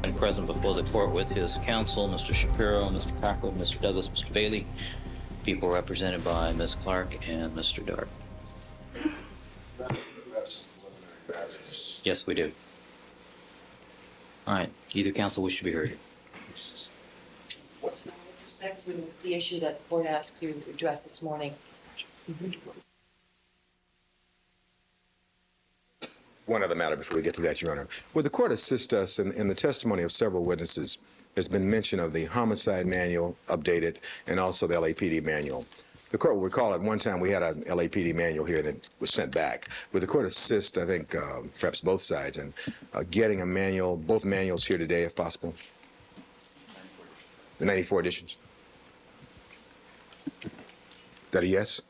been present before the court with his counsel, Mr. Shapiro, Mr. Cockrell, Mr. Douglas, Mr. Bailey. People represented by Ms. Clark and Mr. Dart. Yes, we do. All right. Either counsel wish to be heard. With respect to the issue that the court asked you to address this morning. One other matter before we get to that, Your Honor. Would the court assist us in the testimony of several witnesses? There's been mention of the homicide manual updated and also the LAPD manual. The court will recall at one time we had an LAPD manual here that was sent back. Would the court assist, I think, perhaps both sides, in getting a manual, both manuals here today if possible? The 94 editions. Is that a yes?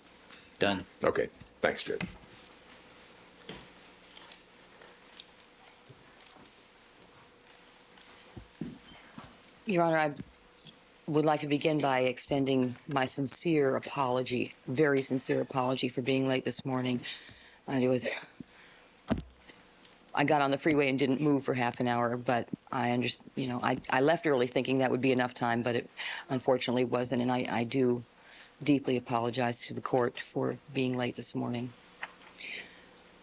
Done. Okay. Thanks, Judge. Your Honor, I would like to begin by extending my sincere apology, very sincere apology for being late this morning. I got on the freeway and didn't move for half an hour, but I understand, I left early thinking that would be enough time, but it unfortunately wasn't, and I do deeply apologize to the court for being late this morning.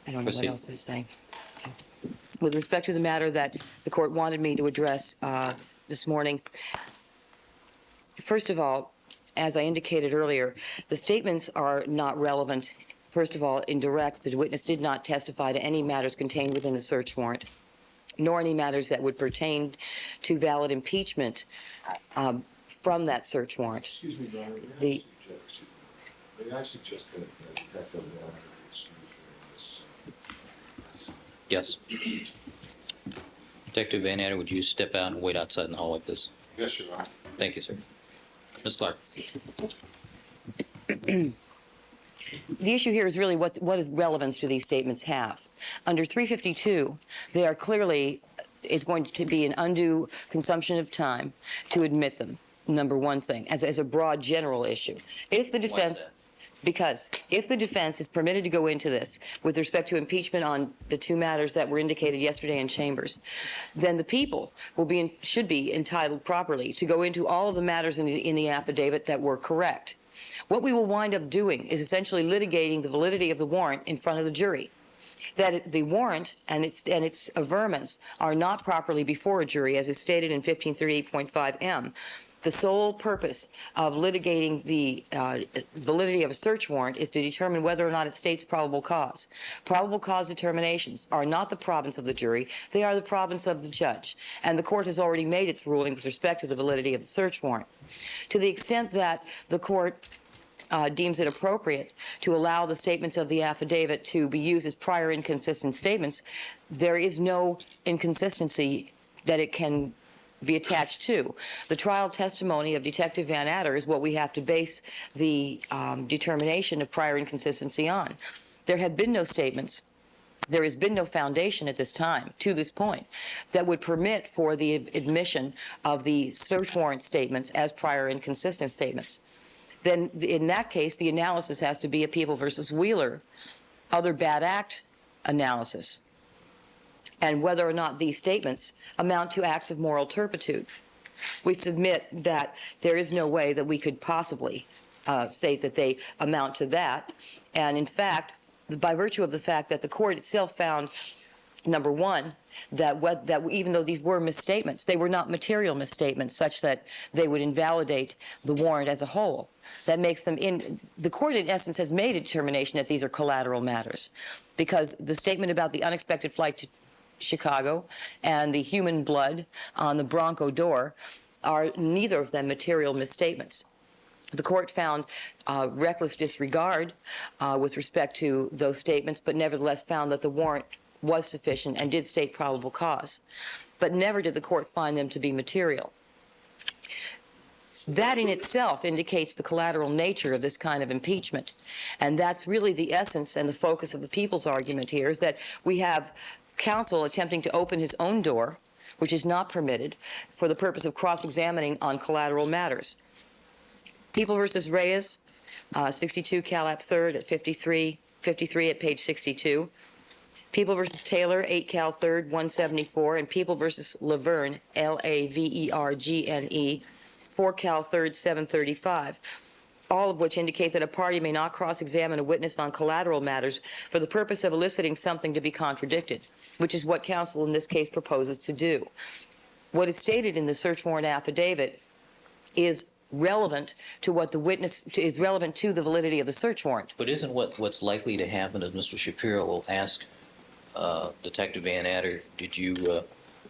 I don't know what else to say. Okay. With respect to the matter that the court wanted me to address this morning, first of all, as I indicated earlier, the statements are not relevant. First of all, in direct, the witness did not testify to any matters contained within the search warrant, nor any matters that would pertain to valid impeachment from that search warrant. Excuse me, Your Honor. May I suggest that Detective Warren excuse me in this? Yes. Detective Van Adder, would you step out and wait outside in the hallway, please? Yes, Your Honor. Thank you, sir. Ms. Clark. The issue here is really what relevance do these statements have? Under 352, they are clearly, it's going to be an undue consumption of time to admit them, number one thing, as a broad general issue. If the defense, because if the defense is permitted to go into this with respect to impeachment on the two matters that were indicated yesterday in chambers, then the people should be entitled properly to go into all of the matters in the affidavit that were correct. What we will wind up doing is essentially litigating the validity of the warrant in front of the jury. That the warrant and its averments are not properly before a jury, as is stated in 1538.5M. The sole purpose of litigating the validity of a search warrant is to determine whether or not it states probable cause. Probable cause determinations are not the province of the jury. They are the province of the judge. And the court has already made its ruling with respect to the validity of the search warrant. To the extent that the court deems it appropriate to allow the statements of the affidavit to be used as prior inconsistent statements, there is no inconsistency that it can be attached to. The trial testimony of Detective Van Adder is what we have to base the determination of prior inconsistency on. There have been no statements. There has been no foundation at this time, to this point, that would permit for the admission of the search warrant statements as prior inconsistent statements. Then, in that case, the analysis has to be a People versus Wheeler, other bad act analysis, and whether or not these statements amount to acts of moral turpitude. We submit that there is no way that we could possibly state that they amount to that. And in fact, by virtue of the fact that the court itself found, number one, that even though these were misstatements, they were not material misstatements such that they would invalidate the warrant as a whole. That makes them the court in essence has made a determination that these are collateral matters, because the statement about the unexpected flight to Chicago and the human blood on the Bronco door are neither of them material misstatements. The court found reckless disregard with respect to those statements, but nevertheless found that the warrant was sufficient and did state probable cause. But never did the court find them to be material. That in itself indicates the collateral nature of this kind of impeachment. And that's really the essence and the focus of the people's argument here, is that we have counsel attempting to open his own door, which is not permitted, for the purpose of cross-examining on collateral matters. People versus Reyes, 62 Calap 3rd at 53 at page 62. People versus Taylor, 8 Cal 3rd, 174, and People versus Laverne, Lavergne, 4 Cal 3rd, 735, all of which indicate that a party may not cross-examine a witness on collateral matters for the purpose of eliciting something to be contradicted, which is what counsel in this case proposes to do. What is stated in the search warrant affidavit is relevant to what the witness is relevant to the validity of the search warrant. But isn't what's likely to happen is Mr. Shapiro will ask Detective Van Adder, did you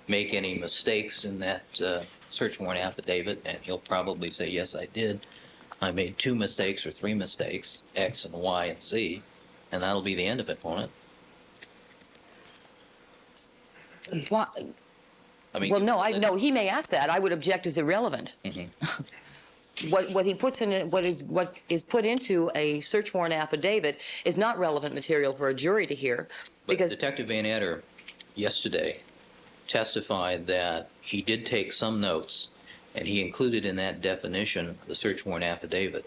make any mistakes in that search warrant affidavit? And he'll probably say, yes, I did. I made 2 mistakes or 3 mistakes, X and Y and Z, and that'll be the end of it, won't it? What? I mean, Well, no, he may ask that. I would object as irrelevant. What he puts in it, what is put into a search warrant affidavit is not relevant material for a jury to hear, But because Detective Van Adder yesterday testified that he did take some notes, and he included in that definition the search warrant affidavit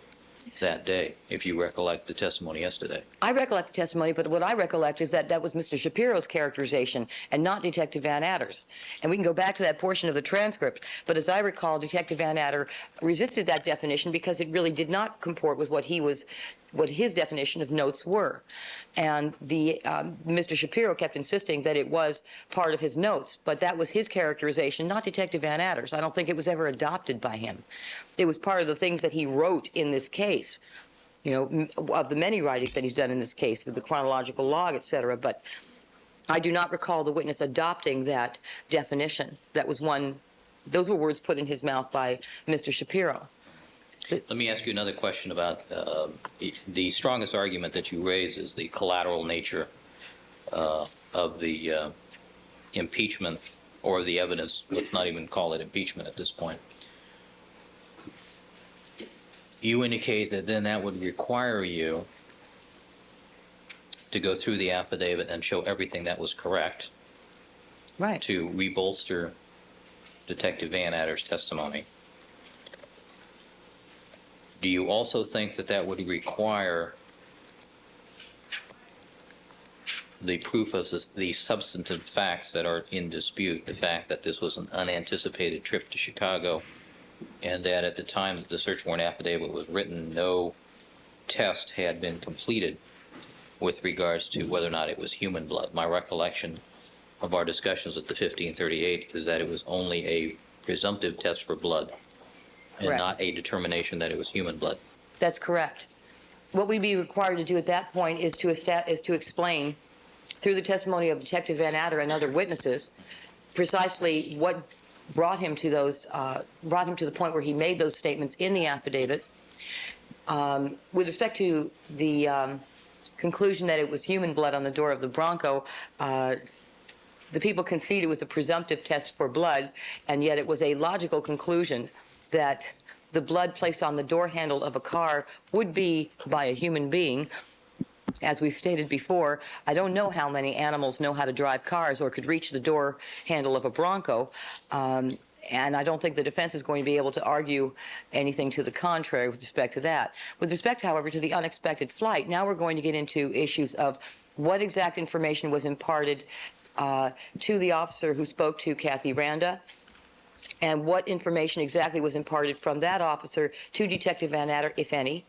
that day, if you recollect the testimony yesterday. I recollect the testimony, but what I recollect is that that was Mr. Shapiro's characterization and not Detective Van Adder's. And we can go back to that portion of the transcript, but as I recall, Detective Van Adder resisted that definition because it really did not comport with what his definition of notes were. And Mr. Shapiro kept insisting that it was part of his notes, but that was his characterization, not Detective Van Adder's. I don't think it was ever adopted by him. It was part of the things that he wrote in this case, you know, of the many writings that he's done in this case with the chronological log, et cetera. But I do not recall the witness adopting that definition. Those were words put in his mouth by Mr. Shapiro. Let me ask you another question about the strongest argument that you raise is the collateral nature of the impeachment or the evidence. Let's not even call it impeachment at this point. You indicate that then that would require you to go through the affidavit and show everything that was correct, Right. to rebolster Detective Van Adder's testimony. Do you also think that that would require the proof of the substantive facts that are in dispute, the fact that this was an unanticipated trip to Chicago, and that at the time that the search warrant affidavit was written, no test had been completed with regards to whether or not it was human blood? My recollection of our discussions at the 1538 is that it was only a presumptive test for blood, and Correct. not a determination that it was human blood. That's correct. What we'd be required to do at that point is to explain, through the testimony of Detective Van Adder and other witnesses, precisely what brought him to the point where he made those statements in the affidavit. With respect to the conclusion that it was human blood on the door of the Bronco, the people concede it was a presumptive test for blood, and yet it was a logical conclusion that the blood placed on the door handle of a car would be by a human being. As we've stated before, I don't know how many animals know how to drive cars or could reach the door handle of a Bronco, and I don't think the defense is going to be able to argue anything to the contrary with respect to that. With respect, however, to the unexpected flight, now we're going to get into issues of what exact information was imparted to the officer who spoke to Kathy Randa, and what information exactly was imparted from that officer to Detective Van Adder, if any,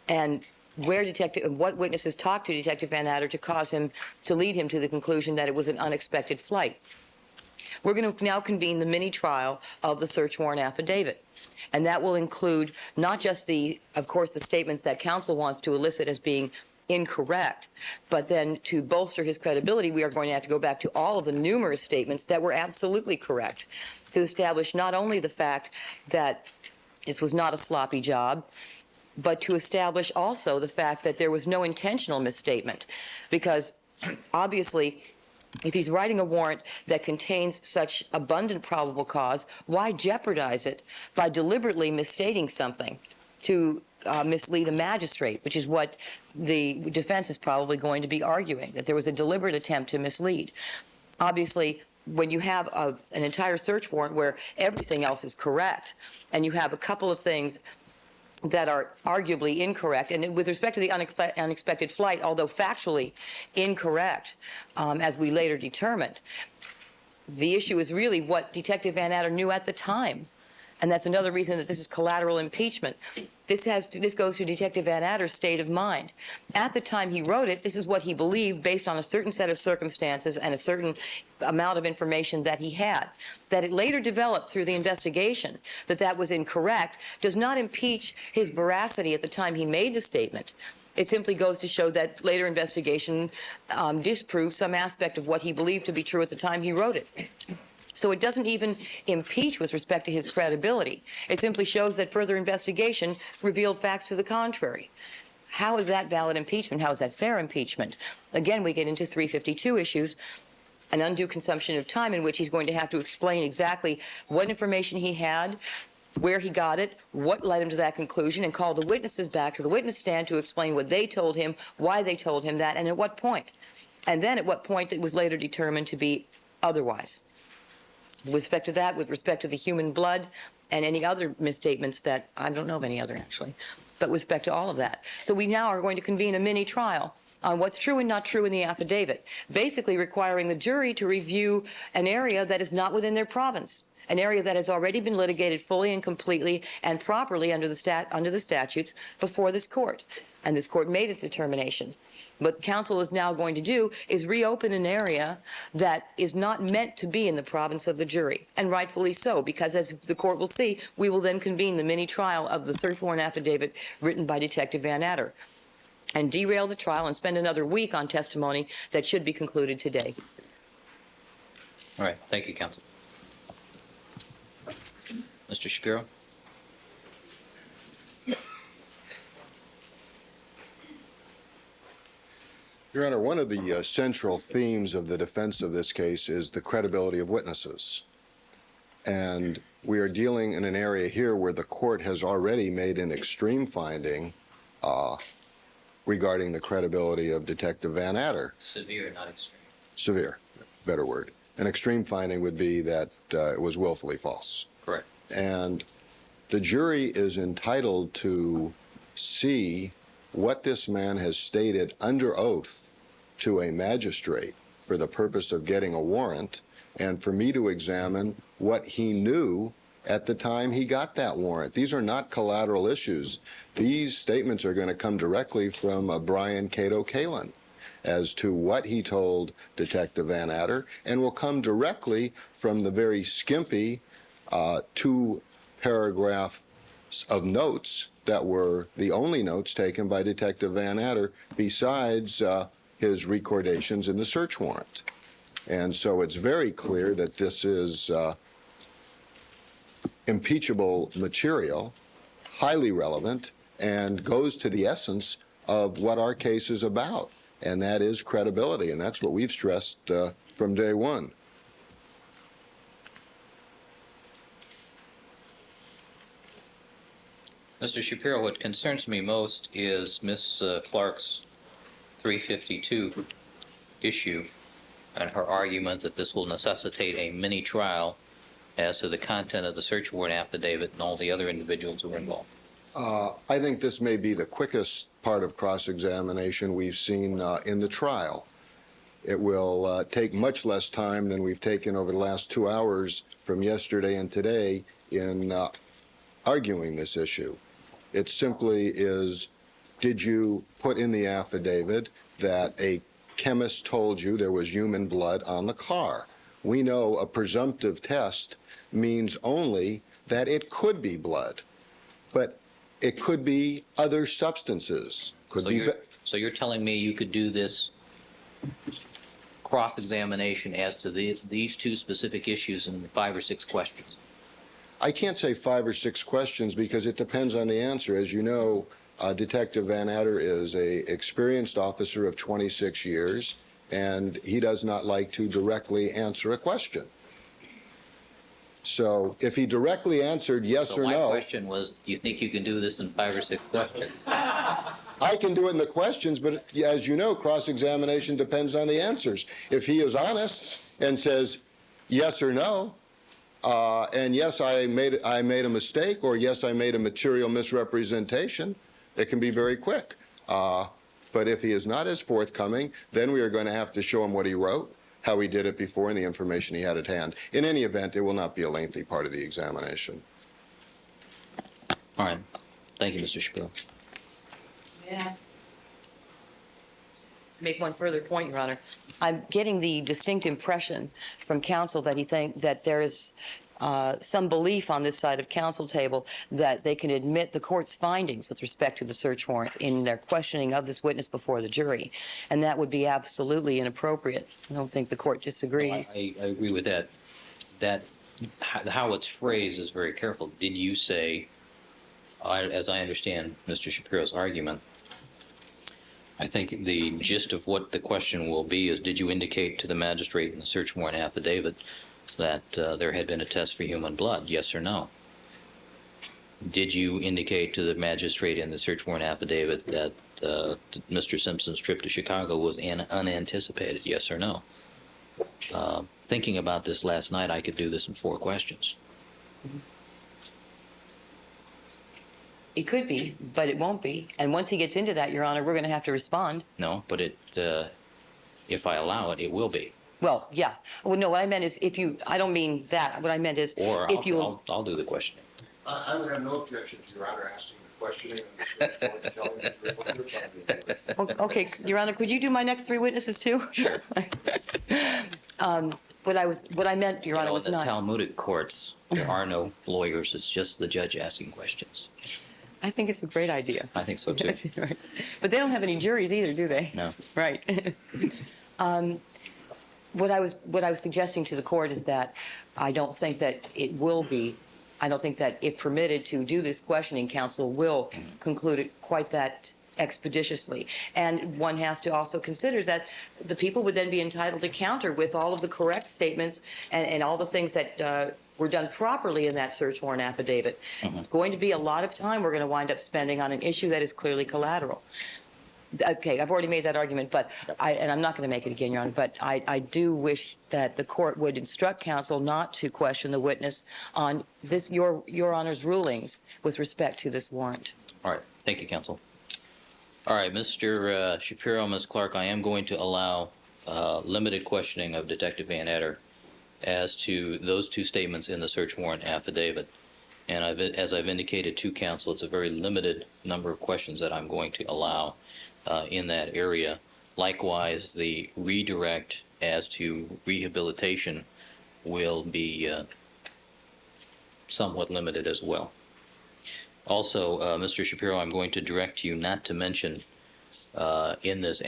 and what witnesses talked to Detective Van Adder to lead him to the conclusion that it was an unexpected flight. We're going to now convene the mini trial of the search warrant affidavit, and that will include not just of course, the statements that counsel wants to elicit as being incorrect, but then to bolster his credibility, we are going to have to go back to all of the numerous statements that were absolutely correct to establish not only the fact that this was not a sloppy job, but to establish also the fact that there was no intentional misstatement. Because obviously, if he's writing a warrant that contains such abundant probable cause, why jeopardize it by deliberately misstating something to mislead a magistrate, which is what the defense is probably going to be arguing, that there was a deliberate attempt to mislead. Obviously, when you have an entire search warrant where everything else is correct, and you have a couple of things that are arguably incorrect. And with respect to the unexpected flight, although factually incorrect, as we later determined, the issue is really what Detective Van Adder knew at the time. And that's another reason that this is collateral impeachment. This goes to Detective Van Adder's state of mind. At the time he wrote it, this is what he believed based on a certain set of circumstances and a certain amount of information that he had. That it later developed through the investigation that was incorrect does not impeach his veracity at the time he made the statement. It simply goes to show that later investigation disproves some aspect of what he believed to be true at the time he wrote it. So it doesn't even impeach with respect to his credibility. It simply shows that further investigation revealed facts to the contrary. How is that valid impeachment? How is that fair impeachment? Again, we get into 352 issues, an undue consumption of time in which he's going to have to explain exactly what information he had, where he got it, what led him to that conclusion, and call the witnesses back to the witness stand to explain what they told him, why they told him that, and at what point. And then at what point it was later determined to be otherwise. With respect to that, with respect to the human blood and any other misstatements that, I don't know of any other actually, but with respect to all of that. So we now are going to convene a mini trial on what's true and not true in the affidavit, basically requiring the jury to review an area that is not within their province, an area that has already been litigated fully and completely and properly under the statutes before this court. And this court made its determination. What counsel is now going to do is reopen an area that is not meant to be in the province of the jury, and rightfully so, because as the court will see, we will then convene the mini trial of the search warrant affidavit written by Detective Van Adder and derail the trial and spend another week on testimony that should be concluded today. All right. Thank you, counsel. Mr. Shapiro? Your Honor, one of the central themes of the defense of this case is the credibility of witnesses. And we are dealing in an area here where the court has already made an extreme finding regarding the credibility of Detective Van Adder. Severe, not extreme. Severe, better word. An extreme finding would be that it was willfully false. Correct. And the jury is entitled to see what this man has stated under oath to a magistrate for the purpose of getting a warrant, and for me to examine what he knew at the time he got that warrant. These are not collateral issues. These statements are going to come directly from Brian Cato Kalin as to what he told Detective Van Adder, and will come directly from the very skimpy 2 paragraphs of notes that were the only notes taken by Detective Van Adder besides his recordations in the search warrant. And so it's very clear that this is impeachable material, highly relevant, and goes to the essence of what our case is about, and that is credibility, and that's what we've stressed from day one. Mr. Shapiro, what concerns me most is Ms. Clark's 352 issue and her argument that this will necessitate a mini trial as to the content of the search warrant affidavit and all the other individuals who were involved. I think this may be the quickest part of cross-examination we've seen in the trial. It will take much less time than we've taken over the last 2 hours from yesterday and today in arguing this issue. It simply is, did you put in the affidavit that a chemist told you there was human blood on the car? We know a presumptive test means only that it could be blood, but it could be other substances. So you're telling me you could do this cross-examination as to these 2 specific issues in 5 or 6 questions? I can't say 5 or 6 questions because it depends on the answer. As you know, Detective Van Adder is an experienced officer of 26 years, and he does not like to directly answer a question. So if he directly answered yes or no. So my question was, do you think you can do this in 5 or 6 questions? I can do it in the questions, but as you know, cross-examination depends on the answers. If he is honest and says yes or no, And yes, I made a mistake, or yes, I made a material misrepresentation. It can be very quick. But if he is not as forthcoming, then we are going to have to show him what he wrote, how he did it before, and the information he had at hand. In any event, it will not be a lengthy part of the examination. All right. Thank you, Mr. Shapiro. Yes. Make one further point, Your Honor. I'm getting the distinct impression from counsel that he think that there is some belief on this side of counsel table that they can admit the court's findings with respect to the search warrant in their questioning of this witness before the jury, and that would be absolutely inappropriate. I don't think the court disagrees. I agree with that. That how it's phrased is very careful. Did you say, as I understand Mr. Shapiro's argument, I think the gist of what the question will be is, did you indicate to the magistrate in the search warrant affidavit that there had been a test for human blood, yes or no? Did you indicate to the magistrate in the search warrant affidavit that Mr. Simpson's trip to Chicago was unanticipated, yes or no? Thinking about this last night, I could do this in 4 questions. It could be, but it won't be. And once he gets into that, Your Honor, we're going to have to respond. No, but if I allow it, it will be. Well, yeah. Well, no, what I meant is if you, I don't mean that. What I meant is Or if you. I'll do the questioning. I would have no objection to Your Honor asking the questioning and the search warrant telling the jury what you're trying to do. Okay, Your Honor, could you do my next 3 witnesses too? Sure. What I meant, Your Honor, was In the not. Talmudic courts, there are no lawyers. It's just the judge asking questions. I think it's a great idea. I think so too. Right. But they don't have any juries either, do they? No. Right. What I was suggesting to the court is that I don't think that it will be. I don't think that if permitted to do this questioning, counsel will conclude it quite that expeditiously. And one has to also consider that the people would then be entitled to counter with all of the correct statements and all the things that were done properly in that search warrant affidavit. It's going to be a lot of time we're going to wind up spending on an issue that is clearly collateral. Okay, I've already made that argument, but and I'm not going to make it again, Your Honor, but I do wish that the court would instruct counsel not to question the witness on this, Your Honor's rulings with respect to this warrant. All right. Thank you, counsel. All right, Mr. Shapiro, Ms. Clark, I am going to allow limited questioning of Detective Van Etter as to those 2 statements in the search warrant affidavit. And as I've indicated to counsel, it's a very limited number of questions that I'm going to allow in that area. Likewise, the redirect as to rehabilitation will be somewhat limited as well. Also, Mr. Shapiro, I'm going to direct you not to mention in this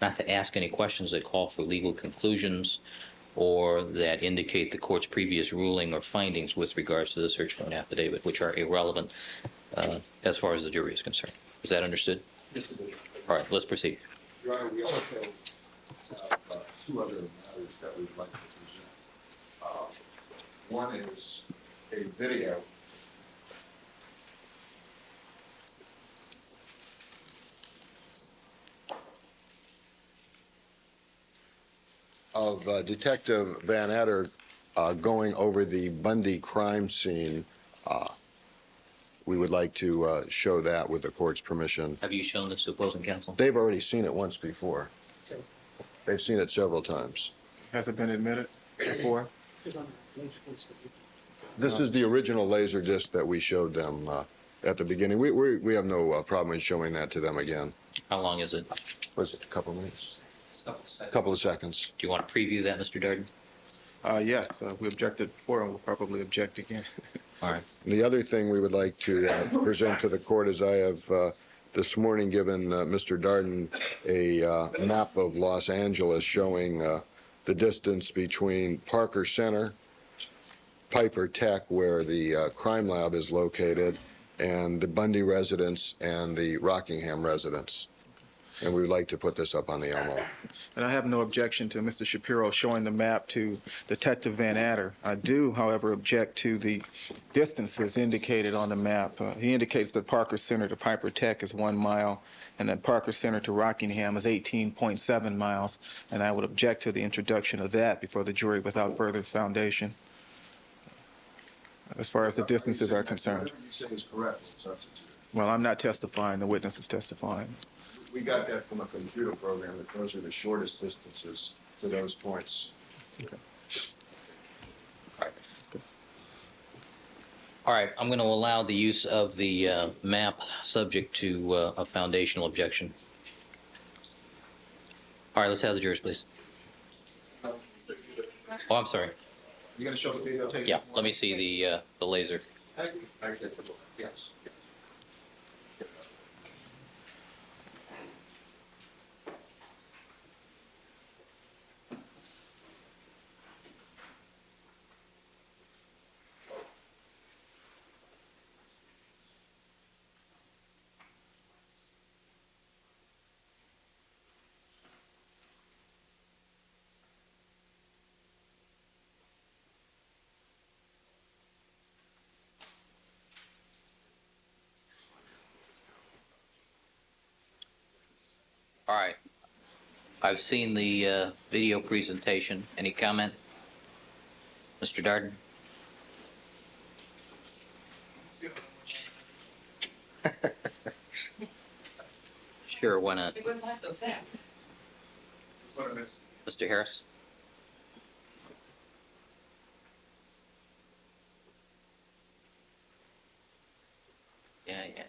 not to ask any questions that call for legal conclusions or that indicate the court's previous ruling or findings with regards to the search warrant affidavit, which are irrelevant as far as the jury is concerned. Is that understood? Yes, it is. All right, let's proceed. Your Honor, we also have 2 other matters that we'd like to present. One is a video Of Detective Van Etter going over the Bundy crime scene. We would like to show that with the court's permission. Have you shown this to opposing counsel? They've already seen it once before. They've seen it several times. Has it been admitted before? This is the original laser disc that we showed them at the beginning. We have no problem in showing that to them again. How long is it? Was it a couple minutes? A couple of seconds. Do you want to preview that, Mr. Darden? Yes, we objected before and we'll probably object again. All right. The other thing we would like to present to the court is I have this morning given Mr. Darden a map of Los Angeles showing the distance between Parker Center, Piper Tech, where the crime lab is located, and the Bundy residence and the Rockingham residence. And we would like to put this up on the Elmo. And I have no objection to Mr. Shapiro showing the map to Detective Van Etter. I do, however, object to the distances indicated on the map. He indicates that Parker Center to Piper Tech is 1 mile, and that Parker Center to Rockingham is 18.7 miles. And I would object to the introduction of that before the jury without further foundation. as far as the distances are concerned. Whatever you say is correct, we'll substitute. Well, I'm not testifying, the witness is testifying. We got that from a computer program, that those are the shortest distances to those points. All right, I'm going to allow the use of the map subject to a foundational objection. All right, let's have the jurors, please. Oh, I'm sorry. You gonna show the videotape? Yeah, let me see the laser. Yes. All right. I've seen the video presentation. Any comment? Mr. Darden? Sure, why not? It went by so fast. Mr. Harris? Yeah, yeah.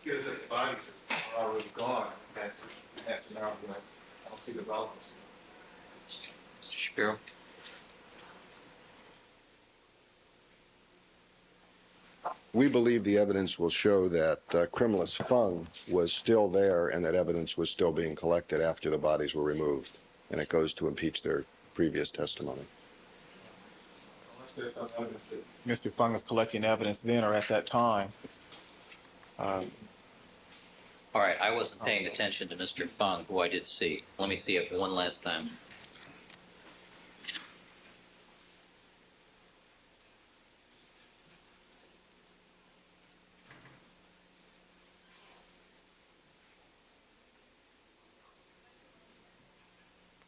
Because the bodies are already gone, that's an argument. I don't see the relevance. Mr. Shapiro? We believe the evidence will show that Criminalist Fung was still there and that evidence was still being collected after the bodies were removed, and it goes to impeach their previous testimony. Unless there's some evidence that Mr. Fung is collecting evidence then or at that time. All right, I wasn't paying attention to Mr. Fung, who I did see. Let me see it one last time.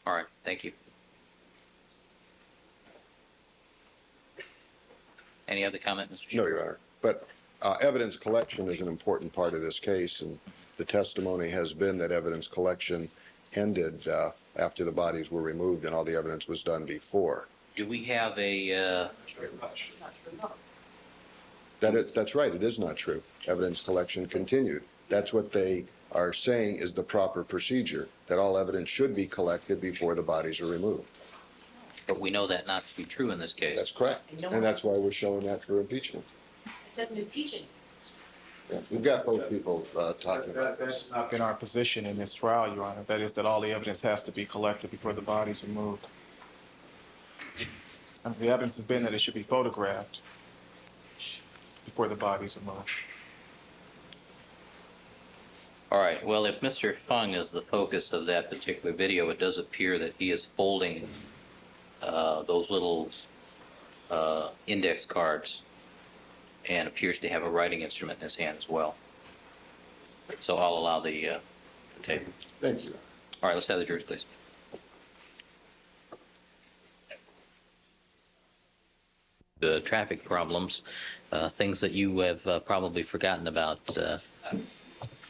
All right, thank you. Any other comment, Mr. No, Shapiro? Your Honor. But evidence collection is an important part of this case, and the testimony has been that evidence collection ended after the bodies were removed and all the evidence was done before. Do we have a, That's right, it is not true. Evidence collection continued. That's what they are saying is the proper procedure, that all evidence should be collected before the bodies are removed. but we know that not to be true in this case. That's correct. And that's why we're showing that for impeachment. It doesn't impeach it. Yeah, we've got both people talking about this. That's not been our position in this trial, Your Honor. That is that all the evidence has to be collected before the bodies are moved. And the evidence has been that it should be photographed before the bodies are moved. All right, well, if Mr. Fung is the focus of that particular video, it does appear that he is folding those little index cards and appears to have a writing instrument in his hand as well. So I'll allow the tape. Thank you. All right, let's have the jurors, please. The traffic problems, things that you have probably forgotten about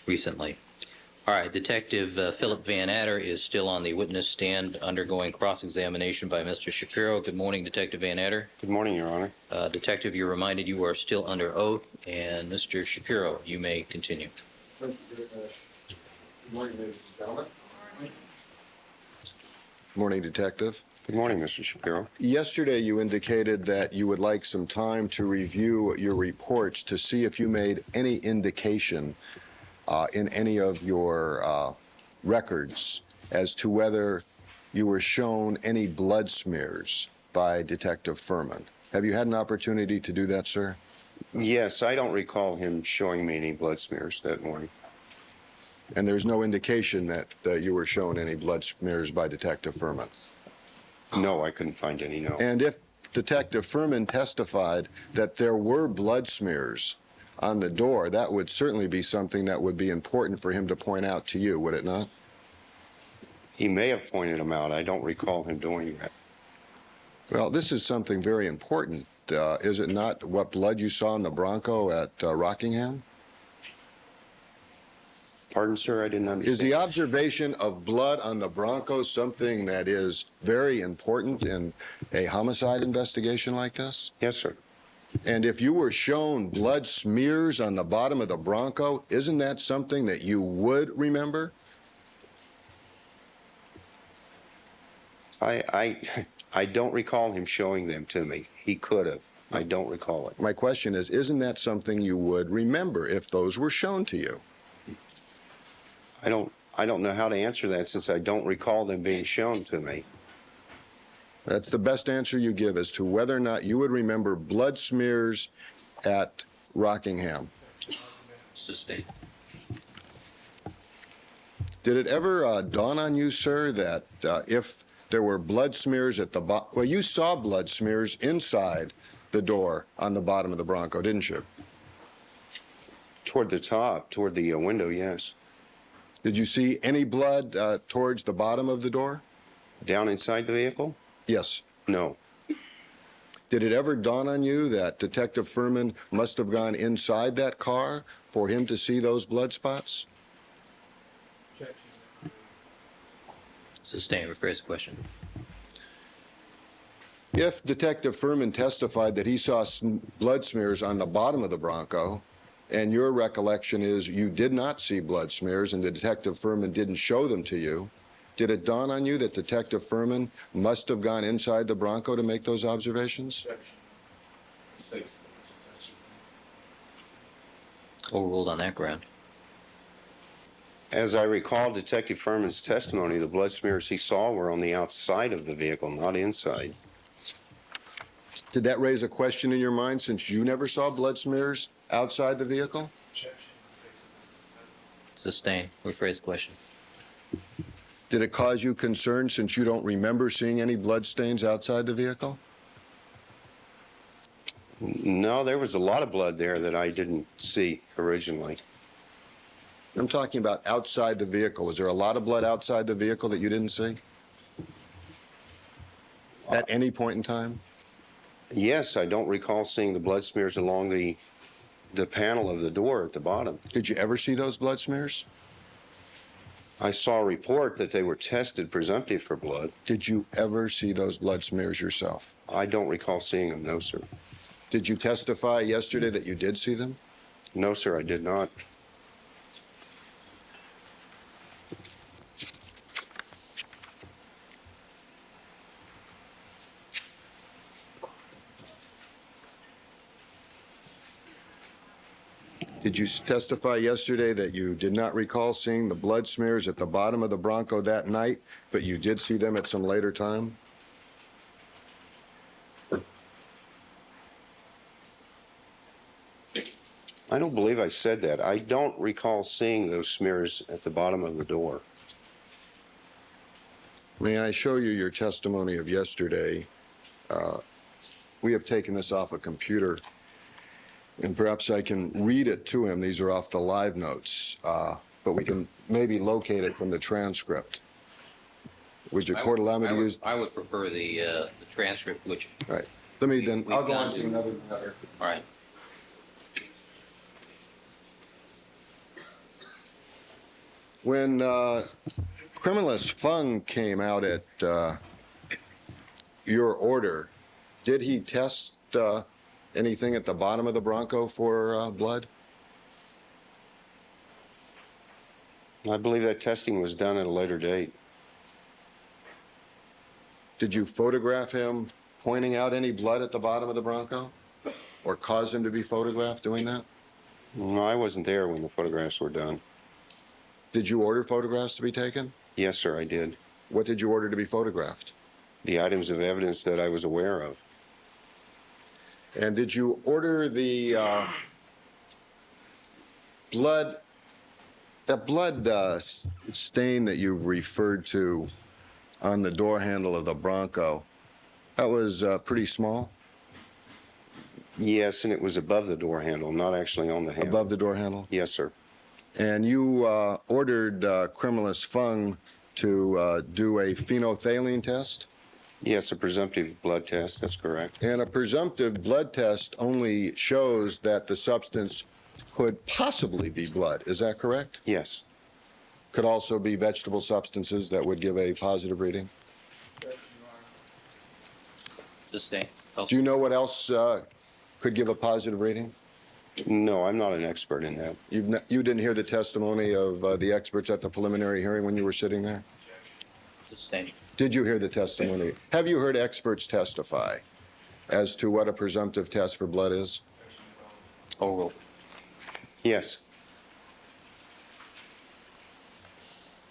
recently. All right, Detective Philip Van Adder is still on the witness stand undergoing cross-examination by Mr. Shapiro. Good morning, Detective Van Adder. Good morning, Your Honor. Detective, you're reminded you are still under oath, and Mr. Shapiro, you may continue. Thank you very much. Good morning, ladies and gentlemen. Morning, Detective. Good morning, Mr. Shapiro. Yesterday, you indicated that you would like some time to review your reports to see if you made any indication in any of your records as to whether you were shown any blood smears by Detective Furman. Have you had an opportunity to do that, sir? Yes, I don't recall him showing me any blood smears that morning. And there's no indication that you were shown any blood smears by Detective Furman? No, I couldn't find any, no. And if Detective Furman testified that there were blood smears on the door, that would certainly be something that would be important for him to point out to you, would it not? He may have pointed them out. I don't recall him doing that. Well, this is something very important, is it not, what blood you saw in the Bronco at Rockingham? Pardon, sir? I didn't understand. Is the observation of blood on the Bronco something that is very important in a homicide investigation like this? Yes, sir. And if you were shown blood smears on the bottom of the Bronco, isn't that something that you would remember? I don't recall him showing them to me. He could have. I don't recall it. My question is, isn't that something you would remember if those were shown to you? I don't know how to answer that since I don't recall them being shown to me. That's the best answer you give as to whether or not you would remember blood smears at Rockingham. Sustained. Did it ever dawn on you, sir, that if there were blood smears at the bottom, well, you saw blood smears inside the door on the bottom of the Bronco, didn't you? Toward the top, toward the window, yes. Did you see any blood towards the bottom of the door? Down inside the vehicle? Yes. No. Did it ever dawn on you that Detective Furman must have gone inside that car for him to see those blood spots? Sustained. Rephrase the question. If Detective Furman testified that he saw blood smears on the bottom of the Bronco, and your recollection is you did not see blood smears and the Detective Furman didn't show them to you, did it dawn on you that Detective Furman must have gone inside the Bronco to make those observations? Overruled on that ground. As I recall Detective Furman's testimony, the blood smears he saw were on the outside of the vehicle, not inside. Did that raise a question in your mind since you never saw blood smears outside the vehicle? Sustained. Rephrase the question. Did it cause you concern since you don't remember seeing any blood stains outside the vehicle? No, there was a lot of blood there that I didn't see originally. I'm talking about outside the vehicle. Was there a lot of blood outside the vehicle that you didn't see? At any point in time? Yes, I don't recall seeing the blood smears along the panel of the door at the bottom. Did you ever see those blood smears? I saw a report that they were tested presumptive for blood. Did you ever see those blood smears yourself? I don't recall seeing them, no, sir. Did you testify yesterday that you did see them? No, sir, I did not. Did you testify yesterday that you did not recall seeing the blood smears at the bottom of the Bronco that night, but you did see them at some later time? I don't believe I said that. I don't recall seeing those smears at the bottom of the door. May I show you your testimony of yesterday? We have taken this off a computer, and perhaps I can read it to him. These are off the live notes, but we can maybe locate it from the transcript. Would your court allow me to use? I would prefer the transcript, which. All right. Let me then, We've I'll go gone on to to- another matter. All right. When criminalist Fung came out at your order, did he test anything at the bottom of the Bronco for blood? I believe that testing was done at a later date. Did you photograph him pointing out any blood at the bottom of the Bronco? Or cause him to be photographed doing that? No, I wasn't there when the photographs were done. Did you order photographs to be taken? Yes, sir, I did. What did you order to be photographed? The items of evidence that I was aware of. And did you order the blood, that blood stain that you've referred to on the door handle of the Bronco? That was pretty small, Yes, and it was above the door handle, not actually on the handle. above the door handle. Yes, sir. And you ordered Criminalist Fung to do a phenolphthalein test? Yes, a presumptive blood test, that's correct. And a presumptive blood test only shows that the substance could possibly be blood. Is that correct? Yes. Could also be vegetable substances that would give a positive reading. Sustain. Do you know what else could give a positive reading? No, I'm not an expert in that. You didn't hear the testimony of the experts at the preliminary hearing when you were sitting there? Sustain. Did you hear the testimony? Have you heard experts testify as to what a presumptive test for blood is? Overruled. Yes.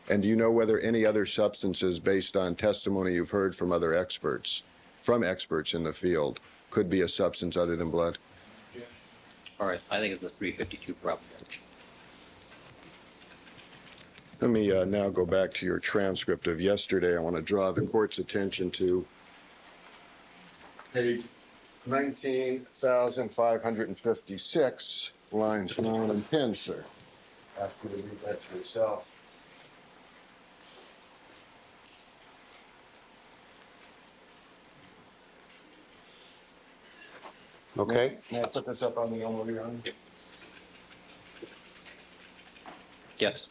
And do you know whether any other substances, based on testimony you've heard from other experts, from experts in the field, could be a substance other than blood? All right, I think it's a 352 problem. Let me now go back to your transcript of yesterday. I want to draw the court's attention to page 19,556, lines 9 and 10, sir. Ask you to read that to yourself. Okay. May I put this up on the Young? Yes.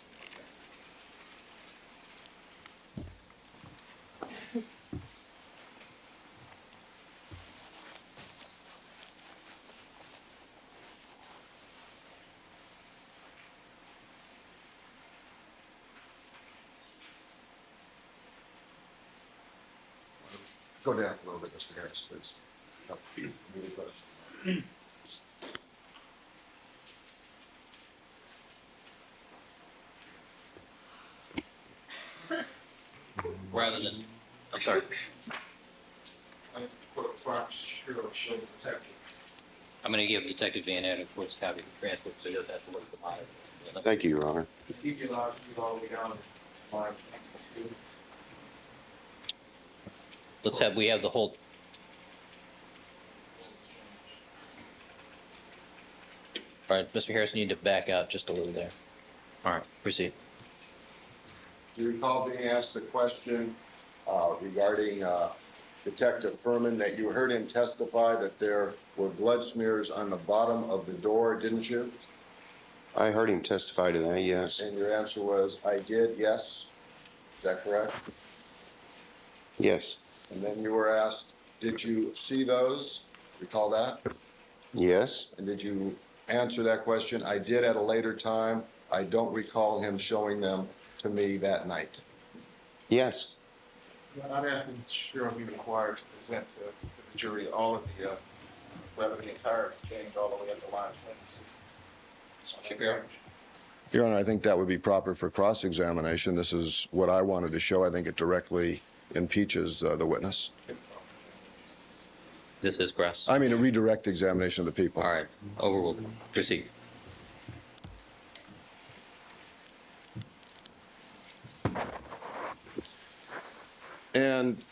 Go down a little bit, Mr. Harris, please. Any question? Rather than, I'm sorry. I think the clerk should show the detective. I'm going to give Detective Van Adden a court's copy of the transcript, so he doesn't have to look at the monitor. Thank you, Your Honor. He'd be allowed to do all the way down to line 2. We have the whole, all right, Mr. Harris, you need to back out just a little there. All right, proceed. Do you recall being asked a question regarding Detective Furman, that you heard him testify that there were blood smears on the bottom of the door, didn't you? I heard him testify to that, yes. And your answer was, I did, yes? Is that correct? Yes. And then you were asked, did you see those? Recall that? Yes. And did you answer that question? I did at a later time. I don't recall him showing them to me that night. Yes. I'm asking Mr. Shapiro be required to present to the jury all of the, whether the entire exchange all the way up to line 20. Shapiro? Your Honor, I think that would be proper for cross-examination. This is what I wanted to show. I think it directly impeaches the witness. This is Grass. I mean, a redirect examination of the people. All right, overruled. Proceed. And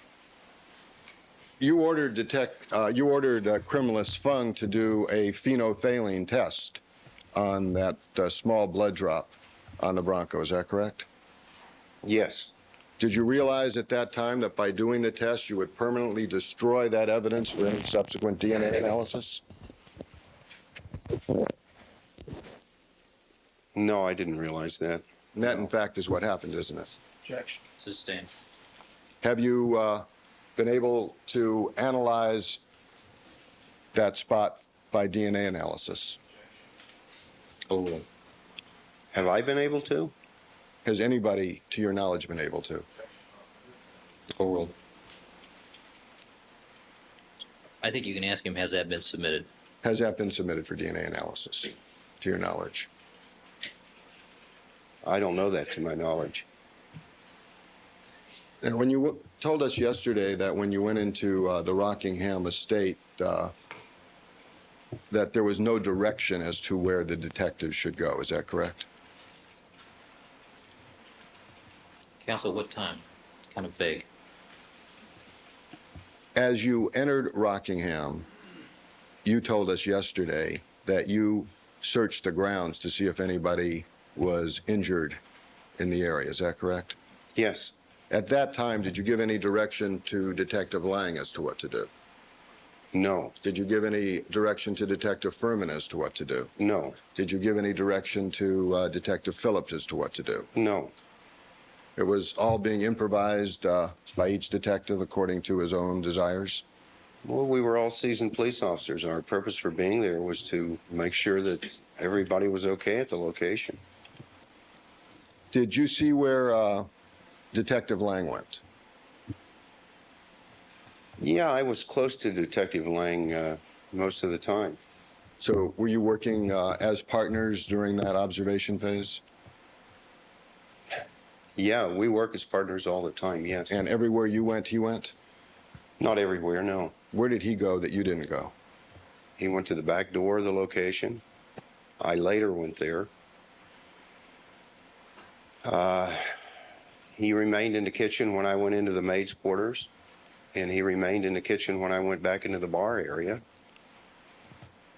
you ordered Criminalist Fung to do a phenolphthalein test on that small blood drop on the Bronco. Is that correct? Yes. Did you realize at that time that by doing the test, you would permanently destroy that evidence for any subsequent DNA analysis? No, I didn't realize that. And that, in fact, is what happened, isn't it? Objection. Sustained. Have you been able to analyze that spot by DNA analysis? Overruled. Have I been able to? Has anybody, to your knowledge, been able to? Overruled. I think you can ask him, has that been submitted? Has that been submitted for DNA analysis, to your knowledge? I don't know that to my knowledge. And when you told us yesterday that when you went into the Rockingham estate, that there was no direction as to where the detectives should go, is that correct? Counsel, what time? Kind of vague. As you entered Rockingham, you told us yesterday that you searched the grounds to see if anybody was injured in the area. Is that correct? Yes. At that time, did you give any direction to Detective Lang as to what to do? No. Did you give any direction to Detective Furman as to what to do? No. Did you give any direction to Detective Phillips as to what to do? No. It was all being improvised by each detective according to his own desires? Well, we were all seasoned police officers. Our purpose for being there was to make sure that everybody was okay at the location. Did you see where Detective Lang went? Yeah, I was close to Detective Lang most of the time. So were you working as partners during that observation phase? Yeah, we work as partners all the time, yes. And everywhere you went, he went? Not everywhere, no. Where did he go that you didn't go? He went to the back door of the location. I later went there. He remained in the kitchen when I went into the maid's quarters, and he remained in the kitchen when I went back into the bar area.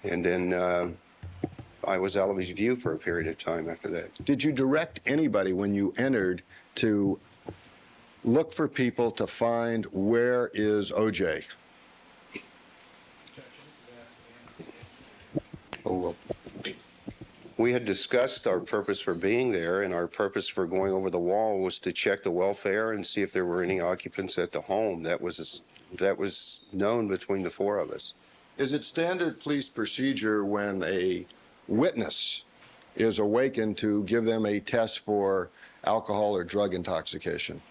And then I was out of his view for a period of time after that. Did you direct anybody when you entered to look for people to find where is OJ? We had discussed our purpose for being there, and our purpose for going over the wall was to check the welfare and see if there were any occupants at the home. That was known between the four of us. Is it standard police procedure when a witness is awakened to give them a test for alcohol or drug intoxication?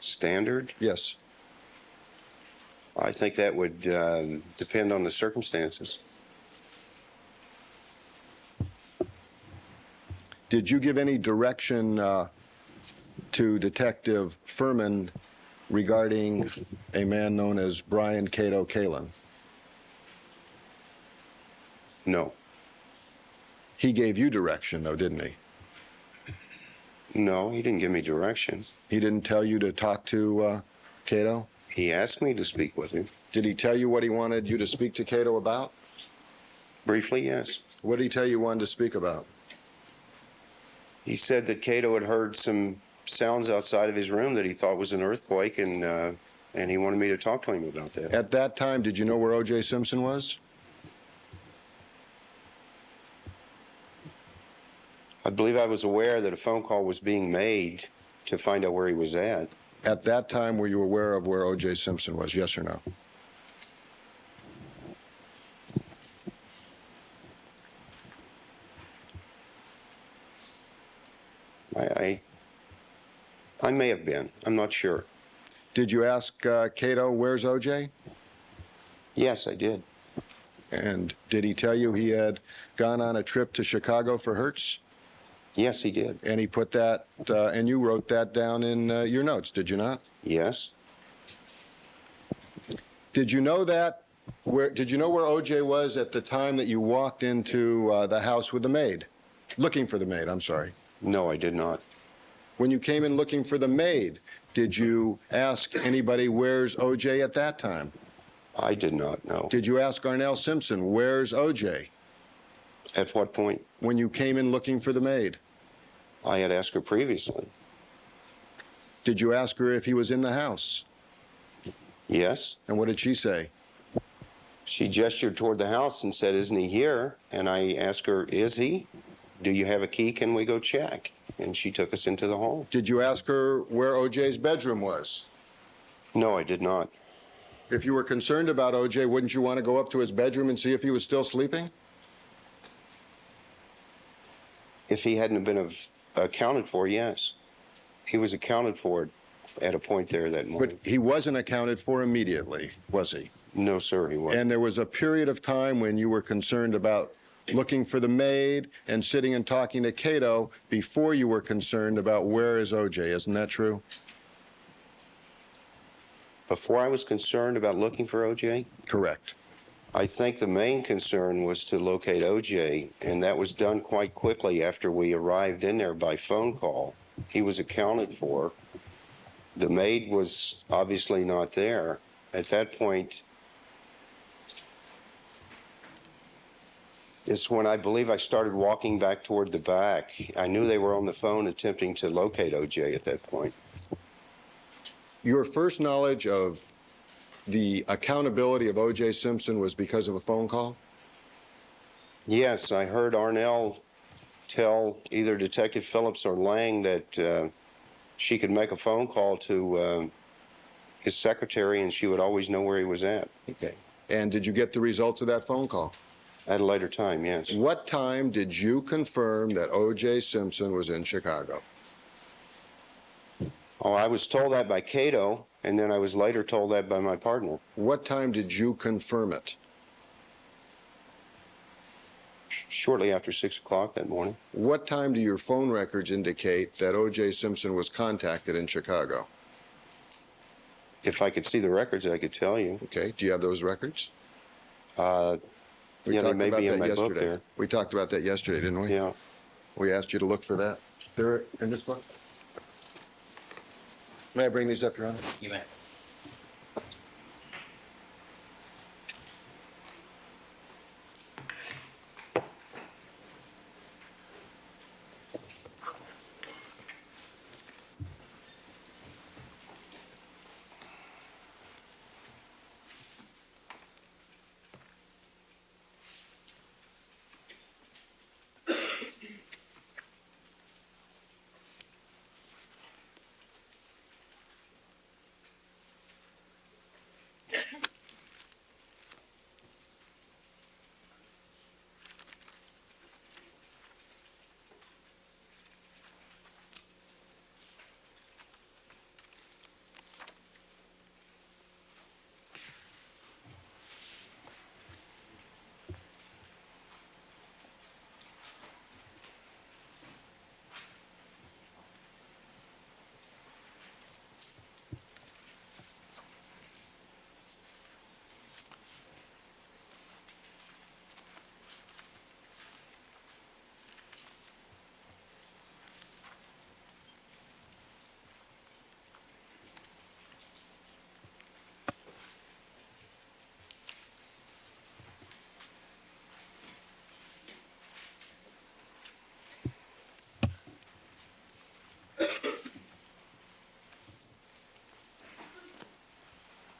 Standard? Yes. I think that would depend on the circumstances. Did you give any direction to Detective Furman regarding a man known as Brian Cato Kalin? No. He gave you direction, though, didn't he? No, he didn't give me direction. He didn't tell you to talk to Cato? He asked me to speak with him. Did he tell you what he wanted you to speak to Cato about? Briefly, yes. What did he tell you wanted to speak about? He said that Cato had heard some sounds outside of his room that he thought was an earthquake, and he wanted me to talk to him about that. At that time, did you know where OJ Simpson was? I believe I was aware that a phone call was being made to find out where he was at. At that time, were you aware of where OJ Simpson was, yes or no? I may have been. I'm not sure. Did you ask Cato, where's OJ? Yes, I did. And did he tell you he had gone on a trip to Chicago for Hertz? Yes, he did. And he put that, and you wrote that down in your notes, did you not? Yes. Did you know that? Did you know where OJ was at the time that you walked into the house with the maid? Looking for the maid, I'm sorry. No, I did not. When you came in looking for the maid, did you ask anybody, where's OJ at that time? I did not know. Did you ask Arnell Simpson, where's OJ? At what point? When you came in looking for the maid. I had asked her previously. Did you ask her if he was in the house? Yes. And what did she say? She gestured toward the house and said, "Isn't he here?" And I asked her, "Is he? Do you have a key? Can we go check?" And she took us into the home. Did you ask her where OJ's bedroom was? No, I did not. If you were concerned about OJ, wouldn't you want to go up to his bedroom and see if he was still sleeping? If he hadn't been accounted for, yes. He was accounted for at a point there that morning. But he wasn't accounted for immediately, was he? No, sir, he wasn't. And there was a period of time when you were concerned about looking for the maid and sitting and talking to Cato before you were concerned about where is OJ. Isn't that true? Before I was concerned about looking for OJ, Correct. I think the main concern was to locate OJ, and that was done quite quickly after we arrived in there by phone call. He was accounted for. The maid was obviously not there, at that point is when I believe I started walking back toward the back. I knew they were on the phone attempting to locate OJ at that point. Your first knowledge of the accountability of OJ Simpson was because of a phone call? Yes, I heard Arnell tell either Detective Phillips or Lang that she could make a phone call to his secretary and she would always know where he was at. Okay. And did you get the results of that phone call? At a later time, yes. What time did you confirm that O.J. Simpson was in Chicago? Oh, I was told that by Cato, and then I was later told that by my partner. What time did you confirm it? Shortly after 6 o'clock that morning. What time do your phone records indicate that O.J. Simpson was contacted in Chicago? If I could see the records, I could tell you. Okay. Do you have those records? Yeah, they may be in my book there. We talked about that yesterday, didn't we? Yeah. We asked you to look for that. They're in this book? May I bring these up, Your Honor? You may.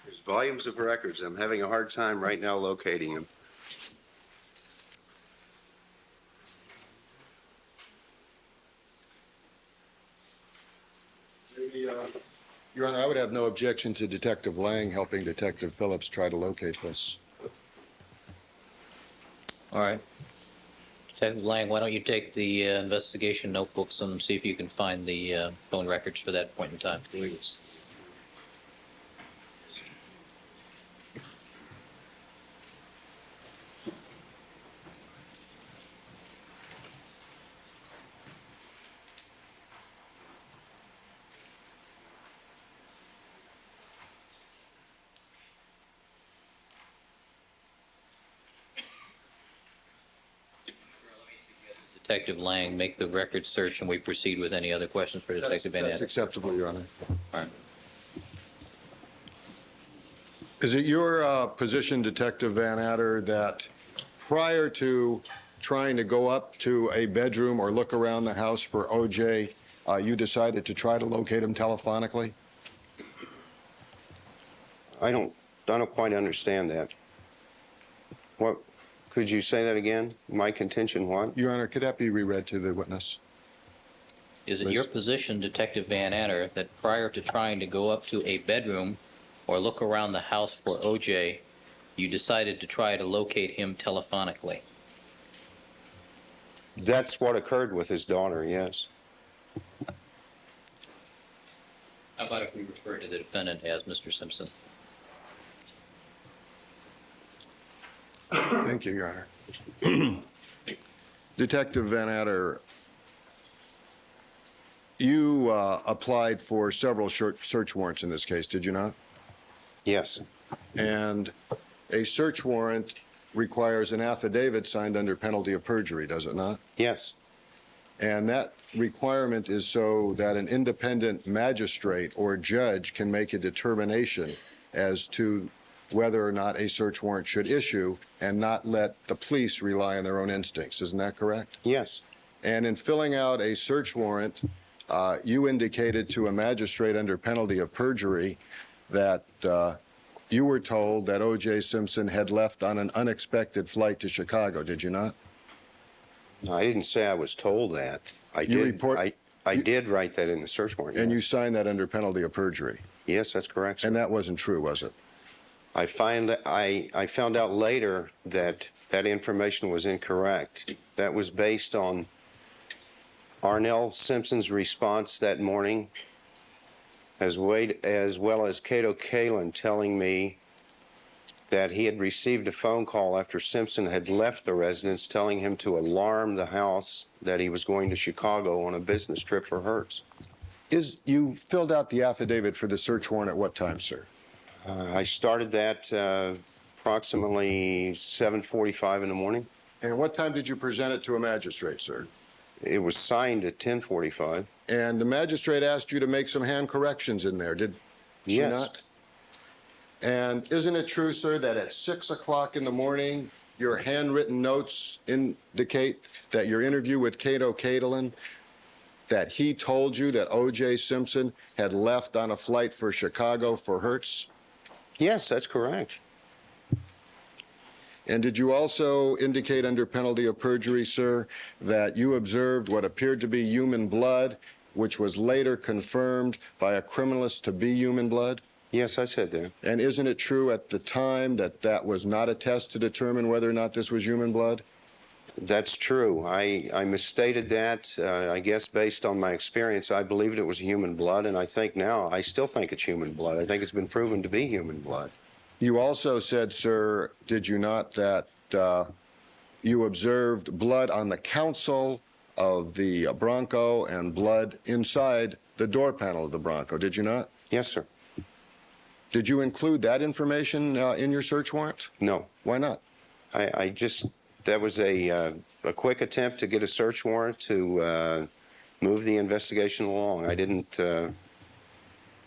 There's volumes of records. I'm having a hard time right now locating them. Your Honor, I would have no objection to Detective Lang helping Detective Phillips try to locate this. All right. Detective Lang, why don't you take the investigation notebooks and see if you can find the phone records for that point in time? Please. Detective Lang, make the record search and we proceed with any other questions for Detective Van That's Ant. acceptable, Your Honor. All right. Is it your position, Detective Van Adder, that prior to trying to go up to a bedroom or look around the house for OJ, you decided to try to locate him telephonically? I don't quite understand that. What? Could you say that again? My contention, what? Your Honor, could that be reread to the witness? Is it Please. your position, Detective Van Adder, that prior to trying to go up to a bedroom or look around the house for OJ, you decided to try to locate him telephonically? That's what occurred with his daughter, yes. How about if we refer to the defendant as Mr. Simpson? Thank you, Your Honor. Detective Van Adder, you applied for several search warrants in this case, did you not? Yes. And a search warrant requires an affidavit signed under penalty of perjury, does it not? Yes. And that requirement is so that an independent magistrate or judge can make a determination as to whether or not a search warrant should issue and not let the police rely on their own instincts. Isn't that correct? Yes. And in filling out a search warrant, you indicated to a magistrate under penalty of perjury that you were told that OJ Simpson had left on an unexpected flight to Chicago, did you not? No, I didn't say I was told that. I did write that in the search warrant. And yes. you signed that under penalty of perjury. Yes, that's correct, sir. And that wasn't true, was it? I found out later that that information was incorrect. That was based on Arnell Simpson's response that morning, as well as Cato Kalin telling me that he had received a phone call after Simpson had left the residence telling him to alarm the house that he was going to Chicago on a business trip for Hertz. You filled out the affidavit for the search warrant at what time, sir? I started that approximately 7:45 in the morning. And what time did you present it to a magistrate, sir? It was signed at 10:45. And the magistrate asked you to make some hand corrections in there, did she Yes. not? And isn't it true, sir, that at 6 o'clock in the morning, your handwritten notes indicate that your interview with Cato Kalin, that he told you that OJ Simpson had left on a flight for Chicago for Hertz? Yes, that's correct. And did you also indicate under penalty of perjury, sir, that you observed what appeared to be human blood, which was later confirmed by a criminalist to be human blood? Yes, I said that. And isn't it true at the time that that was not a test to determine whether or not this was human blood? That's true. I misstated that. I guess based on my experience, I believed it was human blood, and I still think it's human blood. I think it's been proven to be human blood. You also said, sir, did you not, that you observed blood on the console of the Bronco and blood inside the door panel of the Bronco, did you not? Yes, sir. Did you include that information in your search warrant? No. Why not? That was a quick attempt to get a search warrant to move the investigation along.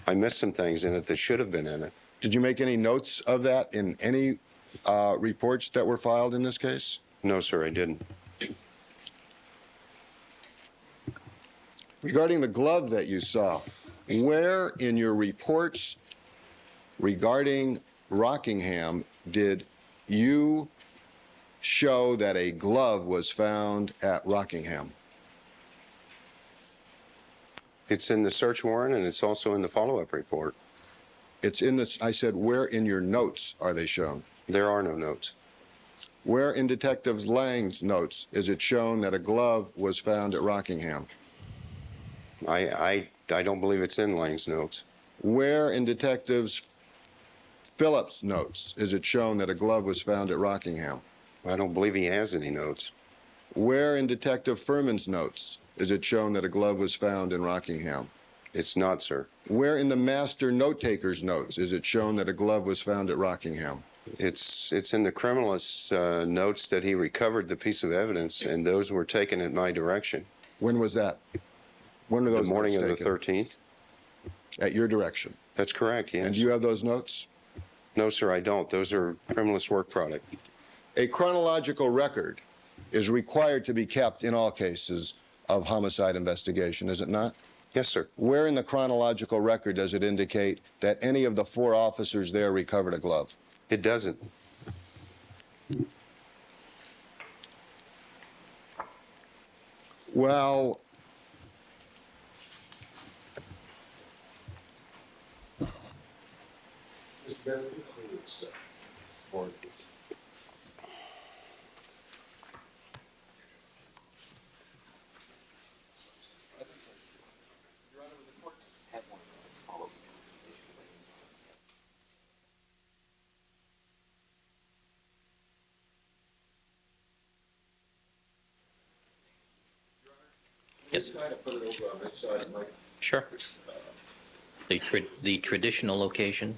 I missed some things in it that should have been in it. Did you make any notes of that in any reports that were filed in this case? No, sir, I didn't. Regarding the glove that you saw, where in your reports regarding Rockingham did you show that a glove was found at Rockingham? It's in the search warrant, and it's also in the follow-up report. It's in this, I said, where in your notes are they shown? There are no notes. Where in Detective Lang's notes is it shown that a glove was found at Rockingham? I don't believe it's in Lang's notes. Where in Detective Phillips' notes is it shown that a glove was found at Rockingham? I don't believe he has any notes. Where in Detective Furman's notes is it shown that a glove was found in Rockingham? It's not, sir. Where in the master note-taker's notes is it shown that a glove was found at Rockingham? It's in the criminalist's notes that he recovered the piece of evidence, and those were taken at my direction. When was that? When were those The morning notes of the taken? 13th. At your direction. That's correct, yes. And do you have those notes? No, sir, I don't. Those are criminalist work product. A chronological record is required to be kept in all cases of homicide investigation, is it not? Yes, sir. Where in the chronological record does it indicate that any of the 4 officers there recovered a glove? It doesn't. Well, Yes. Sure. The traditional location.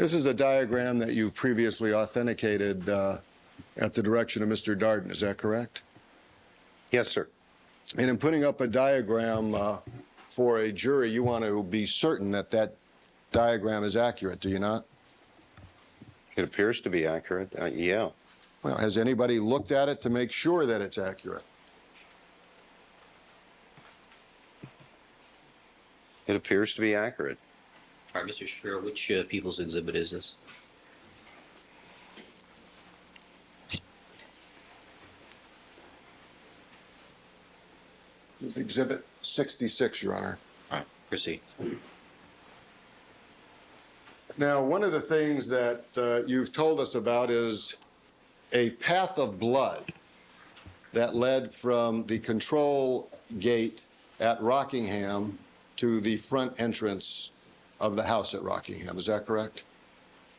This is a diagram that you previously authenticated at the direction of Mr. Darden, is that correct? Yes, sir. And in putting up a diagram for a jury, you want to be certain that that diagram is accurate, do you not? It appears to be accurate. Yeah. Well, has anybody looked at it to make sure that it's accurate? It appears to be accurate. All right, Mr. Shapiro, which People's Exhibit is this? This is Exhibit 66, Your Honor. All right, proceed. Now, one of the things that you've told us about is a path of blood that led from the control gate at Rockingham to the front entrance of the house at Rockingham. Is that correct?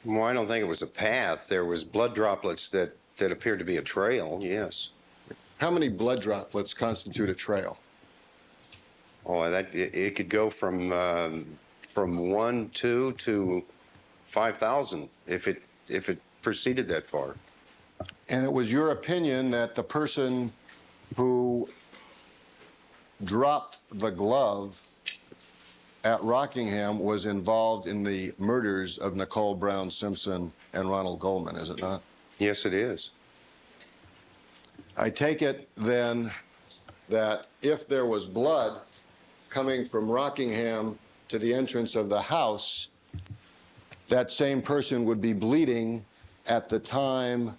Well, I don't think it was a path. There was blood droplets that appeared to be a trail, yes. How many blood droplets constitute a trail? Oh, it could go from 1, 2 to 5,000 if it proceeded that far. And it was your opinion that the person who dropped the glove at Rockingham was involved in the murders of Nicole Brown Simpson and Ronald Goldman, is it not? Yes, it is. I take it then that if there was blood coming from Rockingham to the entrance of the house, that same person would be bleeding at the time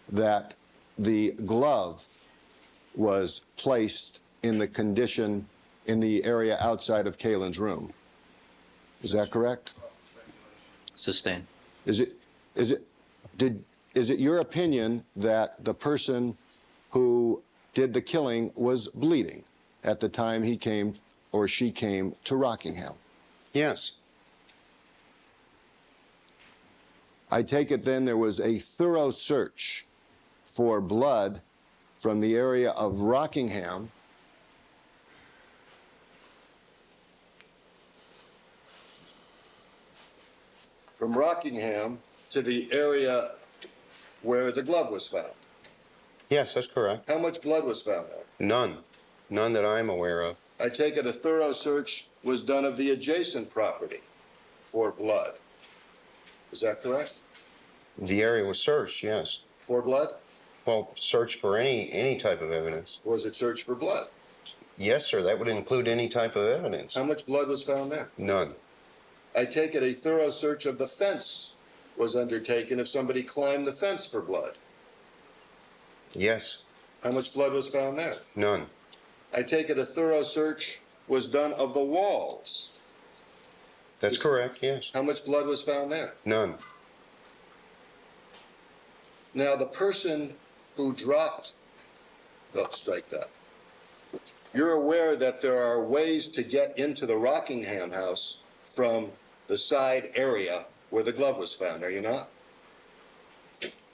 that the glove was placed in the condition in the area outside of Kalen's room. Is that correct? Sustain. Is it your opinion that the person who did the killing was bleeding at the time he came or she came to Rockingham? Yes. I take it then there was a thorough search for blood from the area of Rockingham to the area where the glove was found. Yes, that's correct. How much blood was found there? None. None that I'm aware of. I take it a thorough search was done of the adjacent property for blood. Is that correct? The area was searched, yes. For blood? Well, search for any type of evidence. Was it searched for blood? Yes, sir. That would include any type of evidence. How much blood was found there? None. I take it a thorough search of the fence was undertaken if somebody climbed the fence for blood. Yes. How much blood was found there? None. I take it a thorough search was done of the walls. That's correct, yes. How much blood was found there? None. Now, the person who dropped, oh, strike that. You're aware that there are ways to get into the Rockingham house from the side area where the glove was found, are you not?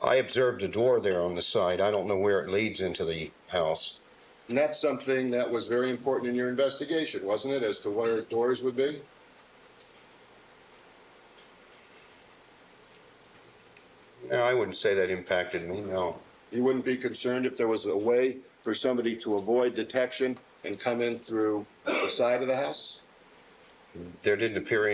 I observed a door there on the side. I don't know where it leads into the house. And that's something that was very important in your investigation, wasn't it, as to where doors would be? No, I wouldn't say that impacted me, no. You wouldn't be concerned if there was a way for somebody to avoid detection and come in through the side of the house? There didn't appear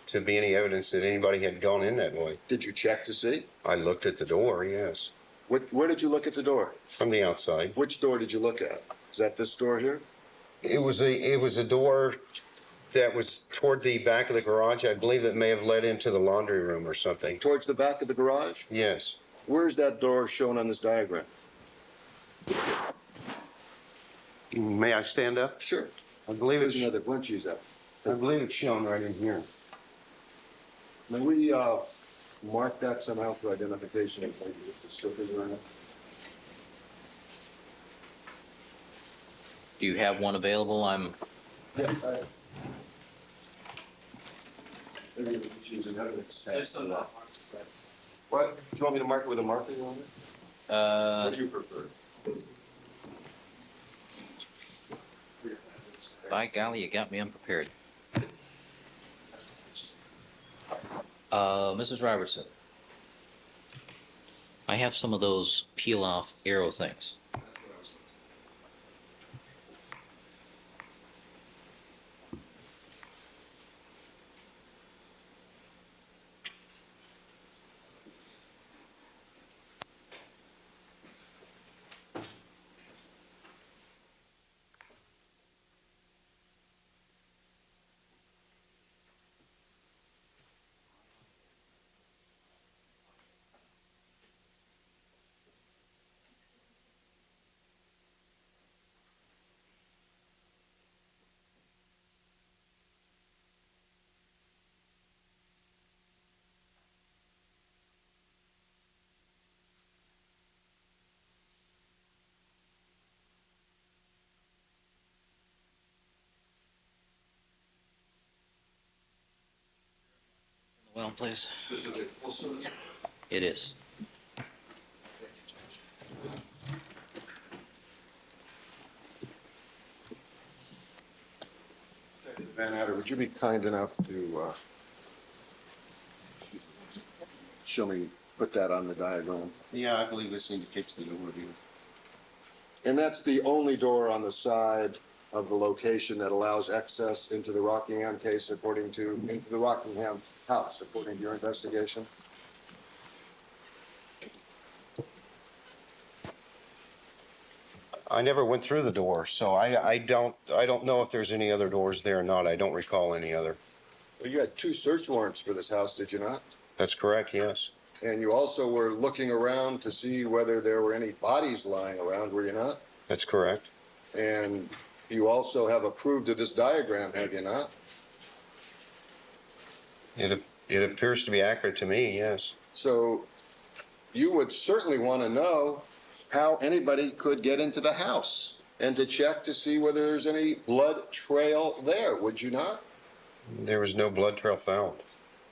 to be any evidence that anybody had gone in that way. Did you check to see? I looked at the door, yes, Where did you look at the door? from the outside. Which door did you look at? Is that this door here? It was a door that was toward the back of the garage. I believe that may have led into the laundry room or something. Towards the back of the garage? Yes. Where's that door shown on this diagram? May I stand up? Sure. I believe There's another bunch of that. it's shown right in here. May we mark that somehow for identification? Do you have one available? Maybe she's an evidence. What? Do you want me to mark it with a marker on it? What do you prefer? By golly, you got me unprepared. Mrs. Robertson, I have some of those peel-off arrow things. Well, please. This is a full service. It is. Van Adder, would you be kind enough to show me, put that on the diagram? Yeah, I believe this indicates the overview. And that's the only door on the side of the location that allows access into the Rockingham case into the Rockingham house, according to your investigation? I never went through the door, so I don't know if there's any other doors there or not. I don't recall any other. Well, you had 2 search warrants for this house, did you not? That's correct, yes. And you also were looking around to see whether there were any bodies lying around, were you not? That's correct. And you also have approved of this diagram, have you not? It appears to be accurate to me, yes. So you would certainly want to know how anybody could get into the house and to check to see whether there's any blood trail there, would you not? There was no blood trail found.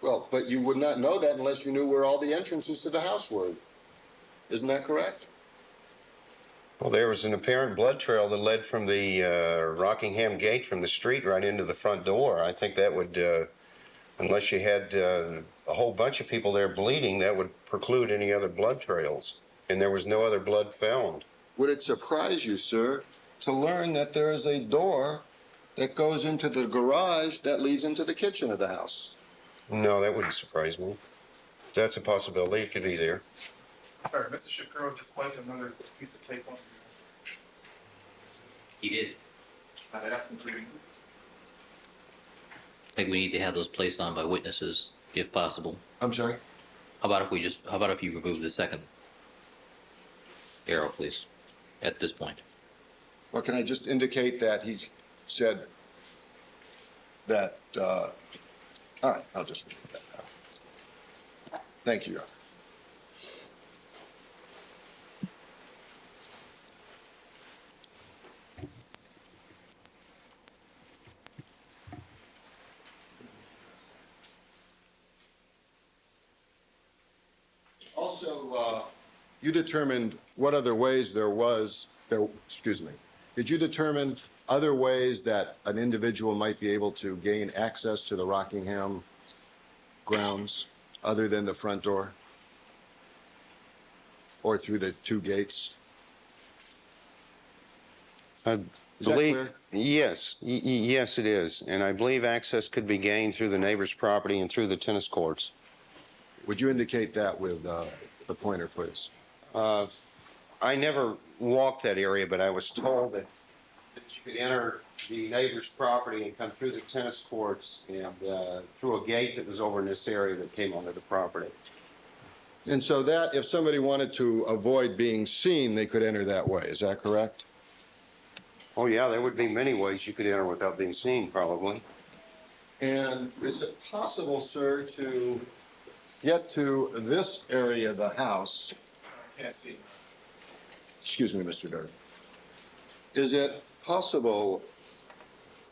Well, but you would not know that unless you knew where all the entrances to the house were. Isn't that correct? Well, there was an apparent blood trail that led from the Rockingham gate from the street right into the front door. I think that would, unless you had a whole bunch of people there bleeding, that would preclude any other blood trails. And there was no other blood found. Would it surprise you, sir, to learn that there is a door that goes into the garage that leads into the kitchen of the house? No, that wouldn't surprise me. That's a possibility. It could be there. Sorry, Mr. Shapiro just placed another piece of tape on. He did. I asked him to remove it. I think we need to have those placed on by witnesses, if possible. I'm sorry? How about if you remove the second arrow, please, at this point? Well, can I just indicate that he said that, all right, I'll just read that now. Thank you, Your Honor. Also, you determined what other ways did you determine other ways that an individual might be able to gain access to the Rockingham grounds other than the front door? Or through the 2 gates? I Is that believe, clear? yes, yes, it is. And I believe access could be gained through the neighbor's property and through the tennis courts. Would you indicate that with the pointer, please? I never walked that area, but I was told that you could enter the neighbor's property and come through the tennis courts and through a gate that was over in this area that came onto the property. And so that, if somebody wanted to avoid being seen, they could enter that way, is that correct? Oh, yeah, there would be many ways you could enter without being seen, probably. And is it possible, sir, to get to this area of the house? I can't see. Excuse me, Mr. Durden. Is it possible,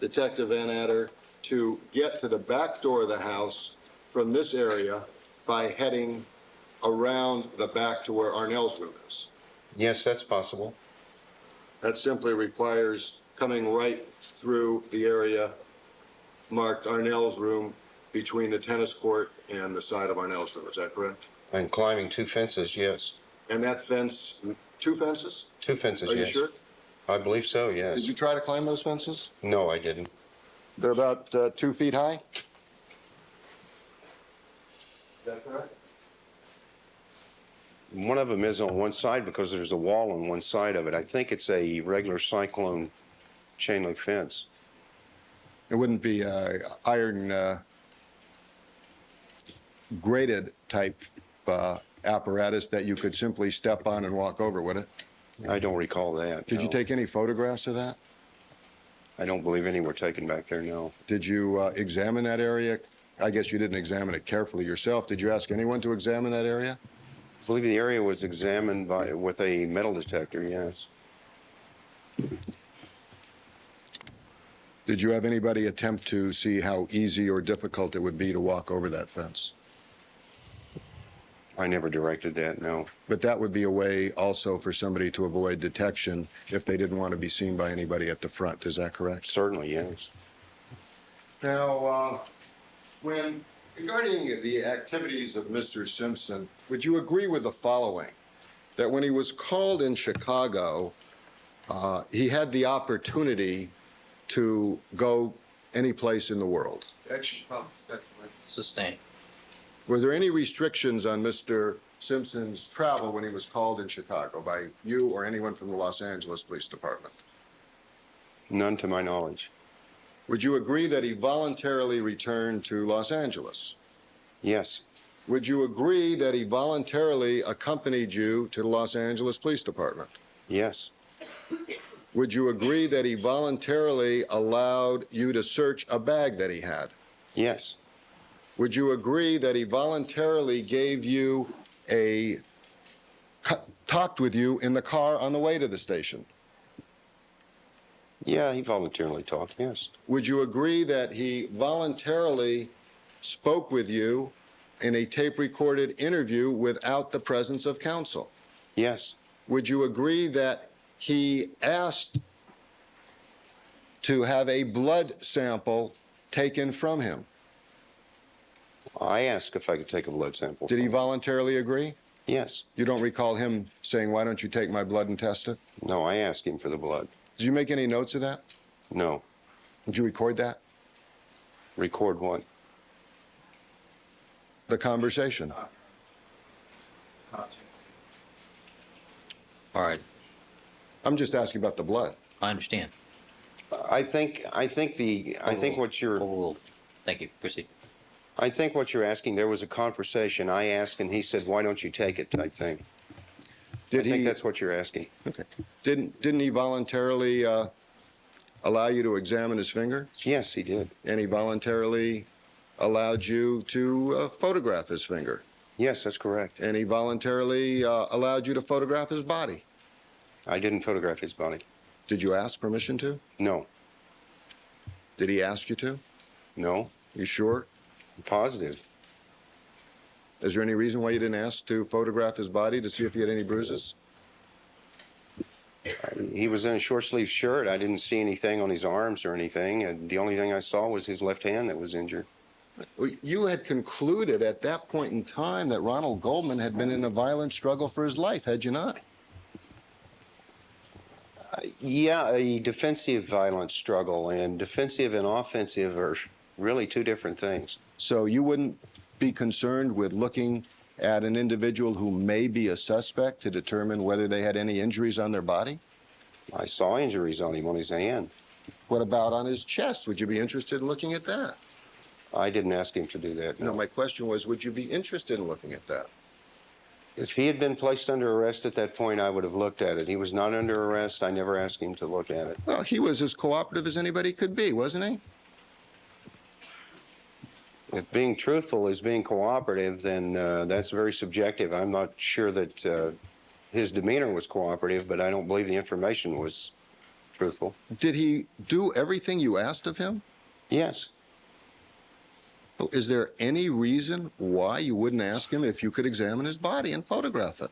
Detective Van Adder, to get to the back door of the house from this area by heading around the back to where Arnell's room is? Yes, that's possible. That simply requires coming right through the area marked Arnell's room between the tennis court and the side of Arnellsville, is that correct? And climbing 2 fences, yes. And that fence, 2 fences? 2 fences, Are you yes. sure? I believe so, yes. Did you try to climb those fences? No, I didn't. They're about 2 feet high? Is that correct? One of them is on one side because there's a wall on one side of it. I think it's a regular cyclone chain link fence. It wouldn't be iron grated type apparatus that you could simply step on and walk over, would it? I don't recall that. Did you no. take any photographs of that? I don't believe any were taken back there, no. Did you examine that area? I guess you didn't examine it carefully yourself. Did you ask anyone to examine that area? I believe the area was examined with a metal detector, yes. Did you have anybody attempt to see how easy or difficult it would be to walk over that fence? I never directed that, no. But that would be a way also for somebody to avoid detection if they didn't want to be seen by anybody at the front. Is that correct? Certainly, yes. Now, regarding the activities of Mr. Simpson, would you agree with the following? That when he was called in Chicago, he had the opportunity to go any place in the world. Action prompts speculation. Sustained. Were there any restrictions on Mr. Simpson's travel when he was called in Chicago by you or anyone from the Los Angeles Police Department? None to my knowledge. Would you agree that he voluntarily returned to Los Angeles? Yes, Would you agree that he voluntarily accompanied you to the Los Angeles Police Department? yes, Would you agree that he voluntarily allowed you to search a bag that he had? yes, Would you agree that he voluntarily gave you talked with you in the car on the way to the station? yeah, he voluntarily talked, yes. Would you agree that he voluntarily spoke with you in a tape-recorded interview without the presence of counsel? Yes, Would you agree that he asked to have a blood sample taken from him? I asked if I could take a blood sample. Did he voluntarily agree? Yes. You don't recall him saying, "Why don't you take my blood and test it"? No, I asked him for the blood. Did you make any notes of that? No. Did you record that? Record what? The conversation. Content. All right, I'm just asking about the blood. I understand. I think what you're Overruled. Thank you. Proceed. I think what you're asking, there was a conversation. I asked and he said, "Why don't you take it?" type thing. Did I think he? that's what you're asking. Okay. Didn't he voluntarily allow you to examine his finger? Yes, he did. And he voluntarily allowed you to photograph his finger? Yes, that's correct. And he voluntarily allowed you to photograph his body? I didn't photograph his body. Did you ask permission to? No. Did he ask you to? No. You sure? Positive. Is there any reason why you didn't ask to photograph his body to see if he had any bruises? He was in a short sleeve shirt. I didn't see anything on his arms or anything. And the only thing I saw was his left hand that was injured. You had concluded at that point in time that Ronald Goldman had been in a violent struggle for his life, had you not? Yeah, a defensive violence struggle and defensive and offensive are really two different things. So you wouldn't be concerned with looking at an individual who may be a suspect to determine whether they had any injuries on their body? I saw injuries on him on his hand. What about on his chest? Would you be interested in looking at that? I didn't ask him to do that. No, my question was, would you be interested in looking at that? If he had been placed under arrest at that point, I would have looked at it. He was not under arrest. I never asked him to look at it. Well, he was as cooperative as anybody could be, wasn't he? If being truthful is being cooperative, then that's very subjective. I'm not sure that his demeanor was cooperative, but I don't believe the information was truthful. Did he do everything you asked of him? Yes. Is there any reason why you wouldn't ask him if you could examine his body and photograph it?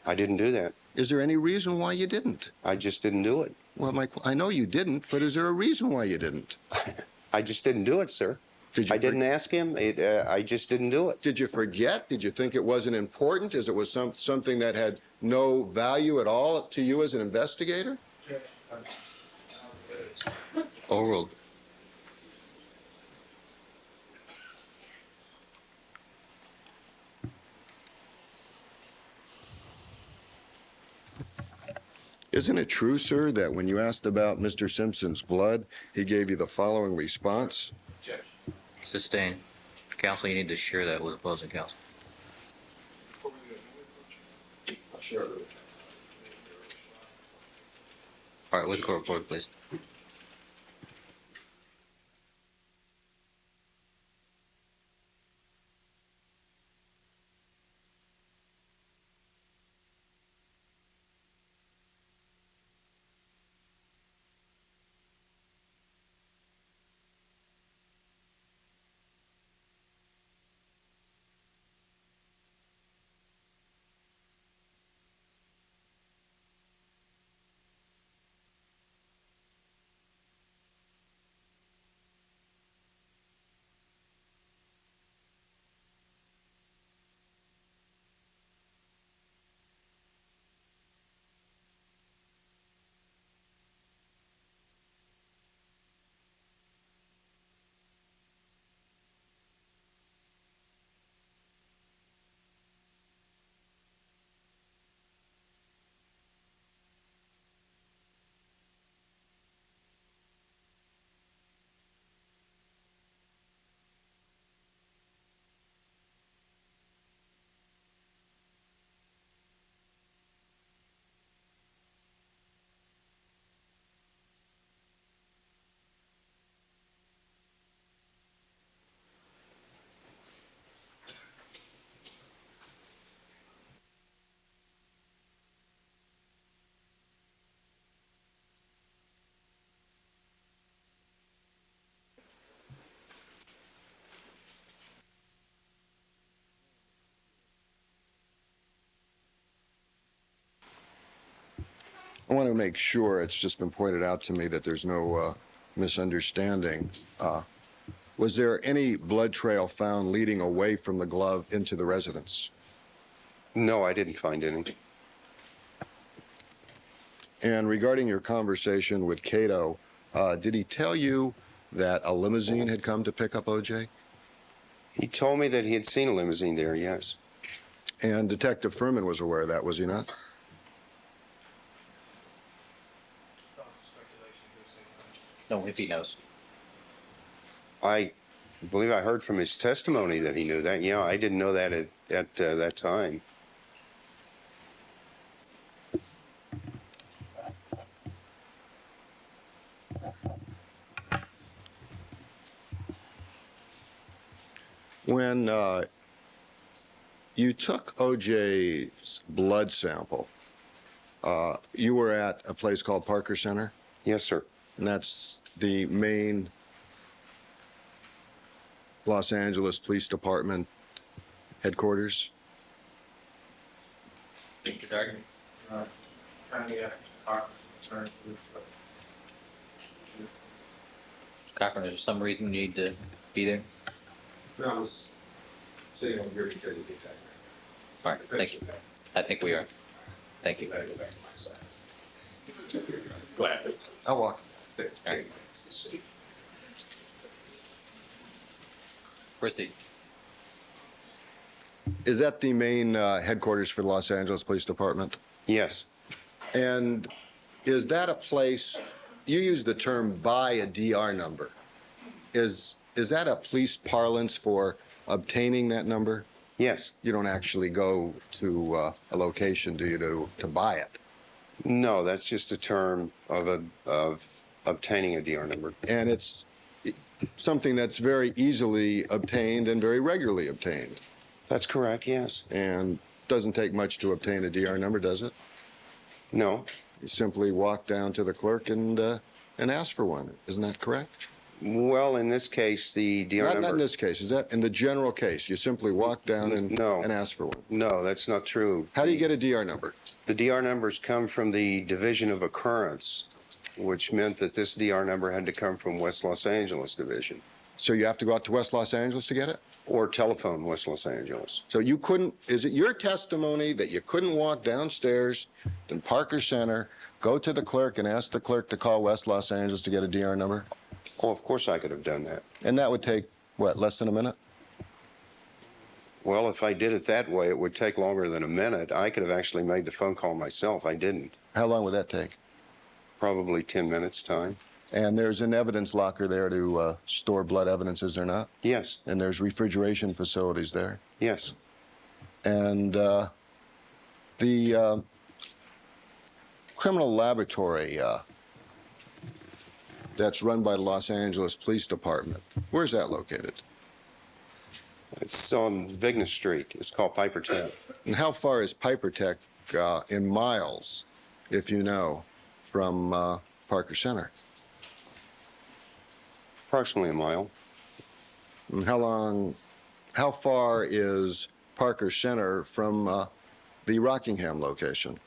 I didn't do that. Is there any reason why you didn't? I just didn't do it. Well, I know you didn't, but is there a reason why you didn't? I just didn't do it, sir. Did you I didn't ask him. I just didn't do it. Did you forget? Did you think it wasn't important? Is it was something that had no value at all to you as an investigator? Overruled. Isn't it true, sir, that when you asked about Mr. Simpson's blood, he gave you the following response? Sustained. Counsel, you need to share that with opposing counsel. Sure. All right, with the court reporter, please. I want to make sure it's just been pointed out to me that there's no misunderstanding. Was there any blood trail found leading away from the glove into the residence? No, I didn't find any. And regarding your conversation with Cato, did he tell you that a limousine had come to pick up OJ? He told me that he had seen a limousine there, yes. And Detective Furman was aware of that, was he not? No, if he knows. I believe I heard from his testimony that he knew that. Yeah, I didn't know that at that time. When you took OJ's blood sample, you were at a place called Parker Center, Yes, sir. and that's the main Los Angeles Police Department headquarters. Kindly ask Mr. Cochran to return to this. Cochran, is there some reason you need to be there? No, I was sitting over here because you did that. All right, thank you. I think we are. Thank you. Go back to my side. Glad. I'll walk. All right. Proceed. Is that the main headquarters for the Los Angeles Police Department? Yes. And is that a place, you use the term buy a DR number. Is that a police parlance for obtaining that number? Yes. You don't actually go to a location, do you, to buy it? No, that's just a term of obtaining a DR number. And it's something that's very easily obtained and very regularly obtained. That's correct, yes. And doesn't take much to obtain a DR number, does it? No. You simply walk down to the clerk and ask for one. Isn't that correct? Well, in this case, the DR number... Not in this case. Is that in the general case? You simply walk down and No. and ask for one. No, that's not true. How do you get a DR number? The DR numbers come from the Division of Occurrence, which meant that this DR number had to come from West Los Angeles Division. So you have to go out to West Los Angeles to get it? Or telephone West Los Angeles. So you couldn't, is it your testimony that you couldn't walk downstairs in Parker Center, go to the clerk and ask the clerk to call West Los Angeles to get a DR number? Oh, of course I could have done that. And that would take, what, less than a minute? Well, if I did it that way, it would take longer than a minute. I could have actually made the phone call myself. I didn't. How long would that take? Probably 10 minutes time. And there's an evidence locker there to store blood evidence, is there not? Yes, And there's refrigeration facilities there. yes. And the criminal laboratory that's run by the Los Angeles Police Department, where's that located? It's on Vigna Street. It's called Piper Tech. And how far is Piper Tech in miles, if you know, from Parker Center? Approximately a mile. And how far is Parker Center from the Rockingham location?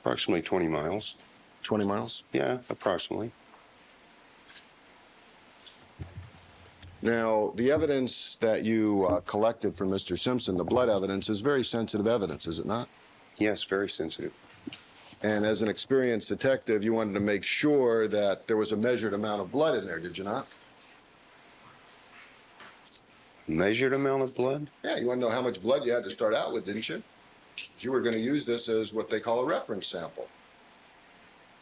Approximately 20 miles. 20 miles? Yeah, approximately. Now, the evidence that you collected from Mr. Simpson, the blood evidence, is very sensitive evidence, is it not? Yes, very sensitive. And as an experienced detective, you wanted to make sure that there was a measured amount of blood in there, did you not? Measured amount of blood? Yeah, you want to know how much blood you had to start out with, didn't you? You were going to use this as what they call a reference sample.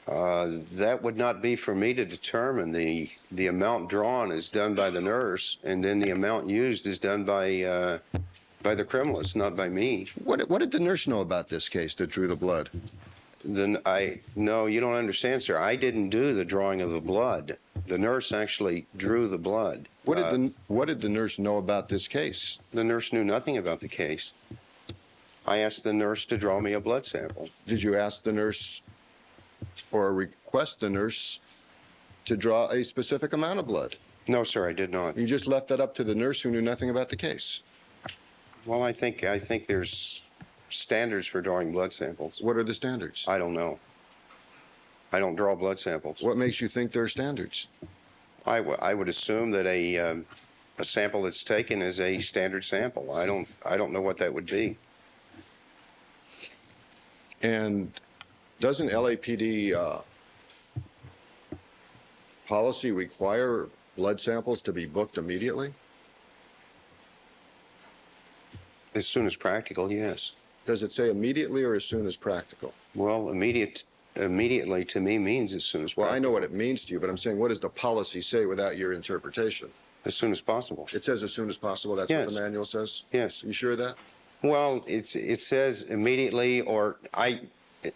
That would not be for me to determine. The amount drawn is done by the nurse, and then the amount used is done by the criminalist, not by me. What did the nurse know about this case that drew the blood? No, you don't understand, sir. I didn't do the drawing of the blood. The nurse actually drew the blood. What did the nurse know about this case? The nurse knew nothing about the case. I asked the nurse to draw me a blood sample. Did you ask the nurse or request the nurse to draw a specific amount of blood? No, sir, I did not. You just left that up to the nurse who knew nothing about the case. Well, I think there's standards for drawing blood samples. What are the standards? I don't know. I don't draw blood samples. What makes you think there are standards? I would assume that a sample that's taken is a standard sample. I don't know what that would be. And doesn't LAPD policy require blood samples to be booked immediately? As soon as practical, yes. Does it say immediately or as soon as practical? Well, immediately to me means as soon as Well, practical. I know what it means to you, but I'm saying, what does the policy say without your interpretation? As soon as possible. It says as soon as possible. That's what Yes. the manual says? Yes. You sure of that? Well, it says immediately, or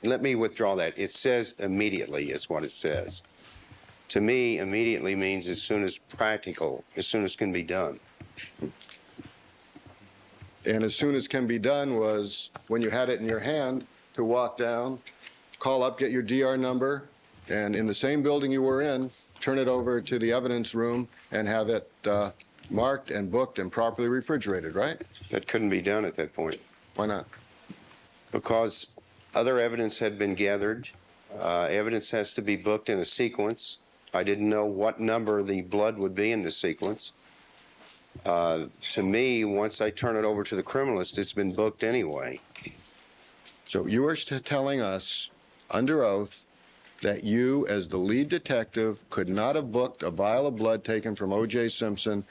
let me withdraw that. It says immediately is what it says. To me, immediately means as soon as practical, as soon as can be done. And as soon as can be done was when you had it in your hand to walk down, call up, get your DR number, and in the same building you were in, turn it over to the evidence room and have it marked and booked and properly refrigerated, right? That couldn't be done at that point Why not? because other evidence had been gathered. Evidence has to be booked in a sequence. I didn't know what number the blood would be in the sequence. To me, once I turn it over to the criminalist, it's been booked anyway. So you are telling us under oath that you, as the lead detective, could not have booked a vial of blood taken from OJ Simpson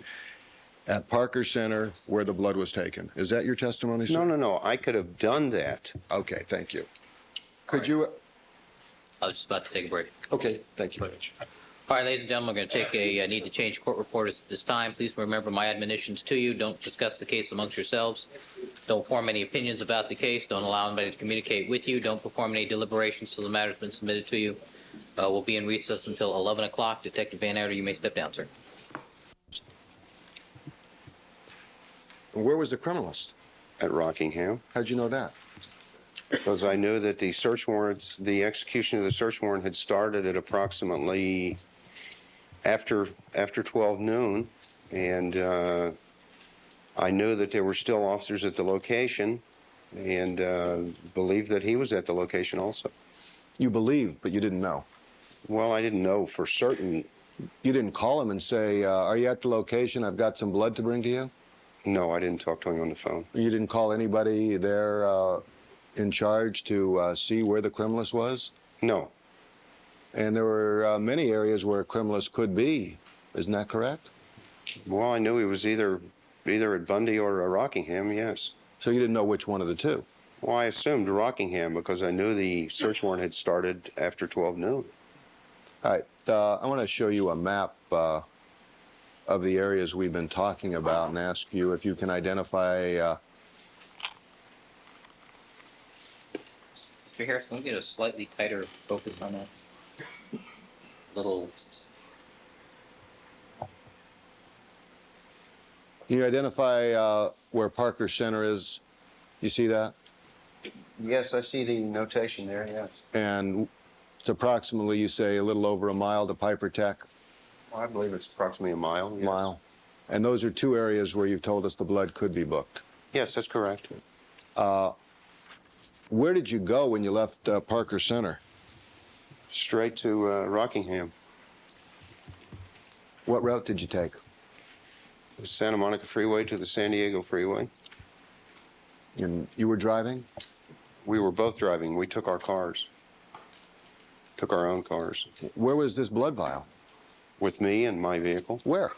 at Parker Center where the blood was taken. Is that your testimony, sir? No. I could have done that. Okay, thank you. Could you? I was just about to take a break. Okay, thank you. All right, ladies and gentlemen, we're going to take a need to change court reporters at this time. Please remember my admonitions to you. Don't discuss the case amongst yourselves. Don't form any opinions about the case. Don't allow anybody to communicate with you. Don't perform any deliberations till the matter has been submitted to you. We'll be in recess until 11 o'clock. Detective Van Adder, you may step down, sir. Where was the criminalist? At Rockingham, How'd you know that? because I knew that the search warrants, the execution of the search warrant had started at approximately after 12 noon, and I knew that there were still officers at the location, and believed that he was at the location also. You believed, but you didn't know. Well, I didn't know for certain You didn't call him and say, are you at the location? I've got some blood to bring to you? No, I didn't talk to him on the phone. You didn't call anybody there in charge to see where the criminalist was? No. And there were many areas where a criminalist could be. Isn't that correct? Well, I knew he was either at Bundy or Rockingham, yes. So you didn't know which one of the two? Well, I assumed Rockingham because I knew the search warrant had started after 12 noon. All right. I want to show you a map of the areas we've been talking about and ask you if you can identify. Mr. Harris, can we get a slightly tighter focus on that? Little. Can you identify where Parker Center is? You see that? Yes, I see the notation there, yes. And it's approximately, you say, a little over a mile to Piper Tech? Well, I believe it's approximately a mile. Yes. Mile. And those are two areas where you've told us the blood could be booked. Yes, that's correct. Where did you go when you left Parker Center? Straight to Rockingham. What route did you take? The Santa Monica Freeway to the San Diego Freeway. And you were driving? We were both driving. We took our cars. Took our own cars. Where was this blood vial? With me and my vehicle. Where?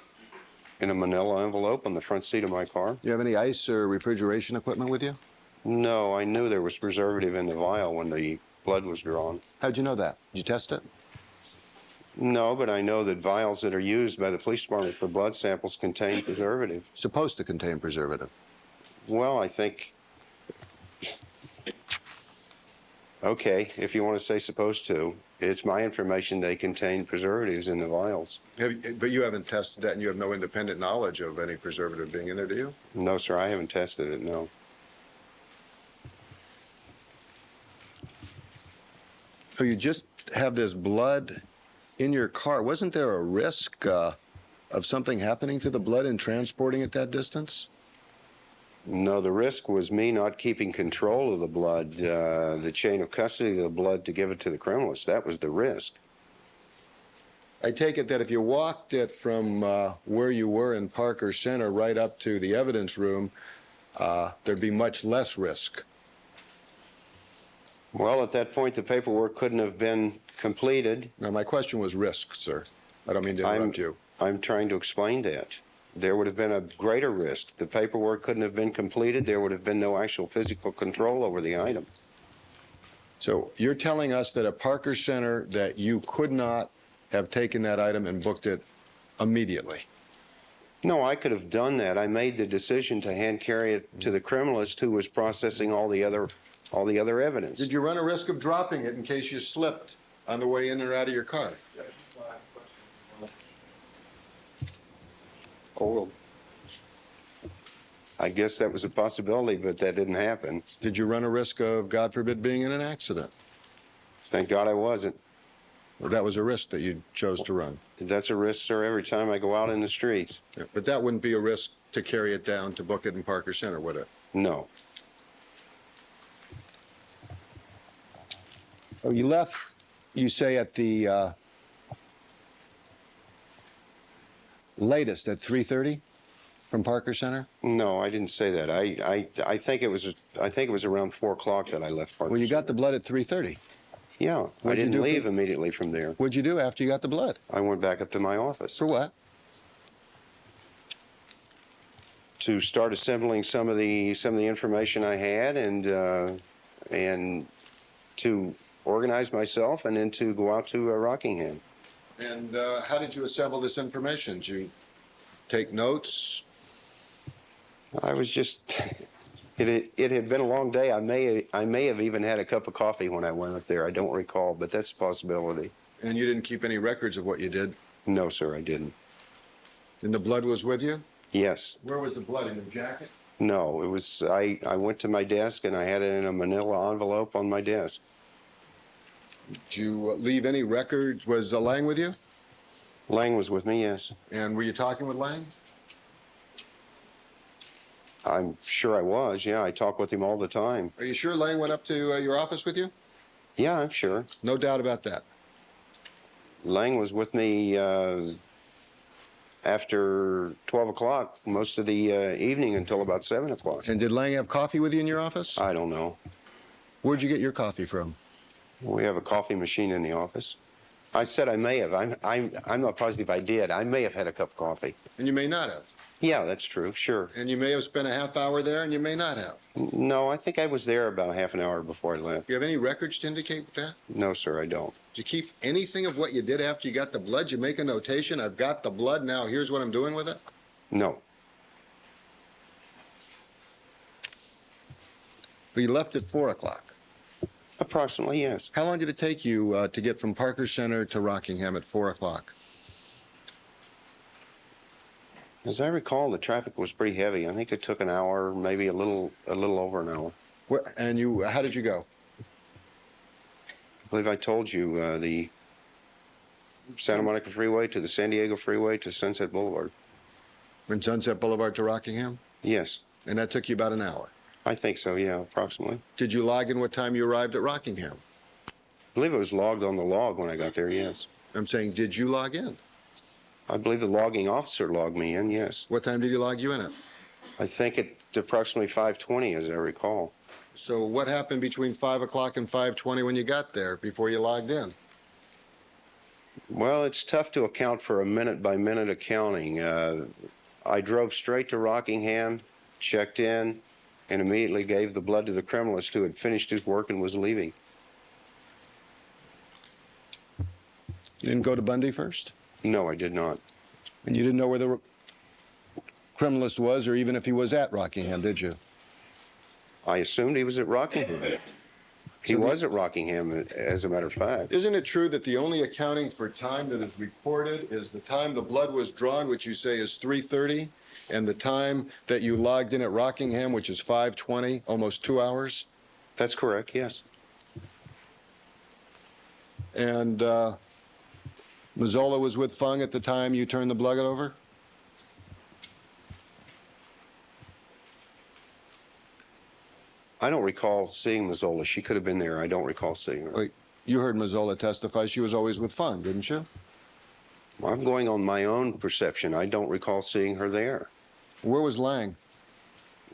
In a manila envelope on the front seat of my car. Do you have any ice or refrigeration equipment with you? No, I knew there was preservative in the vial when the blood was drawn. How'd you know that? Did you test it? No, but I know that vials that are used by the police department for blood samples contain preservative. Supposed to contain preservative. Well, I think, okay, if you want to say supposed to, it's my information they contain preservatives in the vials. But you haven't tested that and you have no independent knowledge of any preservative being in there, do you? No, sir, I haven't tested it, no. So you just have this blood in your car. Wasn't there a risk of something happening to the blood in transporting it that distance? No, the risk was me not keeping control of the blood, the chain of custody of the blood to give it to the criminalist. That was the risk. I take it that if you walked it from where you were in Parker Center right up to the evidence room, there'd be much less risk. Well, at that point, the paperwork couldn't have been completed. Now, my question was risk, sir. I don't mean to interrupt you. I'm trying to explain that. There would have been a greater risk. The paperwork couldn't have been completed. There would have been no actual physical control over the item. So you're telling us that at Parker Center that you could not have taken that item and booked it immediately? No, I could have done that. I made the decision to hand carry it to the criminalist who was processing all the other evidence. Did you run a risk of dropping it in case you slipped on the way in or out of your car? Oh, I guess that was a possibility, but that didn't happen. Did you run a risk of, God forbid, being in an accident? Thank God I wasn't. Or that was a risk that you chose to run? That's a risk, sir, every time I go out in the streets. Yeah, but that wouldn't be a risk to carry it down to book it in Parker Center, would it? No. Oh, you left, you say, at the latest at 3:30 from Parker Center? No, I didn't say that. I think it was around 4 o'clock that I left Parker Well, you Center. got the blood at 3:30. Yeah, I What'd you didn't do leave for- immediately from there. What'd you do after you got the blood? I went back up to my office For what? to start assembling some of the information I had and to organize myself and then to go out to Rockingham. And how did you assemble this information? Did you take notes? I was just it had been a long day. I may have even had a cup of coffee when I went up there. I don't recall, but that's a possibility. And you didn't keep any records of what you did? No, sir, I didn't. And the blood was with you? Yes. Where was the blood? In your jacket? No, it was I went to my desk and I had it in a manila envelope on my desk. Did you leave any records? Was Lang with you? Lang was with me, yes. And were you talking with Lang? I'm sure I was, yeah. I talk with him all the time. Are you sure Lang went up to your office with you? Yeah, I'm sure. No doubt about that. Lang was with me after 12 o'clock most of the evening until about 7 o'clock. And did Lang have coffee with you in your office? I don't know. Where'd you get your coffee from? We have a coffee machine in the office. I said I may have. I'm not positive I did. I may have had a cup of coffee. And you may not have. Yeah, that's true. Sure. And you may have spent a half hour there, and you may not have. No, I think I was there about half an hour before I left. Do you have any records to indicate that? No, sir, I don't. Did you keep anything of what you did after you got the blood? You make a notation, I've got the blood, now here's what I'm doing with it? No. But you left at 4 o'clock. Approximately, yes. How long did it take you to get from Parker Center to Rockingham at 4 o'clock? As I recall, the traffic was pretty heavy. I think it took an hour, maybe a little over an hour. And how did you go? I believe I told you the Santa Monica Freeway to the San Diego Freeway to Sunset Boulevard. From Sunset Boulevard to Rockingham? Yes, And that took you about an hour. I think so, yeah, approximately. Did you log in what time you arrived at Rockingham? I believe it was logged on the log when I got there, yes. I'm saying, did you log in? I believe the logging officer logged me in, yes. What time did he log you in at? I think at approximately 5:20, as I recall. So what happened between 5 o'clock and 5:20 when you got there before you logged in? Well, it's tough to account for a minute-by-minute accounting. I drove straight to Rockingham, checked in, and immediately gave the blood to the criminalist who had finished his work and was leaving. You didn't go to Bundy first? No, I did not. And you didn't know where the criminalist was, or even if he was at Rockingham, did you? I assumed he was at Rockingham. He was at Rockingham, as a matter of fact. Isn't it true that the only accounting for time that is recorded is the time the blood was drawn, which you say is 3:30, and the time that you logged in at Rockingham, which is 5:20, almost 2 hours? That's correct, yes. And Mazzola was with Fung at the time you turned the blood over? I don't recall seeing Mazzola. She could have been there. I don't recall seeing her. Wait, you heard Mazzola testify she was always with Fung, didn't you? I'm going on my own perception. I don't recall seeing her there. Where was Lang?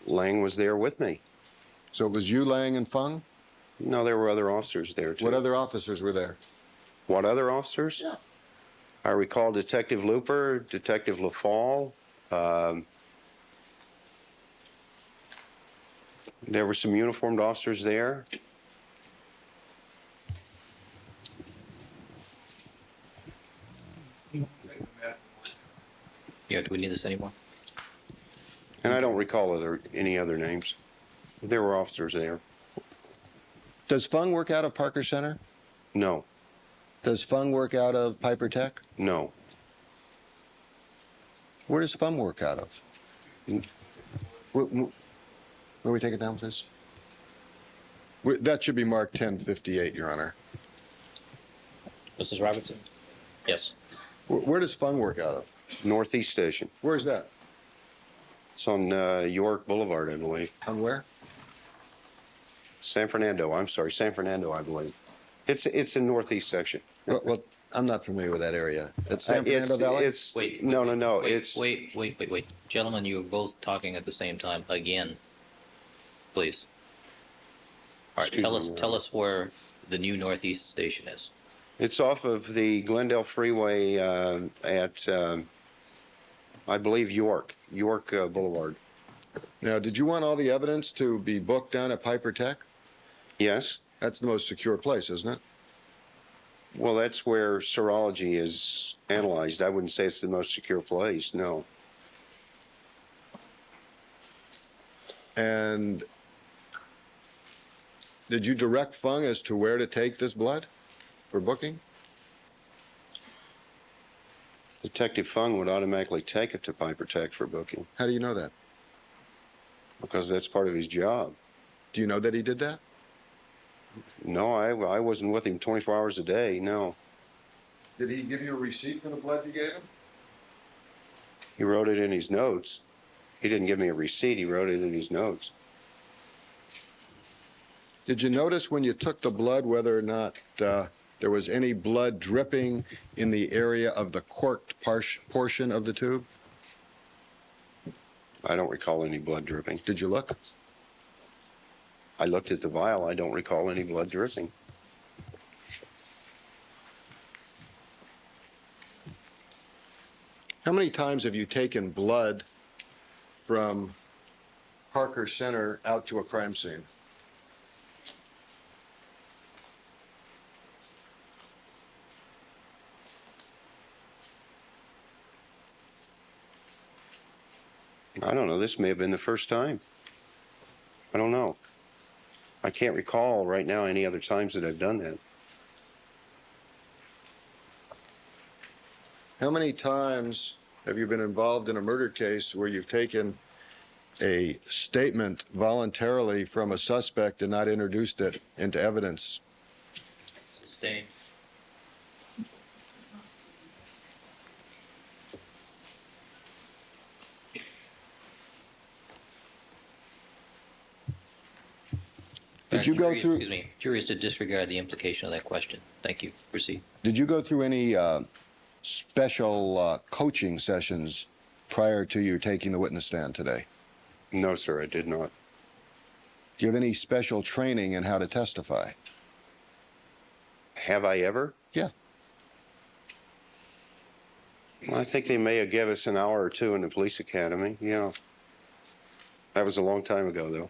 Lang was there with me. So it was you, Lang, and Fung? No, there were other officers there, too. What other officers were there? What other officers? Yeah. I recall Detective Looper, Detective LaFall. There were some uniformed officers there. Yeah, do we need this anymore? And I don't recall any other names. There were officers there. Does Fung work out of Parker Center? No, Does Fung work out of Piper Tech? no. Where does Fung work out of? Where we take it down, please? That should be marked 1058, Your Honor. Mrs. Robertson? Yes. Where does Fung work out of? Northeast Station. Where's that? It's on York Boulevard, I believe. On where? San Fernando, I believe. It's in northeast section. Well, I'm not familiar with that area. That's San Fernando Valley? Wait. No. Wait. Gentlemen, you are both talking at the same time again. Please. All right, Excuse me, tell us where the new Northeast station is. It's off of the Glendale Freeway at, I believe, York Boulevard. Now, did you want all the evidence to be booked down at Piper Tech? Yes? That's the most secure place, isn't it? Well, that's where serology is analyzed. I wouldn't say it's the most secure place, no. And did you direct Fung as to where to take this blood for booking? Detective Fung would automatically take it to Piper Tech for booking How do you know that? because that's part of his job. Do you know that he did that? No, I wasn't with him 24 hours a day, no. Did he give you a receipt for the blood you gave him? He wrote it in his notes. He didn't give me a receipt, he wrote it in his notes. Did you notice when you took the blood whether or not the there was any blood dripping in the area of the corked portion of the tube? I don't recall any blood dripping. Did you look? I looked at the vial. I don't recall any blood dripping. How many times have you taken blood from Parker Center out to a crime scene? I don't know. This may have been the first time. I don't know. I can't recall right now any other times that I've done that. How many times have you been involved in a murder case where you've taken a statement voluntarily from a suspect and not introduced it into evidence? Sustained. Did you go Jury- through? Excuse me. Jury is to disregard the implication of that question. Thank you. Proceed. Did you go through any special coaching sessions prior to you taking the witness stand today? No, sir, I did not. Do you have any special training in how to testify? Have I ever? Yeah. Well, I think they may have given us an hour or two in the police academy. Yeah. That was a long time ago, though.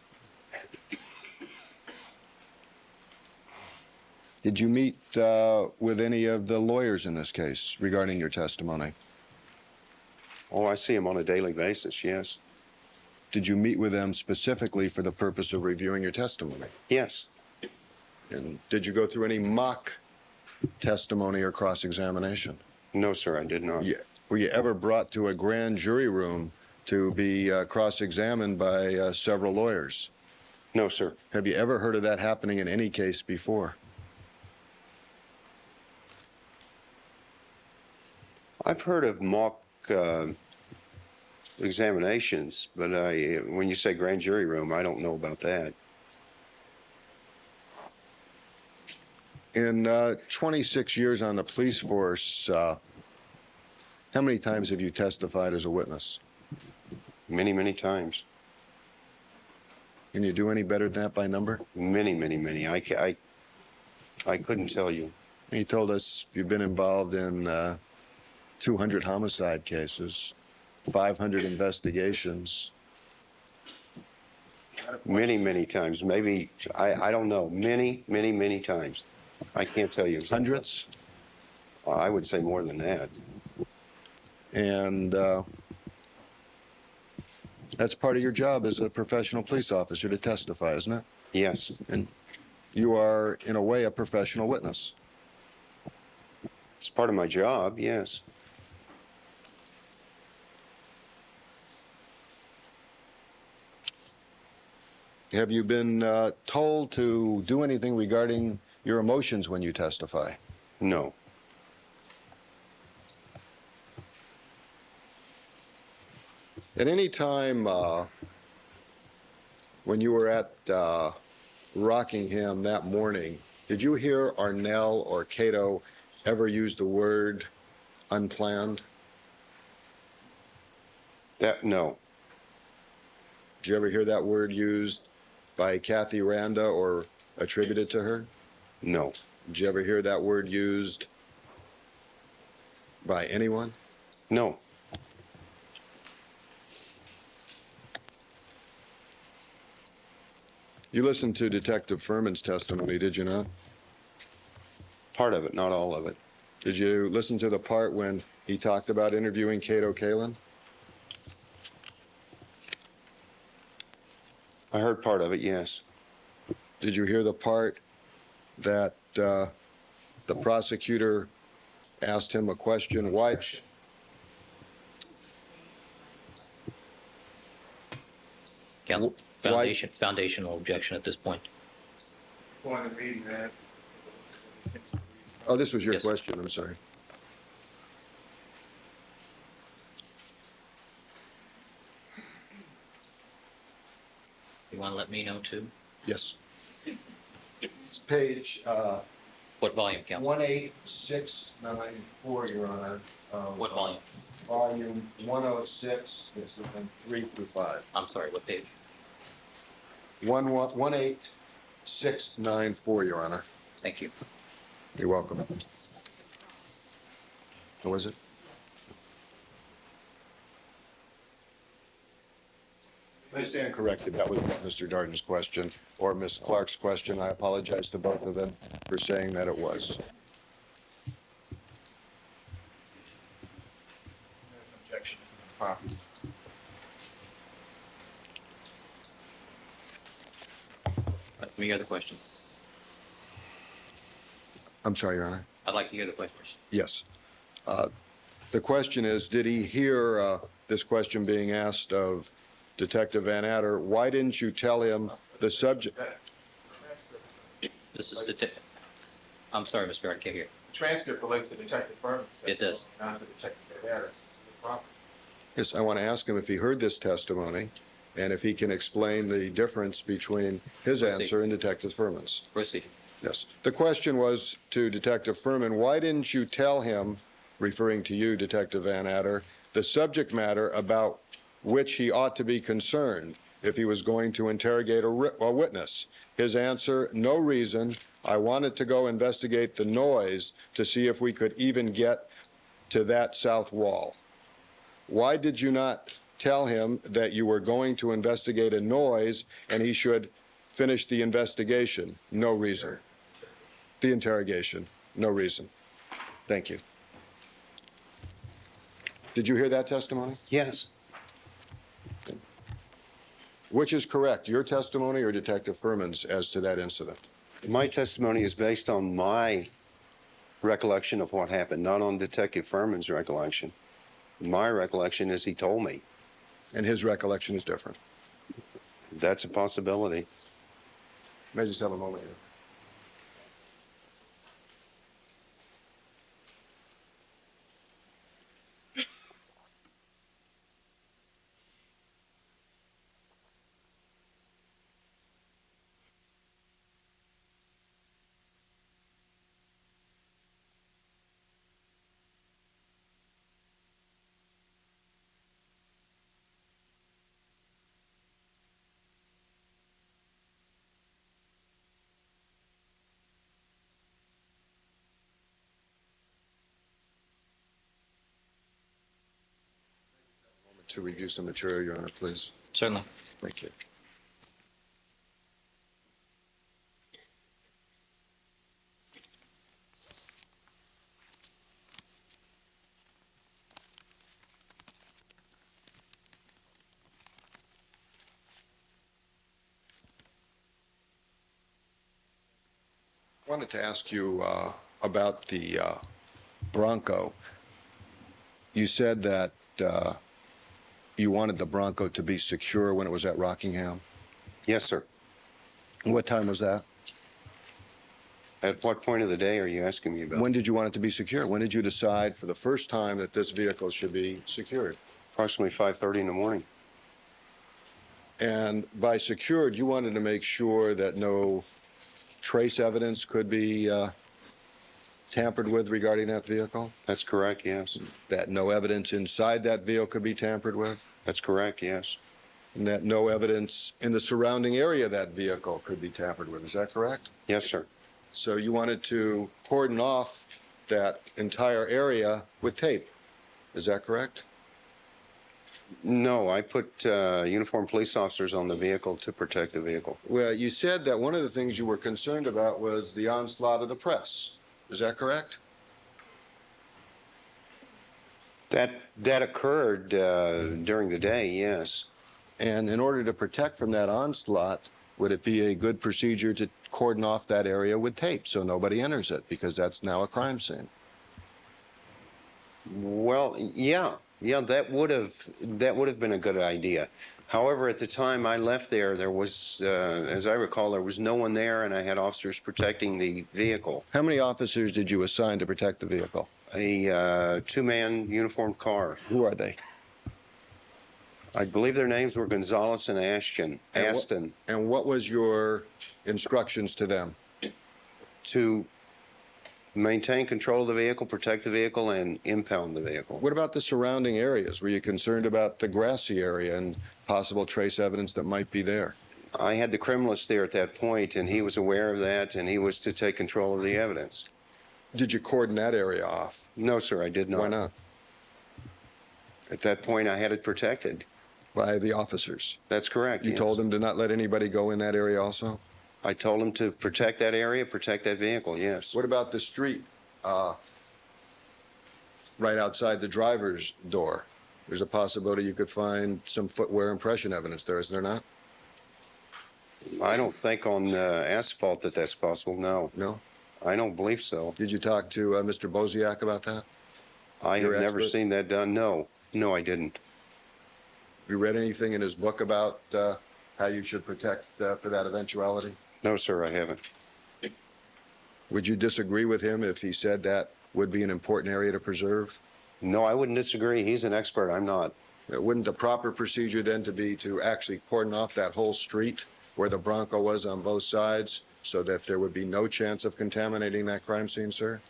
Did you meet with any of the lawyers in this case regarding your testimony? Oh, I see them on a daily basis, yes. Did you meet with them specifically for the purpose of reviewing your testimony? Yes. And did you go through any mock testimony or cross-examination? No, sir, I did not. Were you ever brought to a grand jury room to be cross-examined by several lawyers? No, sir. Have you ever heard of that happening in any case before? I've heard of mock examinations, but when you say grand jury room, I don't know about that. In 26 years on the police force, how many times have you testified as a witness? Many, many times. Can you do any better than that by number? Many, many, many. I couldn't tell you. He told us you've been involved in 200 homicide cases, 500 investigations. Many, many times. Maybe, I don't know. Many, many, many times. I can't tell you exactly. Hundreds? I would say more than that. And that's part of your job as a professional police officer to testify, isn't it? Yes. And you are, in a way, a professional witness. It's part of my job, yes. Have you been told to do anything regarding your emotions when you testify? No. At any time when you were at Rockingham that morning, did you hear Arnell or Cato ever use the word unplanned? No. Did you ever hear that word used by Kathy Randa or attributed to her? No. Did you ever hear that word used by anyone? No. You listened to Detective Furman's testimony, did you not? Part of it, not all of it. Did you listen to the part when he talked about interviewing Cato Kalin? I heard part of it, yes. Did you hear the part that the prosecutor asked him a question? Why? Counsel, Why- foundational objection at this point. Point of reading that. Oh, this was your Yes. question. I'm sorry. You want to let me know too? Yes. It's page What volume, Counsel? 18694, Your Honor. What volume? Volume 106, it's in 3 through 5. I'm sorry, what page? 18694, Your Honor. Thank you. You're welcome. What was it? I stand corrected. That was not Mr. Darden's question or Ms. Clark's question. I apologize to both of them for saying that it was. There's an objection to the property. Let me hear the question. I'm sorry, Your Honor. I'd like to hear the question. Yes. The question is, did he hear this question being asked of Detective Van Adder? Why didn't you tell him the subject? This is I'm sorry, Mr. Barrett, I can't hear. The transcript relates to Detective Furman's It does. testimony, not to Detective Harris' property. Yes, I want to ask him if he heard this testimony and if he can explain the difference between his answer and Detective Furman's. Proceed. Yes. The question was to Detective Furman, why didn't you tell him, referring to you, Detective Van Adder, the subject matter about which he ought to be concerned if he was going to interrogate a witness? His answer, no reason. I wanted to go investigate the noise to see if we could even get to that south wall. Why did you not tell him that you were going to investigate a noise and he should finish the investigation? No reason. The interrogation, no reason. Thank you. Did you hear that testimony? Yes. Which is correct, your testimony or Detective Furman's as to that incident? My testimony is based on my recollection of what happened, not on Detective Furman's recollection. My recollection is he told me. And his recollection is different. That's a possibility. May I just have a moment here? To review some material, Your Honor, please. Certainly. Thank you. I wanted to ask you about the Bronco. You said that you wanted the Bronco to be secure when it was at Rockingham. Yes, sir. What time was that? At what point of the day are you asking me about? When did you want it to be secure? When did you decide for the first time that this vehicle should be secured? Approximately 5:30 in the morning. And by secured, you wanted to make sure that no trace evidence could be tampered with regarding that vehicle? That's correct, yes. That no evidence inside that vehicle could be tampered with? That's correct, yes. And that no evidence in the surrounding area of that vehicle could be tampered with, is that correct? Yes, sir. So you wanted to cordon off that entire area with tape, is that correct? No, I put uniformed police officers on the vehicle to protect the vehicle. Well, you said that one of the things you were concerned about was the onslaught of the press. Is that correct? That occurred during the day, yes. And in order to protect from that onslaught, would it be a good procedure to cordon off that area with tape so nobody enters it, because that's now a crime scene? Well, yeah, that would have been a good idea. However, at the time I left there was, as I recall, there was no one there, and I had officers protecting the vehicle. How many officers did you assign to protect the vehicle? A two-man uniformed car. Who are they? I believe their names were Gonzalez and Aston. And what was your instructions to them? To Maintain control of the vehicle, protect the vehicle, and impound the vehicle. What about the surrounding areas? Were you concerned about the grassy area and possible trace evidence that might be there? I had the criminalist there at that point, and he was aware of that, and he was to take control of the evidence. Did you cordon that area off? No, sir, I did not. Why not? At that point, I had it protected. By the officers. That's correct. You yes. told them to not let anybody go in that area also? I told him to protect that area, protect that vehicle, yes. What about the street right outside the driver's door? There's a possibility you could find some footwear impression evidence there, is there not? I don't think on asphalt that that's possible, no. No? I don't believe so. Did you talk to Mr. Boziak about that? I have Your never expert? seen that done, no. No, I didn't. Have you read anything in his book about how you should protect for that eventuality? No, sir, I haven't. Would you disagree with him if he said that would be an important area to preserve? No, I wouldn't disagree. He's an expert, I'm not. Wouldn't the proper procedure then to be to actually cordon off that whole street where the Bronco was on both sides so that there would be no chance of contaminating that crime scene, sir?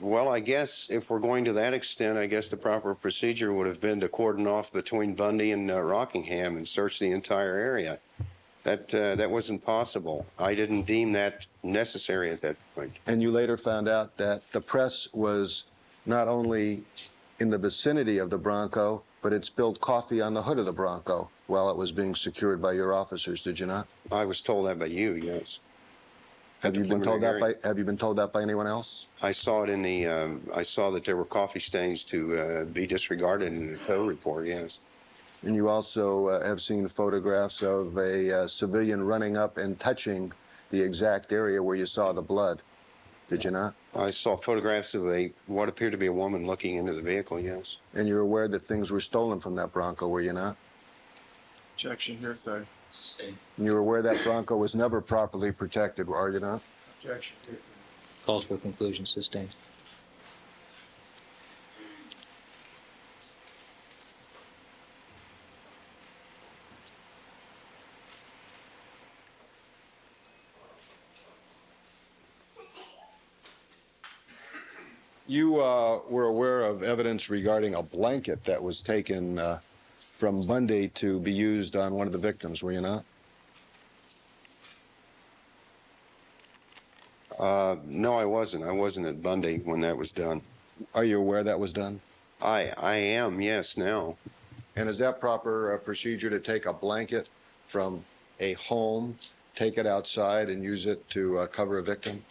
Well, I guess if we're going to that extent, I guess the proper procedure would have been to cordon off between Bundy and Rockingham and search the entire area. That wasn't possible. I didn't deem that necessary at that point. And you later found out that the press was not only in the vicinity of the Bronco, but it spilled coffee on the hood of the Bronco while it was being secured by your officers, did you not? I was told that by you, yes. Have you been told that by anyone else? I saw it in the, I saw that there were coffee stains to be disregarded in the tow report, yes. And you also have seen photographs of a civilian running up and touching the exact area where you saw the blood, did you not? I saw photographs of what appeared to be a woman looking into the vehicle, yes. And you're aware that things were stolen from that Bronco, were you not? Objection, hearsay. Sustained. And you're aware that Bronco was never properly protected, are you not? Objection, hearsay. Calls for conclusion, sustained. You were aware of evidence regarding a blanket that was taken from Bundy to be used on one of the victims, were you not? No, I wasn't. I wasn't at Bundy when that was done. Are you aware that was done? I am, yes, now. And is that proper procedure to take a blanket from a home, take it outside, and use it to cover a victim?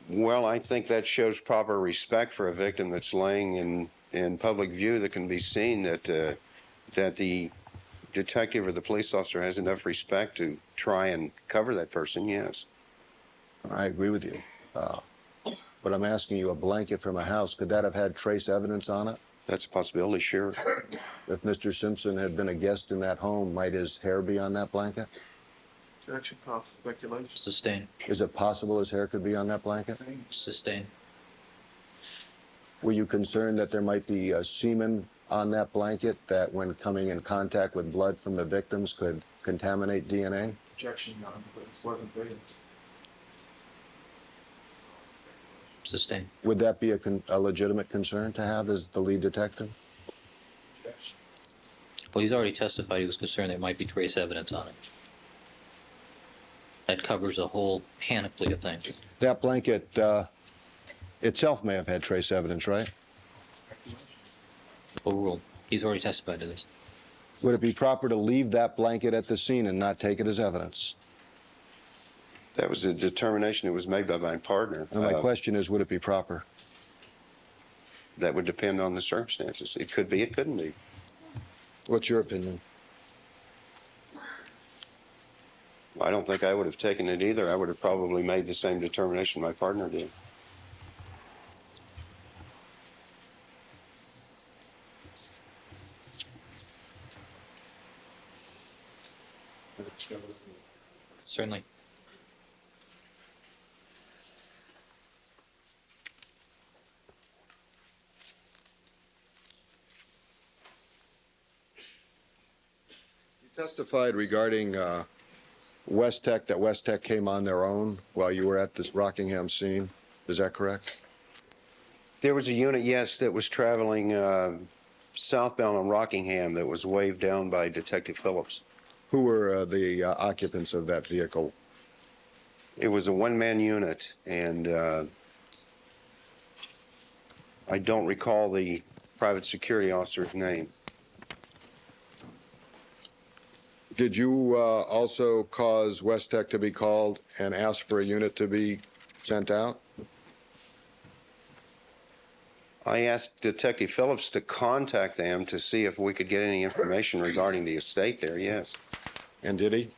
Well, I think that shows proper respect for a victim that's laying in public view that can be seen, that the detective or the police officer has enough respect to try and cover that person, yes. I agree with you. But I'm asking you, a blanket from a house, could that have had trace evidence on it? That's a possibility, sure. If Mr. Simpson had been a guest in that home, might his hair be on that blanket? Objection, calls for speculation. Sustained. Is it possible his hair could be on that blanket? Sustained. Were you concerned that there might be semen on that blanket that when coming in contact with blood from the victims could contaminate DNA? Objection, Your Honor, but this wasn't there. Sustained. Would that be a legitimate concern to have as the lead detective? Objection. Well, he's already testified he was concerned there might be trace evidence on it. That covers a whole panoply of things. That blanket itself may have had trace evidence, right? Speculation. Overruled. He's already testified to this. Would it be proper to leave that blanket at the scene and not take it as evidence? That was a determination that was made by my partner. And my question is, would it be proper? That would depend on the circumstances. It could be, it couldn't be. What's your opinion? I don't think I would have taken it either. I would have probably made the same determination my partner did. Certainly. You testified regarding West Tech, that West Tech came on their own while you were at this Rockingham scene. Is that correct? There was a unit, yes, that was traveling southbound on Rockingham that was waved down by Detective Phillips. Who were the occupants of that vehicle? It was a one-man unit, and I don't recall the private security officer's name. Did you also cause West Tech to be called and ask for a unit to be sent out? I asked Detective Phillips to contact them to see if we could get any information regarding the estate there, yes. And did he?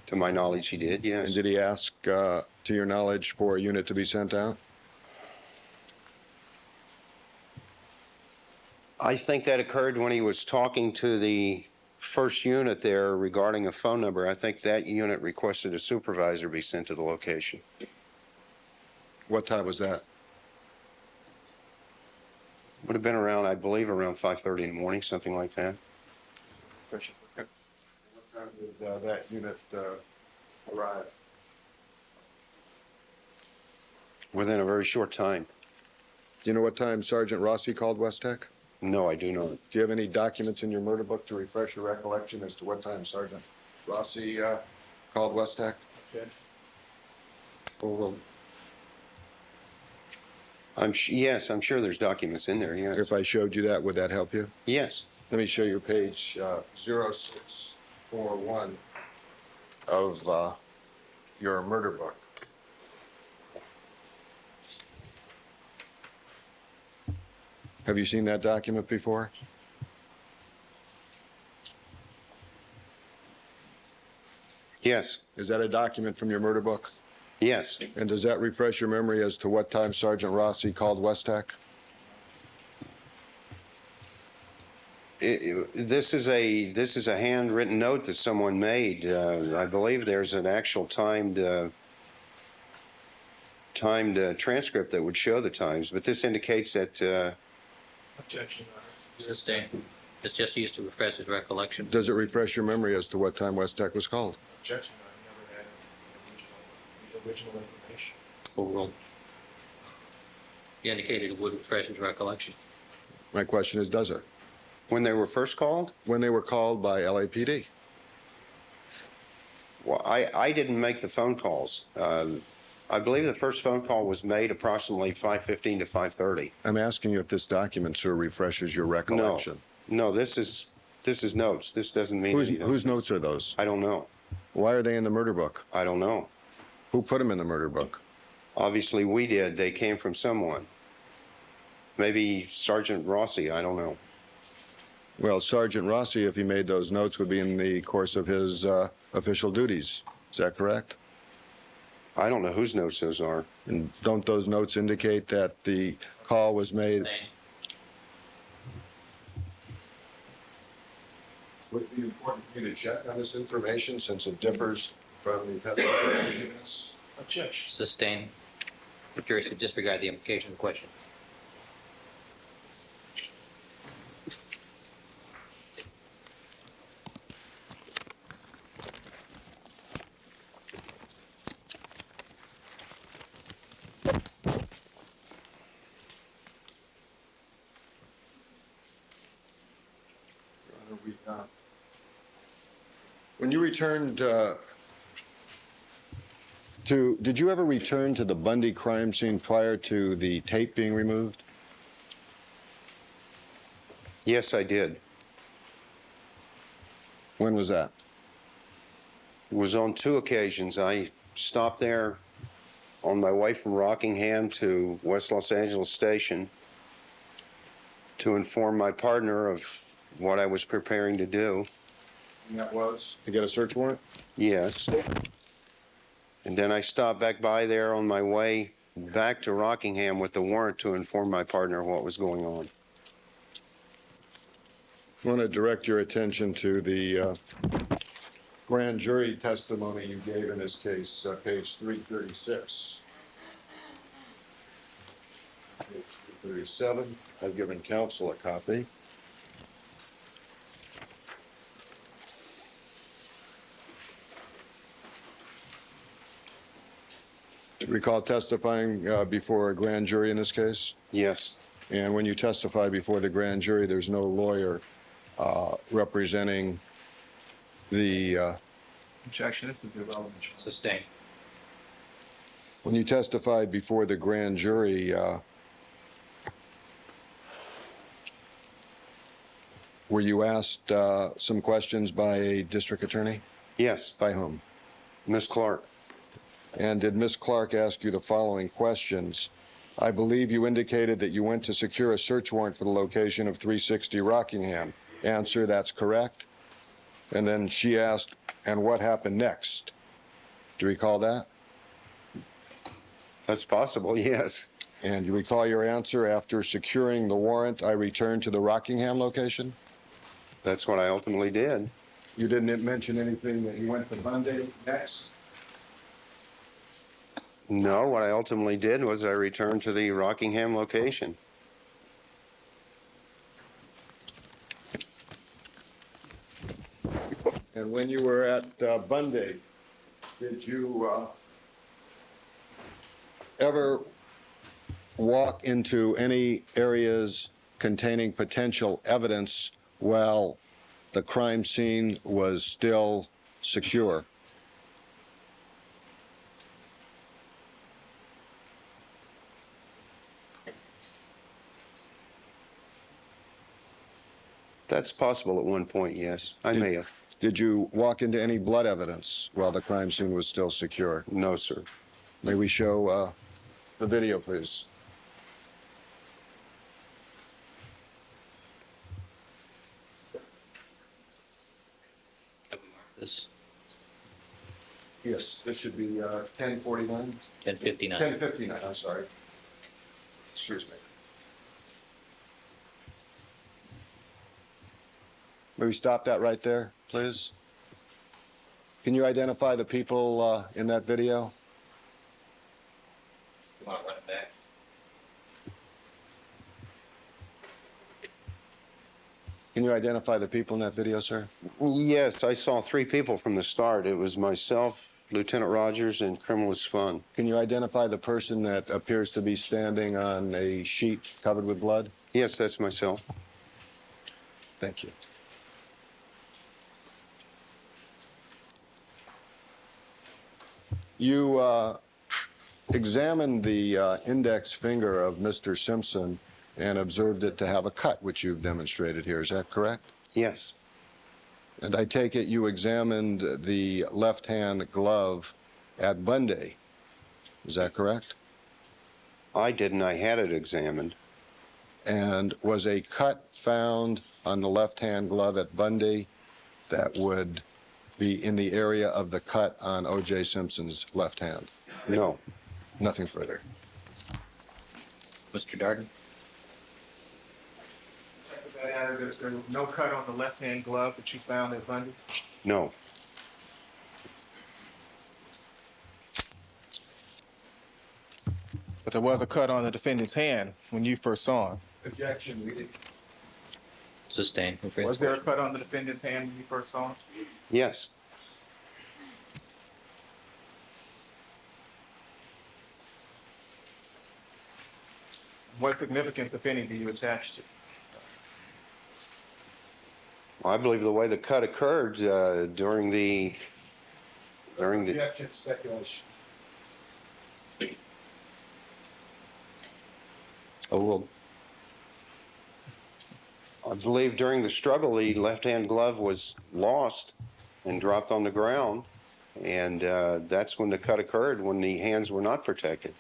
To my knowledge, he did, yes. And did he ask, to your knowledge, for a unit to be sent out? I think that occurred when he was talking to the first unit there regarding a phone number. I think that unit requested a supervisor be sent to the location. What time was that? Would have been around, I believe, around 5:30 in the morning, something like that. What time did that unit arrive? Within a very short time. Do you know what time Sergeant Rossi called West Tech? No, I do not. Do you have any documents in your murder book to refresh your recollection as to what time Sergeant Rossi called West Tech? Well, Yes, I'm sure there's documents in there, yes. if I showed you that, would that help you? Yes. Let me show you page 0641 of your murder book. Have you seen that document before? Yes. Is that a document from your murder book? Yes. And does that refresh your memory as to what time Sergeant Rossi called West Tech? This is a handwritten note that someone made. I believe there's an actual timed transcript that would show the times, but this indicates that Objection, Your Honor. Sustain. It's just used to refresh his recollection. Does it refresh your memory as to what time West Tech was called? Objection, I never had the original information. Overruled. He indicated it would refresh his recollection. My question is, does it? when they were first called. When they were called by LAPD? Well, I didn't make the phone calls. I believe the first phone call was made approximately 5:15 to 5:30. I'm asking you if this document, sir, refreshes your recollection. No, this is notes. This doesn't mean anything. Whose notes are those? I don't know. Why are they in the murder book? I don't know. Who put them in the murder book? Obviously, we did. They came from someone. Maybe Sergeant Rossi. I don't know. Well, Sergeant Rossi, if he made those notes, would be in the course of his official duties. Is that correct? I don't know whose notes those are. And don't those notes indicate that the call was made? Would it be important for you to check on this information since it differs from the testimony given us? Objection. Sustain. The jury should disregard the implication of the question. When you returned did you ever return to the Bundy crime scene prior to the tape being removed? Yes, I did. When was that? It was on 2 occasions. I stopped there on my way from Rockingham to West Los Angeles Station to inform my partner of what I was preparing to do. And that was? To get a search warrant? Yes. And then I stopped back by there on my way back to Rockingham with the warrant to inform my partner of what was going on. I want to direct your attention to the grand jury testimony you gave in this case, page 336. Page 337. I've given counsel a copy. recall testifying before a grand jury in this case? Yes, And when you testify before the grand jury, there's no lawyer representing the, Objection, this is irrelevant. Sustained. when you testified before the grand jury, were you asked some questions by a district attorney? yes, By whom? Miss Clark. And did Ms. Clark ask you the following questions? I believe you indicated that you went to secure a search warrant for the location of 360 Rockingham. Answer, that's correct. And then she asked, and what happened next? Do you recall that? That's possible, yes. And you recall your answer, after securing the warrant, I returned to the Rockingham location? That's what I ultimately did. You didn't mention anything that you went to Monday next? No, what I ultimately did was I returned to the Rockingham location. And when you were at Bunday, did you ever walk into any areas containing potential evidence while the crime scene was still secure? That's possible at one point, yes. I may have. Did you walk into any blood evidence while the crime scene was still secure? No, sir. May we show the video, please? This Yes, this should be 1049. 1059. 1059, I'm sorry. Excuse me. May we stop that right there, please? Can you identify the people in that video? You want to run it back? Can you identify the people in that video, sir? Yes, I saw three people from the start. It was myself, Lieutenant Rogers, and Criminalist Fun. Can you identify the person that appears to be standing on a sheet covered with blood? Yes, that's myself. Thank you. You examined the index finger of Mr. Simpson and observed it to have a cut, which you've demonstrated here. Is that correct? Yes, And I take it you examined the left-hand glove at Bunday. Is that correct? I didn't. I had it examined. And was a cut found on the left-hand glove at Bunday that would be in the area of the cut on OJ Simpson's left hand? No, Nothing further. Mr. Darden? There was no cut on the left-hand glove that you found at Bundy? no. But there was a cut on the defendant's hand when you first saw him. Objection. We did. Sustained. Move for Was there a inspection. cut on the defendant's hand when you first saw him? Yes, What significance, if any, do you attach to? I believe the way the cut occurred during the Objection. Speculation. Overruled. I believe during the struggle, the left-hand glove was lost and dropped on the ground, and that's when the cut occurred, when the hands were not protected.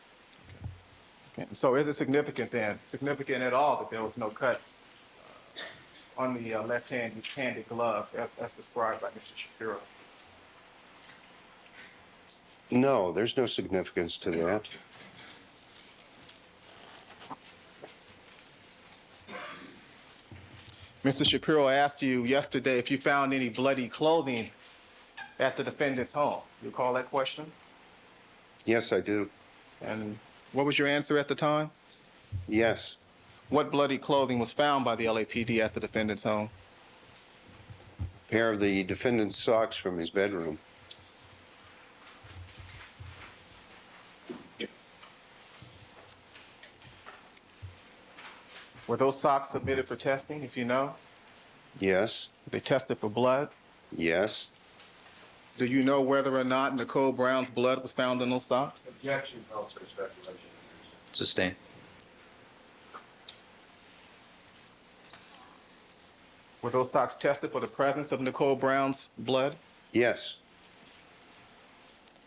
Okay. So is it significant then, significant at all, that there was no cut on the left-handed glove as described by Mr. Shapiro? No, there's no significance to that. Mr. Shapiro asked you yesterday if you found any bloody clothing at the defendant's home. You recall that question? Yes, I do. And what was your answer at the time? Yes, What bloody clothing was found by the LAPD at the defendant's home? a pair of the defendant's socks from his bedroom. Were those socks submitted for testing, if you know? Yes, They tested for blood. yes, Do you know whether or not Nicole Brown's blood was found in those socks? Objection, no, sir, speculation. Sustained. Were those socks tested for the presence of Nicole Brown's blood? yes,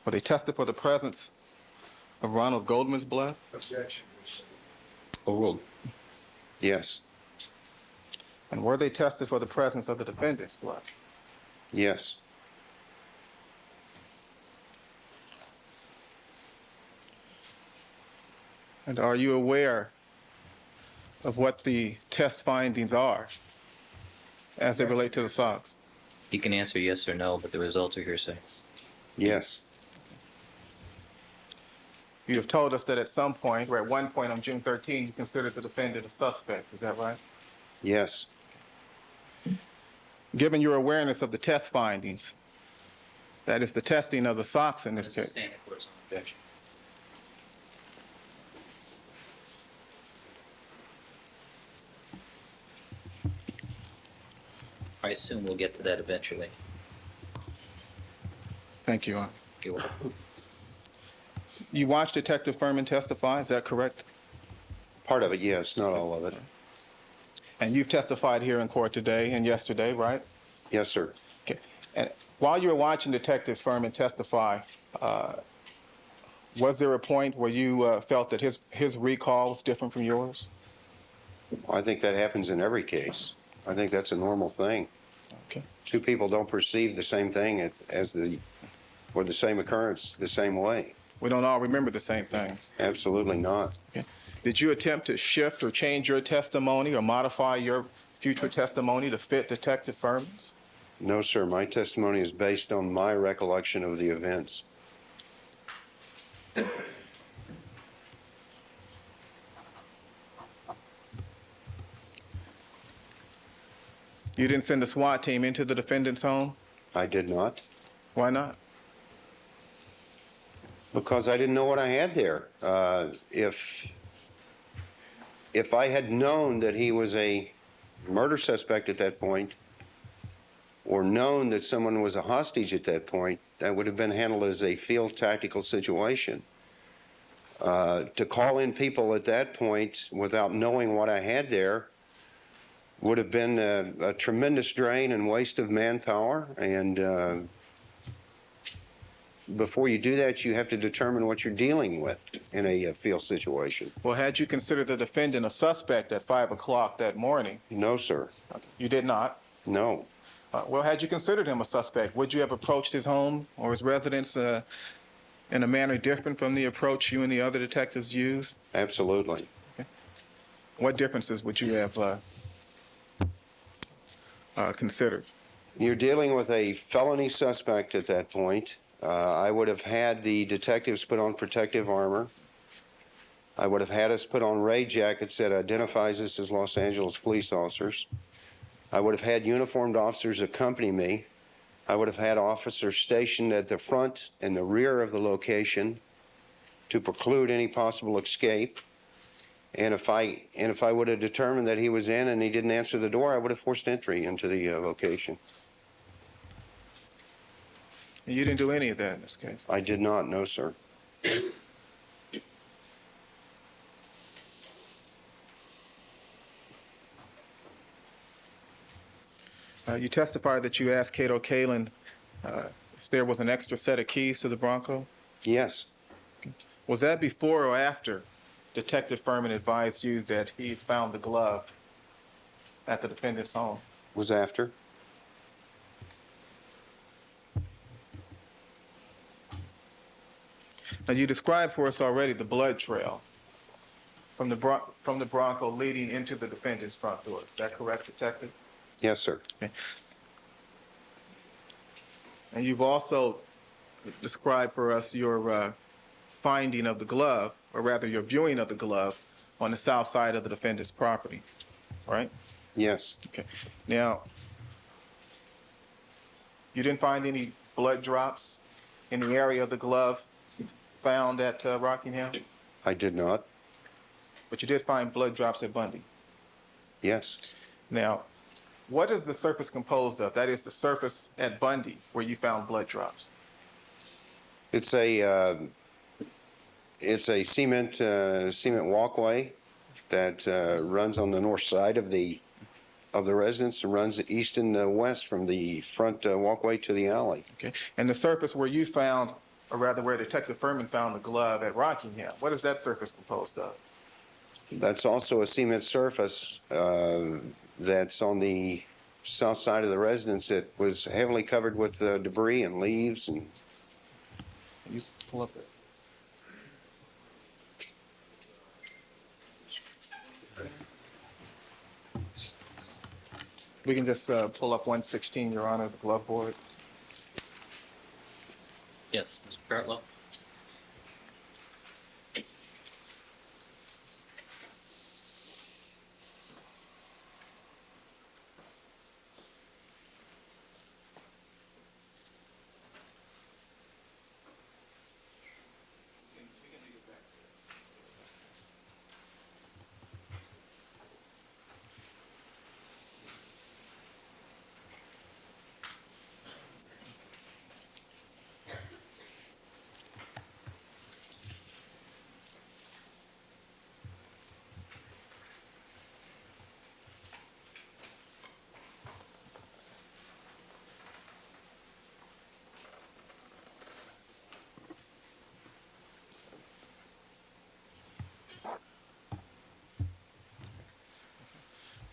Were they tested for the presence of Ronald Goldman's blood? Objection. Overruled. yes, And were they tested for the presence of the defendant's blood? yes, And are you aware of what the test findings are as they relate to the socks? You can answer yes or no, but the results are hearsay. yes, You have told us that at some point, or at one point on June 13, you considered the defendant a suspect. Is that right? yes, Given your awareness of the test findings, that is the testing of the socks in this case, Sustain the court's objection. I assume we'll get to that eventually. thank you. You're welcome. You watched Detective Furman testify, is that correct? part of it, yes, not all of it. And you've testified here in court today and yesterday, right? Yes, sir. Okay. And while you were watching Detective Furman testify, was there a point where you felt that his recall was different from yours? I think that happens in every case. I think that's a normal thing. Okay. Two people don't perceive the same thing or the same occurrence the same way. We don't all remember the same things. Absolutely not. Okay. Did you attempt to shift or change your testimony or modify your future testimony to fit Detective Furman's? No, sir. My testimony is based on my recollection of the events. You didn't send a SWAT team into the defendant's home? I did not, Why not? because I didn't know what I had there. If I had known that he was a murder suspect at that point, or known that someone was a hostage at that point, that would have been handled as a field tactical situation. To call in people at that point without knowing what I had there would have been a tremendous drain and waste of manpower. And before you do that, you have to determine what you're dealing with in a field situation. Well, had you considered the defendant a suspect at 5 o'clock that morning? No, sir. You did not. No. Well, had you considered him a suspect, would you have approached his home or his residence in a manner different from the approach you and the other detectives used? Absolutely. What differences would you have considered? You're dealing with a felony suspect at that point. I would have had the detectives put on protective armor. I would have had us put on raid jackets that identifies us as Los Angeles police officers. I would have had uniformed officers accompany me. I would have had officers stationed at the front and the rear of the location to preclude any possible escape. And if I would have determined that he was in and he didn't answer the door, I would have forced entry into the location. You didn't do any of that in this case. I did not, no, sir. You testified that you asked Cato Kalin if there was an extra set of keys to the Bronco. Yes, Was that before or after Detective Furman advised you that he had found the glove at the defendant's home? was after. Now, you described for us already the blood trail from the Bronco leading into the defendant's front door. Is that correct, Detective? Yes, sir. Okay. And you've also described for us your finding of the glove, or rather your viewing of the glove, on the south side of the defendant's property, right? Yes, Okay. Now, you didn't find any blood drops in the area of the glove found at Rockingham, I did not. but you did find blood drops at Bundy. Yes. Now, what is the surface composed of? That is the surface at Bundy where you found blood drops. It's a cement walkway that runs on the north side of the residence and runs east and west from the front walkway to the alley. Okay. And the surface where you found, or rather where Detective Furman found the glove at Rockingham, what is that surface composed of? That's also a cement surface that's on the south side of the residence that was heavily covered with debris and leaves and. You pull up it. We can just pull up 116, Your Honor, the glove board. Yes, Mr. Bartlow?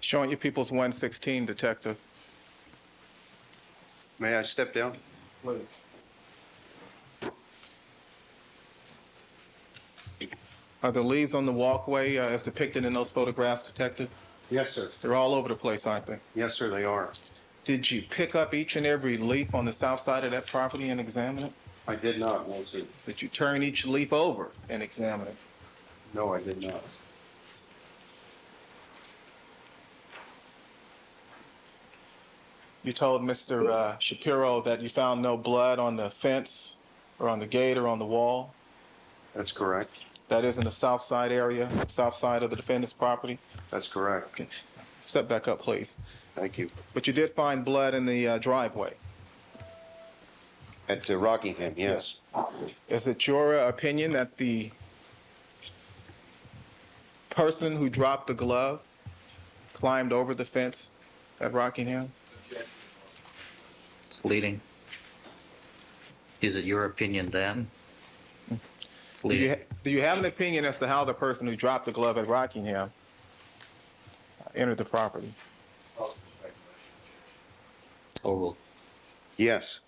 Showing you people's 116, Detective. May I step down? Please. Are the leaves on the walkway as depicted in those photographs, Detective? Yes, sir. They're all over the place, aren't they? Yes, sir, they are. Did you pick up each and every leaf on the south side of that property and examine it? I did not, Nancy. Did you turn each leaf over and examine it? No, I did not. You told Mr. Shapiro that you found no blood on the fence or on the gate or on the wall. That's correct. That is in the south side area, south side of the defendant's property. That's correct. Okay. Step back up, please. Thank you. But you did find blood in the driveway. At Rockingham, yes. Is it your opinion that the person who dropped the glove climbed over the fence at Rockingham? It's leading. Is it your opinion then? Do you have an opinion as to how the person who dropped the glove at Rockingham entered the property? Overruled. Yes.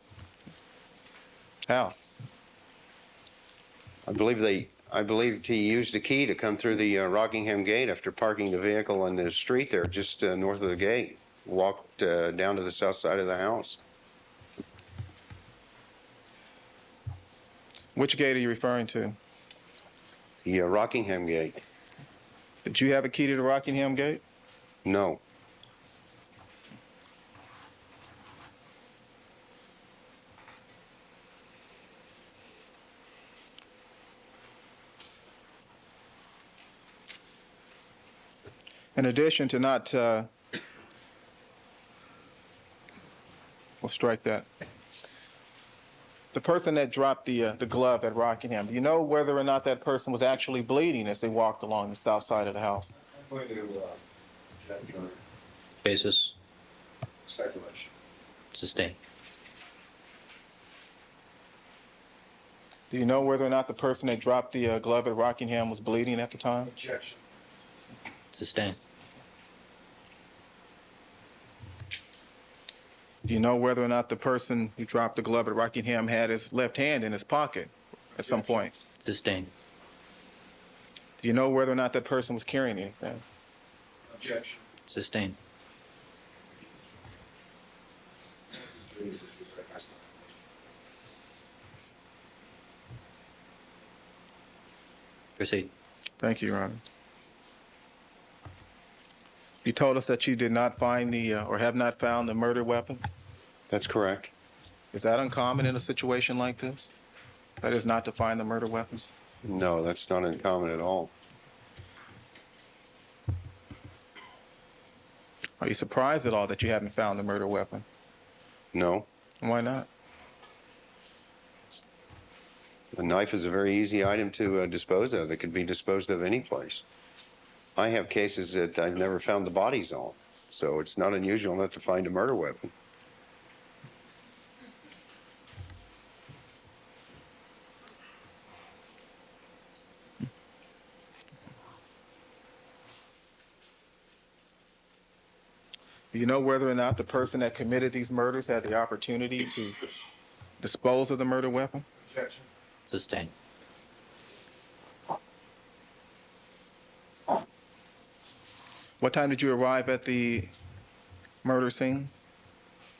How? I believe he used a key to come through the Rockingham gate after parking the vehicle on the street there just north of the gate. Walked down to the south side of the house. Which gate are you referring to? The Rockingham gate. Did you have a key to the Rockingham gate? No. In addition to not, we'll strike that. The person that dropped the glove at Rockingham, do you know whether or not that person was actually bleeding as they walked along the south side of the house? I'm going to check your Basis? speculation. Sustained. Do you know whether or not the person that dropped the glove at Rockingham was bleeding at the time? Objection. Sustained. Do you know whether or not the person who dropped the glove at Rockingham had his left hand in his pocket at some point? Sustained. Do you know whether or not that person was carrying anything? Objection. Sustained. Proceed. Thank you, Your Honor. You told us that you did not find or have not found the murder weapon. That's correct. Is that uncommon in a situation like this? That is not to find the murder weapon? No, that's not uncommon at all. Are you surprised at all that you haven't found the murder weapon? No. Why not? The knife is a very easy item to dispose of. It could be disposed of any place. I have cases that I've never found the bodies on, so it's not unusual not to find a murder weapon. Do you know whether or not the person that committed these murders had the opportunity to dispose of the murder weapon? Objection. Sustained. What time did you arrive at the murder scene?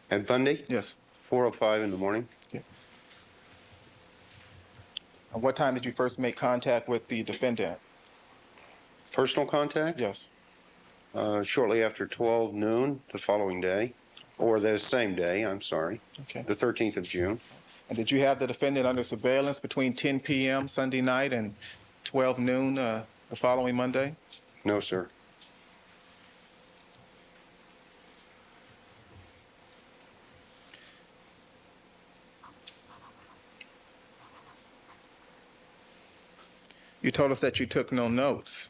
At Bundy? Yes. 4:05 in the morning. And what time did you first make contact with the defendant? Personal contact? Yes. Shortly after 12 noon the following day, or the same day, I'm sorry, Okay. the 13th of June. And did you have the defendant under surveillance between 10 p.m. Sunday night and 12 noon the following Monday? No, sir. You told us that you took no notes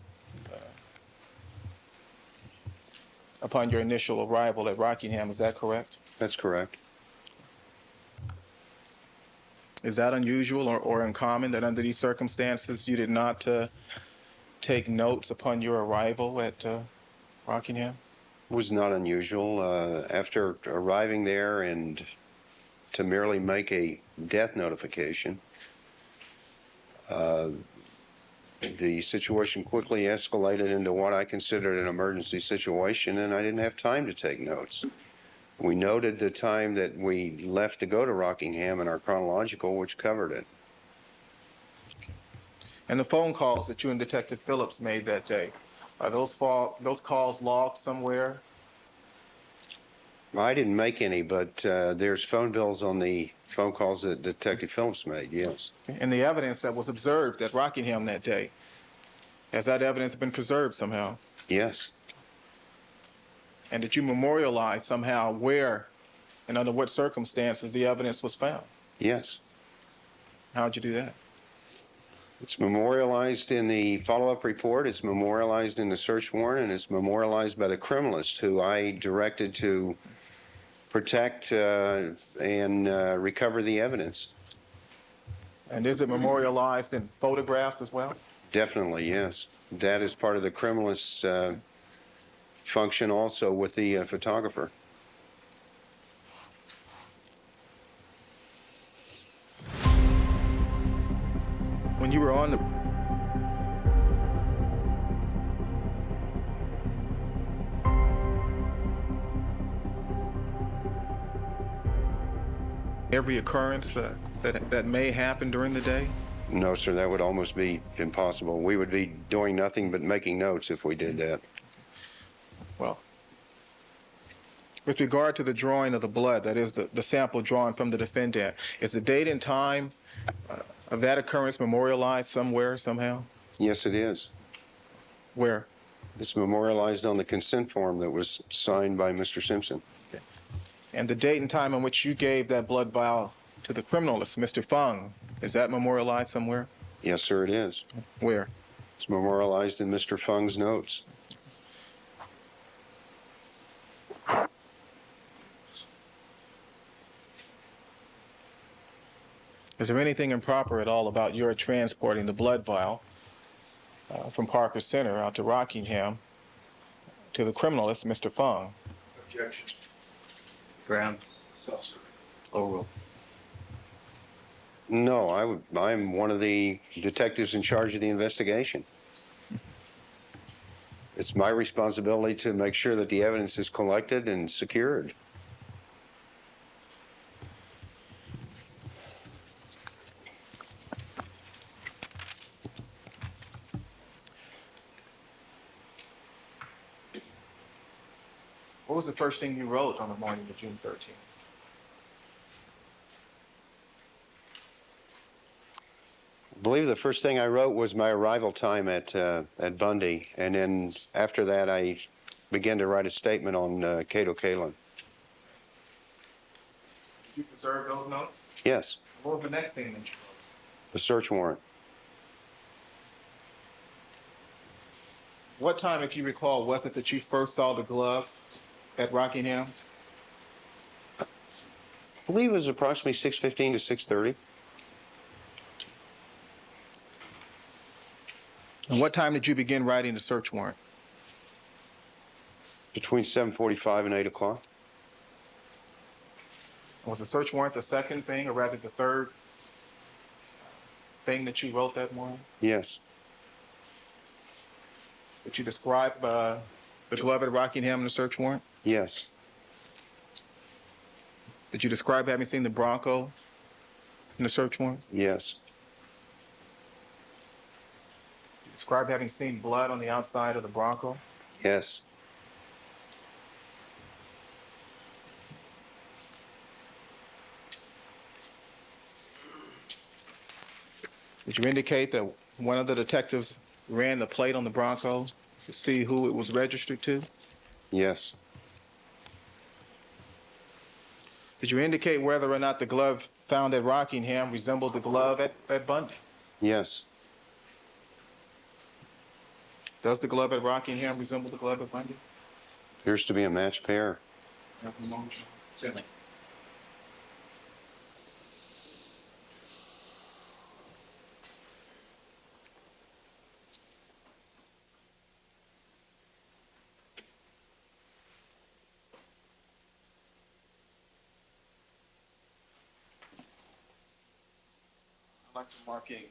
upon your initial arrival at Rockingham. Is that correct? That's correct. Is that unusual or uncommon that under these circumstances you did not take notes upon your arrival at Rockingham? Was not unusual. After arriving there and to merely make a death notification, the situation quickly escalated into what I considered an emergency situation, and I didn't have time to take notes. We noted the time that we left to go to Rockingham in our chronological, which covered it. And the phone calls that you and Detective Phillips made that day, are those calls logged somewhere? I didn't make any, but there's phone bills on the phone calls that Detective Phillips made, yes. And the evidence that was observed at Rockingham that day, has that evidence been preserved somehow? Yes. And did you memorialize somehow where and under what circumstances the evidence was found? Yes. How'd you do that? It's memorialized in the follow-up report, it's memorialized in the search warrant, and it's memorialized by the criminalist who I directed to protect and recover the evidence. And is it memorialized in photographs as well? Definitely, yes. That is part of the criminalist's function also with the photographer. When you were on the every occurrence that may happen during the day? No, sir, that would almost be impossible. We would be doing nothing but making notes if we did that. Well, with regard to the drawing of the blood, that is the sample drawn from the defendant, is the date and time of that occurrence memorialized somewhere, somehow? Yes, it is. Where? It's memorialized on the consent form that was signed by Mr. Simpson. And the date and time on which you gave that blood vial to the criminalist, Mr. Fung, is that memorialized somewhere? Yes, sir, it is. Where? It's memorialized in Mr. Fung's notes. Is there anything improper at all about your transporting the blood vial from Parker Center out to Rockingham to the criminalist, Mr. Fung? Objection. Brown. Seltzer. Overruled. No, I'm one of the detectives in charge of the investigation. It's my responsibility to make sure that the evidence is collected and secured. What was the first thing you wrote on the morning of June 13th? I believe the first thing I wrote was my arrival time at Bundy, and then after that I began to write a statement on Cato Kalin. Did you preserve those notes? Yes, What was the next thing that you wrote? the search warrant. What time, if you recall, was it that you first saw the glove at Rockingham? I believe it was approximately 6:15 to 6:30. And what time did you begin writing the search warrant? Between 7:45 and 8 o'clock. Was the search warrant the second thing, or rather the third thing that you wrote that morning? Yes, Did you describe the glove at Rockingham in the search warrant? yes, Did you describe having seen the Bronco in the search warrant? yes, Did you describe having seen blood on the outside of the Bronco? yes, Did you indicate that one of the detectives ran the plate on the Bronco to see who it was registered to? yes, Did you indicate whether or not the glove found at Rockingham resembled the glove at Bundy? yes, Does the glove at Rockingham resemble the glove at Bundy? appears to be a matched pair. Certainly. I'd like to mark a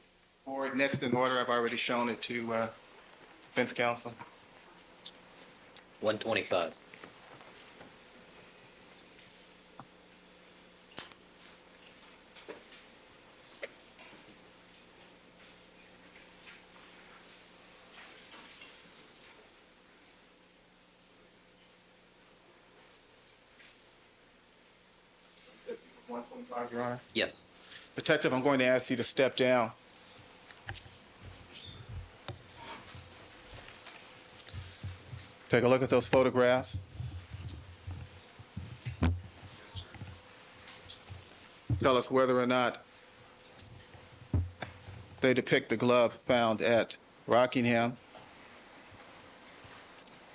board next in order. I've already shown it to defense counsel. 125. Your Honor. Yes. Detective, I'm going to ask you to step down. Take a look at those photographs. Tell us whether or not they depict the glove found at Rockingham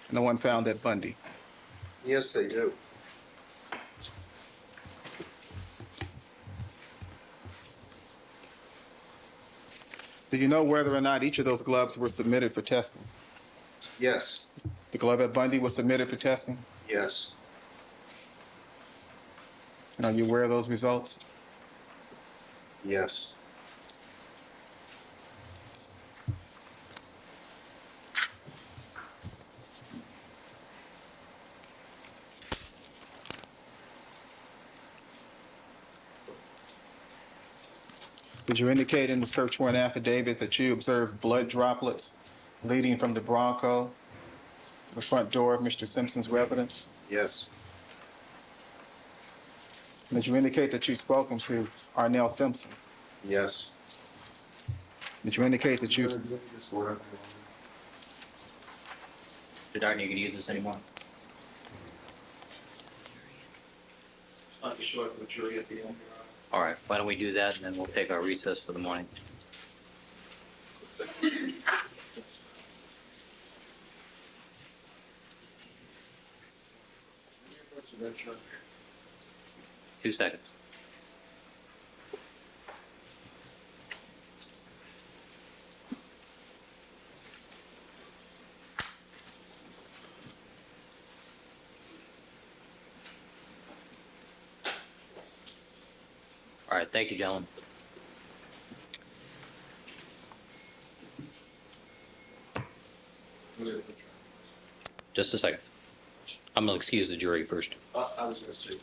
and the one found at Bundy. Yes, they do. Do you know whether or not each of those gloves were submitted for testing? Yes, The glove at Bundy was submitted for testing? yes, And are you aware of those results? yes. Did you indicate in the search warrant affidavit that you observed blood droplets leading from the Bronco to the front door of Mr. Simpson's residence? Yes, And did you indicate that you've spoken to Arnell Simpson? yes. Did you indicate that you... Aren't you going to use this anymore? It's not sure for the jury at the end, Your Honor. All right, why don't we do that, and then we'll take our recess for the morning. That's a red shirt. 2 seconds. All right, thank you, gentlemen. Just a second. I'm going to excuse the jury first. I was going to say.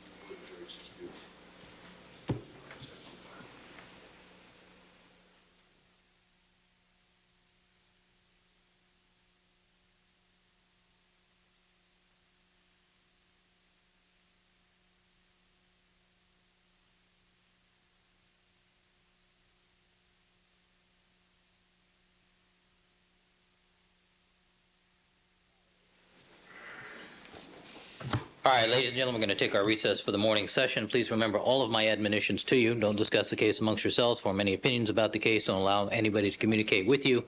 All right, ladies and gentlemen, we're going to take our recess for the morning session. Please remember all of my admonitions to you. Don't discuss the case amongst yourselves, form any opinions about the case, don't allow anybody to communicate with you.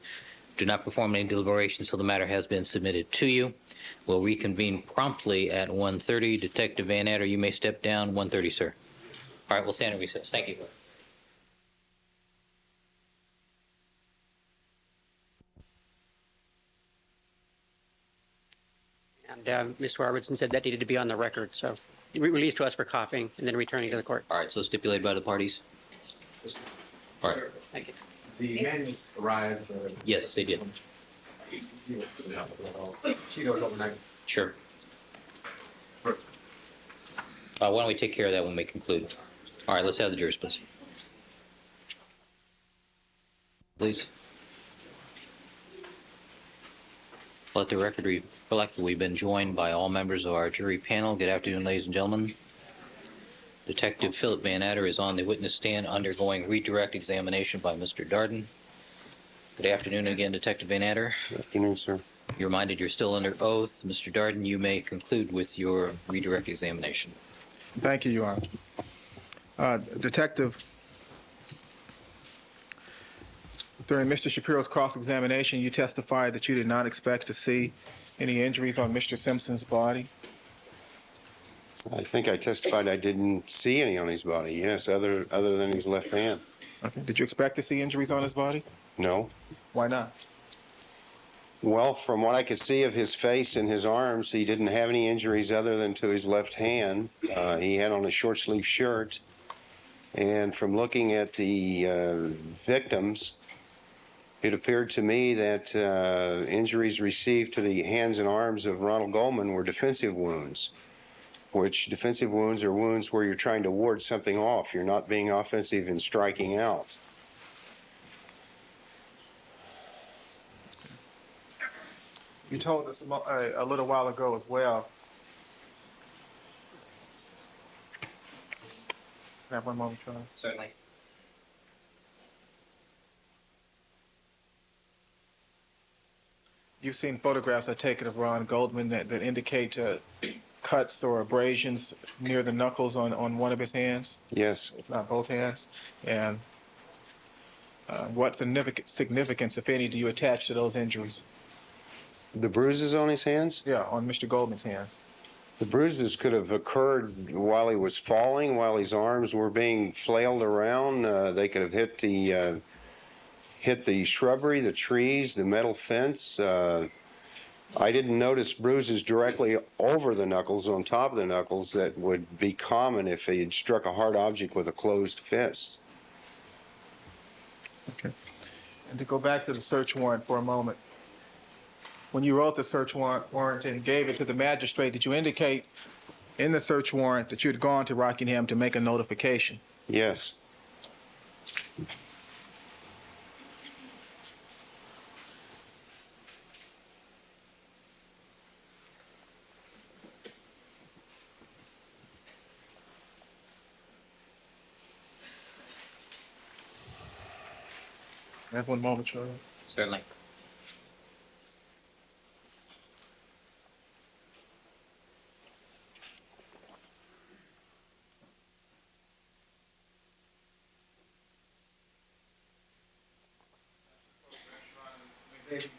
Do not perform any deliberations until the matter has been submitted to you. We'll reconvene promptly at 1:30. Detective Van Adder, you may step down. 1:30, sir. All right, we'll stand at recess. Thank you. And Mr. Robertson said that needed to be on the record, so released to us for copying and then returning to the court. All right, so stipulated by the parties? All right. Thank you. The manual arrived. Yes, they did. Sure. Why don't we take care of that when we conclude? All right, let's have the jurors, please. Please. Let the record reflect that we've been joined by all members of our jury panel. Good afternoon, ladies and gentlemen. Detective Philip Van Adder is on the witness stand undergoing redirect examination by Mr. Darden. Good afternoon again, Detective Van Adder. Good afternoon, sir. You're reminded you're still under oath. Mr. Darden, you may conclude with your redirect examination. Thank you, Your Honor. Detective, during Mr. Shapiro's cross-examination, you testified that you did not expect to see any injuries on Mr. Simpson's body. I think I testified I didn't see any on his body, yes, other than his left hand. Okay. Did you expect to see injuries on his body? No. Why not? Well, from what I could see of his face and his arms, he didn't have any injuries other than to his left hand. He had on a short-sleeved shirt. And from looking at the victims, it appeared to me that injuries received to the hands and arms of Ronald Goldman were defensive wounds, which defensive wounds are wounds where you're trying to ward something off. You're not being offensive and striking out. You told us a little while ago as well. Can I have one moment, Charlie? Certainly. You've seen photographs I taken of Ron Goldman that indicate cuts or abrasions near the knuckles on one of his hands, Yes. if not both hands. And what significance, if any, do you attach to those injuries? The bruises on his hands? Yeah, on Mr. Goldman's hands. The bruises could have occurred while he was falling, while his arms were being flailed around. They could have hit the shrubbery, the trees, the metal fence. I didn't notice bruises directly over the knuckles, on top of the knuckles, that would be common if he had struck a hard object with a closed fist. Okay. And to go back to the search warrant for a moment. When you wrote the search warrant and gave it to the magistrate, did you indicate in the search warrant that you had gone to Rockingham to make a notification? Yes. I have one moment, Charlie. Certainly.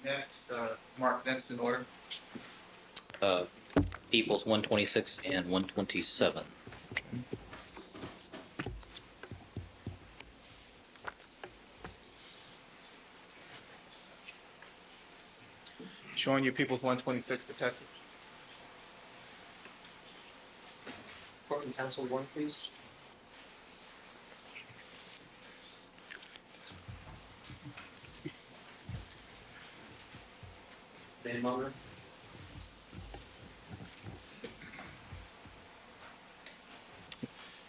Next, Mark, next in order. Peoples 126 and 127. Showing you People's 126, Detective. Court and counsel, one, please. Name on there.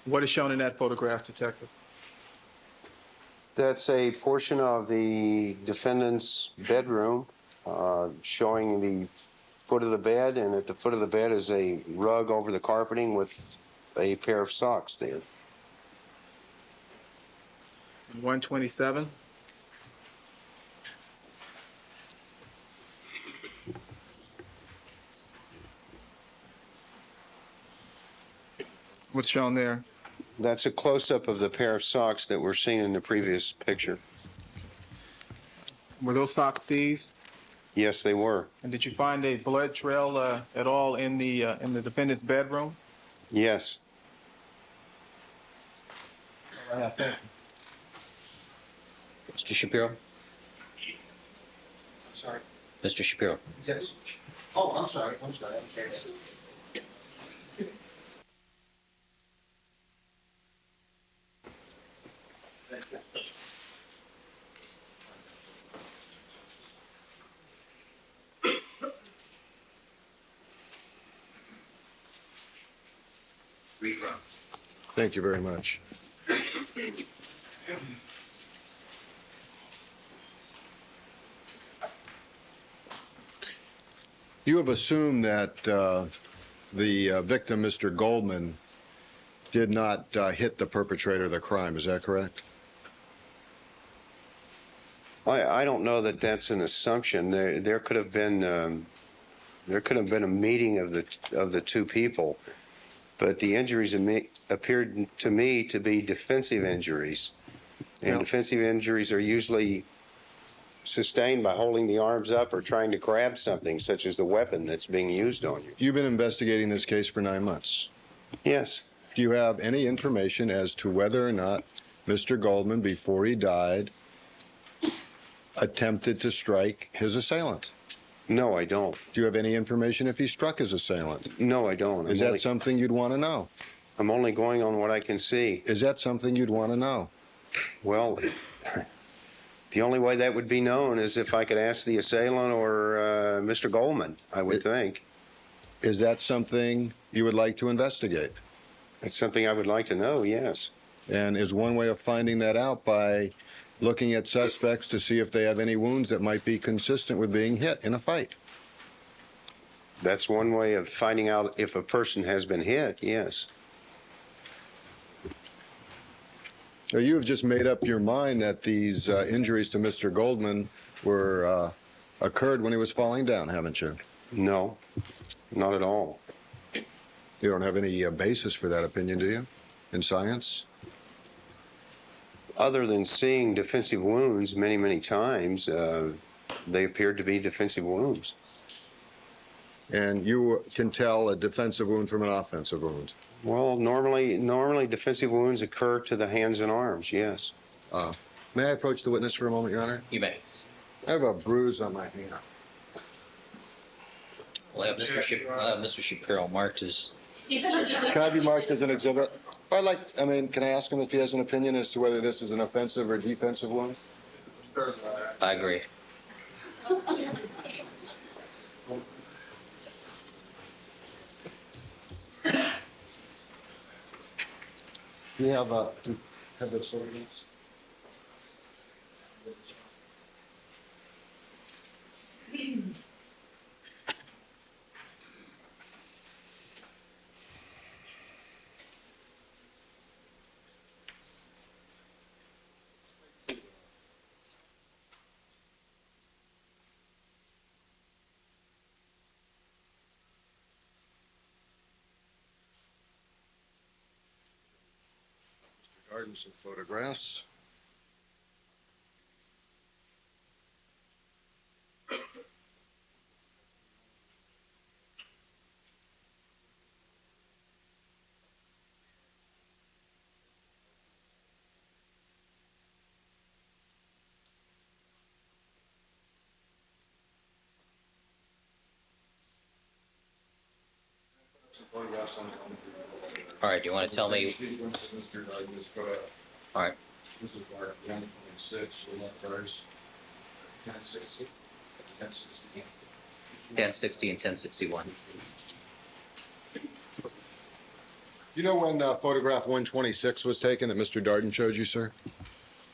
What is shown in that photograph, Detective? That's a portion of the defendant's bedroom, showing the foot of the bed, and at the foot of the bed is a rug over the carpeting with a pair of socks there. 127. What's shown there? That's a close-up of the pair of socks that were seen in the previous picture. Were those socks seized? Yes, they were. And did you find a blood trail at all in the defendant's bedroom? Yes. Thank you. Mr. Shapiro? Sorry. Mr. Shapiro? Yes. Oh, I'm sorry. Thank you very much. You have assumed that the victim, Mr. Goldman, did not hit the perpetrator of the crime. Is that correct? I don't know that that's an assumption. There could have been a meeting of the two people, but the injuries appeared to me to be defensive injuries, and Yeah. defensive injuries are usually sustained by holding the arms up or trying to grab something, such as the weapon that's being used on you. You've been investigating this case for 9 months. Yes. Do you have any information as to whether or not Mr. Goldman, before he died, attempted to strike his assailant? No, I don't. Do you have any information if he struck his assailant? No, I don't. Is that something you'd want to know? I'm only going on what I can see. Is that something you'd want to know? Well, the only way that would be known is if I could ask the assailant or Mr. Goldman, I would think. Is that something you would like to investigate? It's something I would like to know, yes. And is one way of finding that out by looking at suspects to see if they have any wounds that might be consistent with being hit in a fight? That's one way of finding out if a person has been hit, yes. So you have just made up your mind that these injuries to Mr. Goldman were occurred when he was falling down, haven't you? No, not at all. You don't have any basis for that opinion, do you, in science? Other than seeing defensive wounds many, many times, they appeared to be defensive wounds. And you can tell a defensive wound from an offensive wound? Well, normally defensive wounds occur to the hands and arms, yes. May I approach the witness for a moment, Your Honor? You may. I have a bruise on my hand. We'll have Mr. Shapiro marked as, Can I be marked as an exhibit? Can I ask him if he has an opinion as to whether this is an offensive or defensive wound? I agree. Do you have those photographs? Gardens and photographs. All right, do you want to tell me? All right. This is our 126, the left first. 1060. 1060. 1060 and 1061. You know when photograph 126 was taken that Mr. Darden showed you, sir?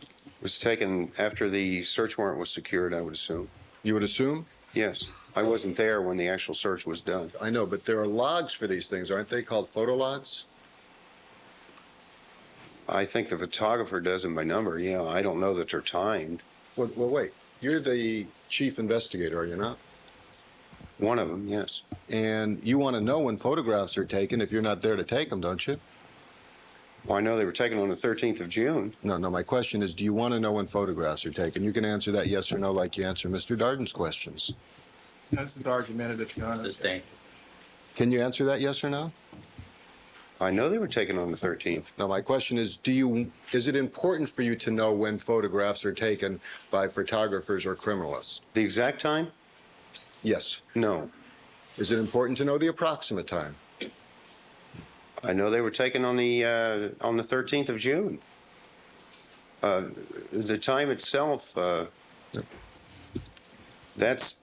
It was taken after the search warrant was secured, I would assume. You would assume? Yes. I wasn't there when the actual search was done. I know, but there are logs for these things, aren't they, called photo logs? I think the photographer does them by number, yeah. I don't know that they're timed. Well, wait. You're the chief investigator, are you not? One of them, yes. And you want to know when photographs are taken if you're not there to take them, don't you? Well, I know they were taken on the 13th of June. No, my question is, do you want to know when photographs are taken? You can answer that yes or no like you answer Mr. Darden's questions. This is argumentative, Your Honor. Sustained. Can you answer that yes or no? I know they were taken on the 13th. Now, my question is, is it important for you to know when photographs are taken by photographers or criminalists? The exact time? Yes. No. Is it important to know the approximate time? I know they were taken on the 13th of June. The time itself, that's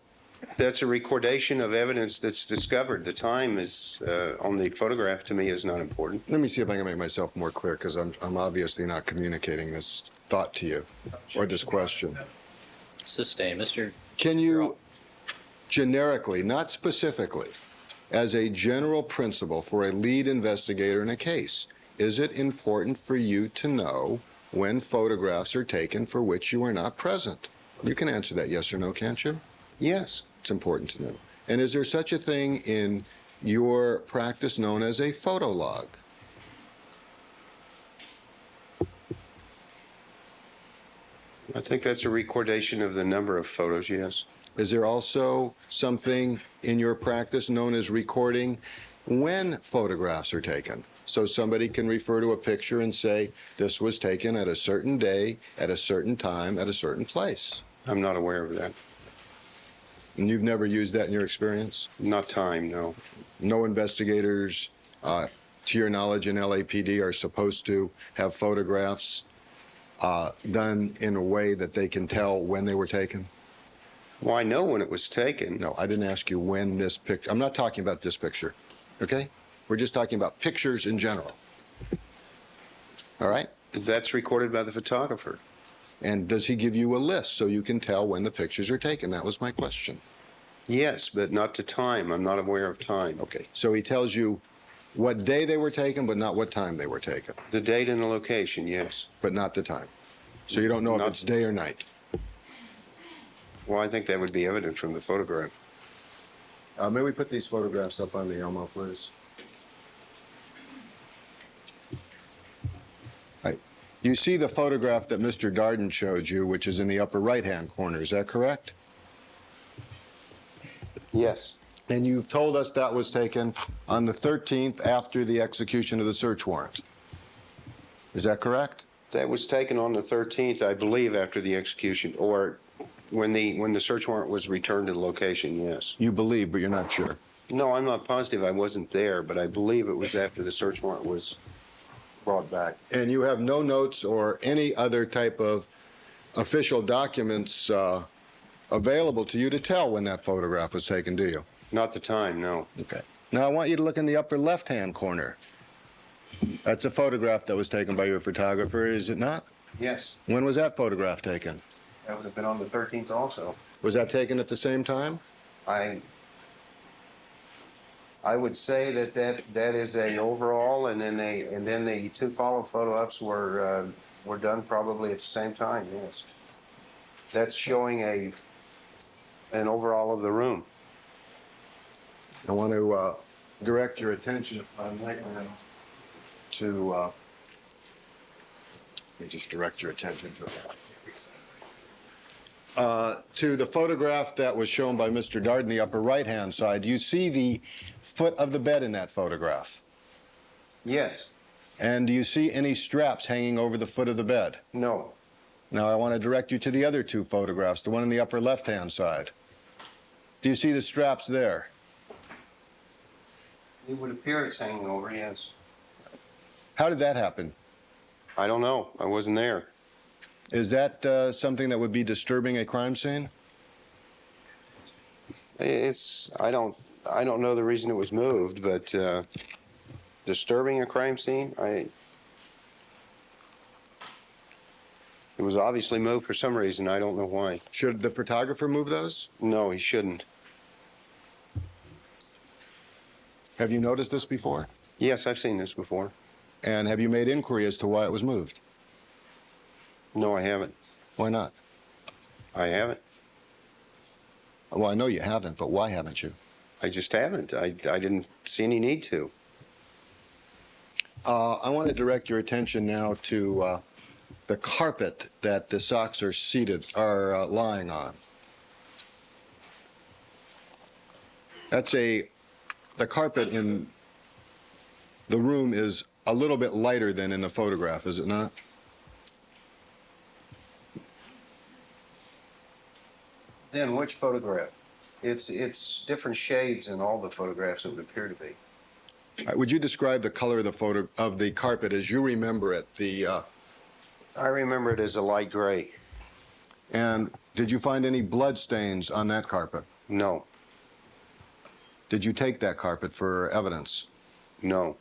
a recordation of evidence that's discovered. The time is on the photograph to me is not important. Let me see if I can make myself more clear, because I'm obviously not communicating this thought to you or this question. Sustained. Mr. Can you generically, not specifically, as a general principle for a lead investigator in a case, is it important for you to know when photographs are taken for which you are not present? You can answer that yes or no, can't you? Yes. It's important to know. And is there such a thing in your practice known as a photo log? I think that's a recordation of the number of photos, yes. Is there also something in your practice known as recording when photographs are taken? So somebody can refer to a picture and say, this was taken at a certain day, at a certain time, at a certain place. I'm not aware of that. And you've never used that in your experience? Not time, no. No investigators, to your knowledge, in LAPD are supposed to have photographs done in a way that they can tell when they were taken? Well, I know when it was taken. No, I didn't ask you when this picture. I'm not talking about this picture, okay? We're just talking about pictures in general. All right? That's recorded by the photographer. And does he give you a list so you can tell when the pictures are taken? That was my question. Yes, but not to time. I'm not aware of time. Okay, so he tells you what day they were taken, but not what time they were taken, The date and the location, yes. but not the time. So you don't know if Not- it's day or night. Well, I think that would be evident from the photograph. May we put these photographs up on the Elmo, please? Right. You see the photograph that Mr. Darden showed you, which is in the upper right-hand corner, is that correct? Yes. And you've told us that was taken on the 13th after the execution of the search warrant. Is that correct? That was taken on the 13th, I believe, after the execution, or when the search warrant was returned to the location, yes. You believe, but you're not sure. No, I'm not positive. I wasn't there, but I believe it was after the search warrant was brought back. And you have no notes or any other type of official documents available to you to tell when that photograph was taken, do you? Not the time, no. Okay. Now I want you to look in the upper left-hand corner. That's a photograph that was taken by your photographer, is it not? Yes. When was that photograph taken? That would have been on the 13th also. Was that taken at the same time? I would say that is an overall, and then the two follow photo-ups were done probably at the same time, yes. That's showing an overall of the room. I want to direct your attention, if I might, to, let me just direct your attention to the photograph that was shown by Mr. Darden, the upper right-hand side. Do you see the foot of the bed in that photograph? Yes. And do you see any straps hanging over the foot of the bed? No. Now I want to direct you to the other two photographs, the one in the upper left-hand side. Do you see the straps there? It would appear it's hanging over, yes. How did that happen? I don't know. I wasn't there. Is that something that would be disturbing a crime scene? I don't know the reason it was moved, but disturbing a crime scene, it was obviously moved for some reason. I don't know why. Should the photographer move those? No, he shouldn't. Have you noticed this before? Yes, I've seen this before. And have you made inquiry as to why it was moved? No, I haven't. Why not? I haven't. Well, I know you haven't, but why haven't you? I just haven't. I didn't see any need to. I want to direct your attention now to the carpet that the socks are lying on. The carpet in the room is a little bit lighter than in the photograph, is it not? Then which photograph? It's different shades in all the photographs, it would appear to be. All right, would you describe the color of the photo of the carpet as you remember it? I remember it as a light gray. And did you find any blood stains on that carpet? No, Did you take that carpet for evidence? no,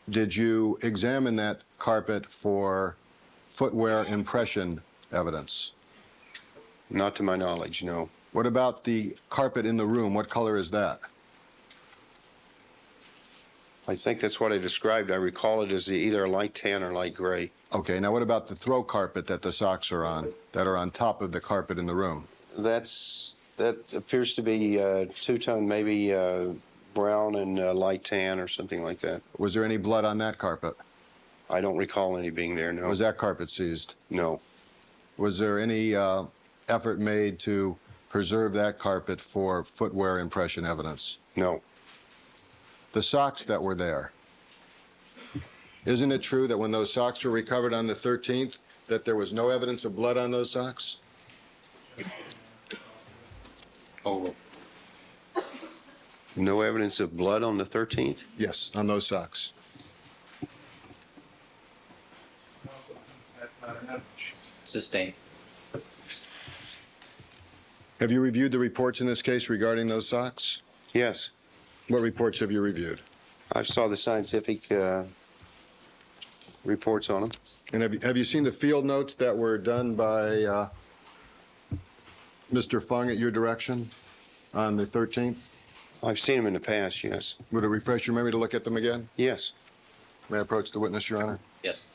Did you examine that carpet for footwear impression evidence? not to my knowledge, no. What about the carpet in the room? What color is that? I think that's what I described. I recall it as either a light tan or light gray. Okay, now what about the throw carpet that the socks are on, that are on top of the carpet in the room? That appears to be two-tone, maybe brown and light tan or something like that. Was there any blood on that carpet? I don't recall any being there, no. Was that carpet seized? No, Was there any effort made to preserve that carpet for footwear impression evidence? no, The socks that were there, isn't it true that when those socks were recovered on the 13th, that there was no evidence of blood on those socks? Oh, no evidence of blood on the 13th? Yes, on those socks. That's not an evidence. sustained. Have you reviewed the reports in this case regarding those socks? Yes, What reports have you reviewed? I saw the scientific reports on them. And have you seen the field notes that were done by Mr. Fung at your direction on the 13th? I've seen them in the past, yes. Would it refresh your memory to look at them again? Yes, May I approach the witness, Your Honor? Yes.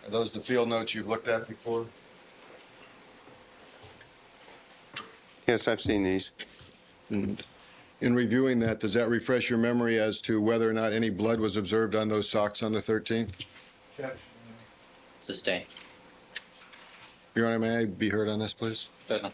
Are those the field notes you've looked at before? yes, I've seen these. And in reviewing that, does that refresh your memory as to whether or not any blood was observed on those socks on the 13th? Objection. Sustained. Your Honor, may I be heard on this, please? Certainly.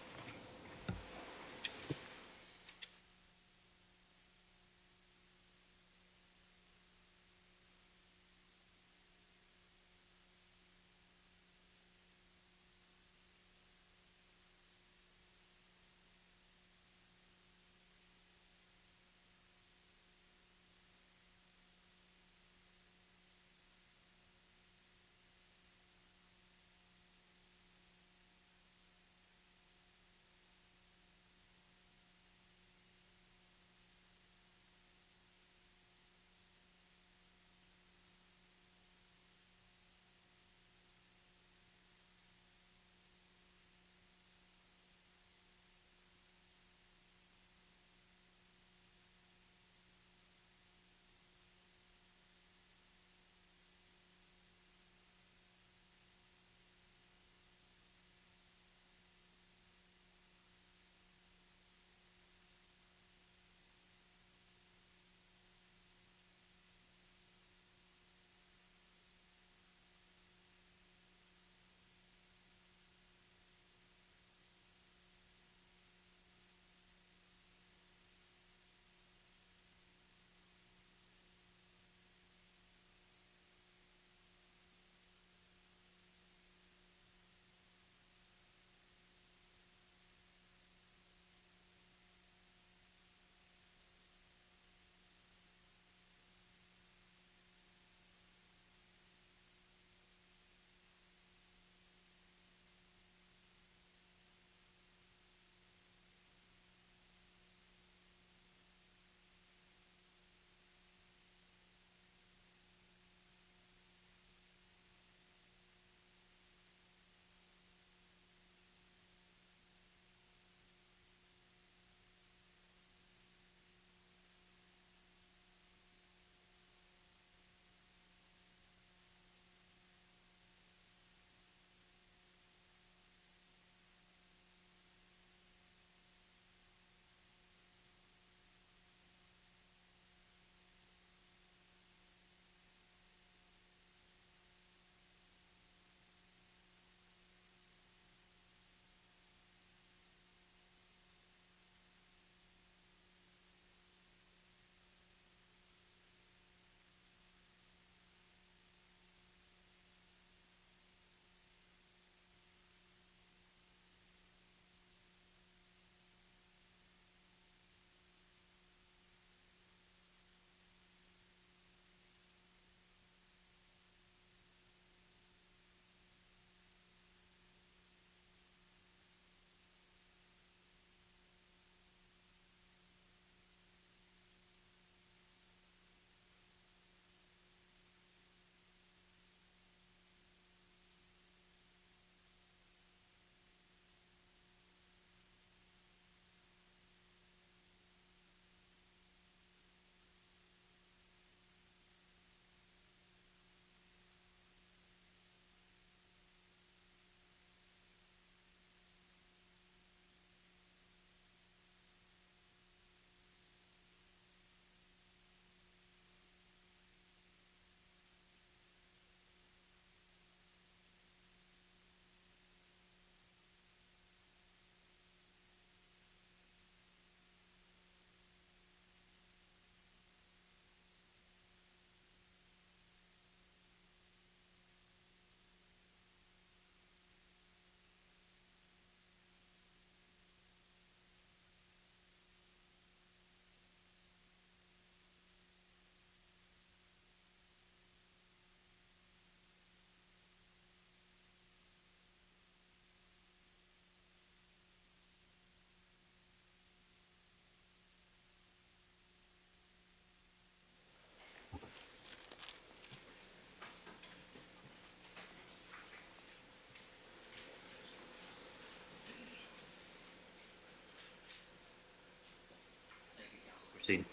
Proceed.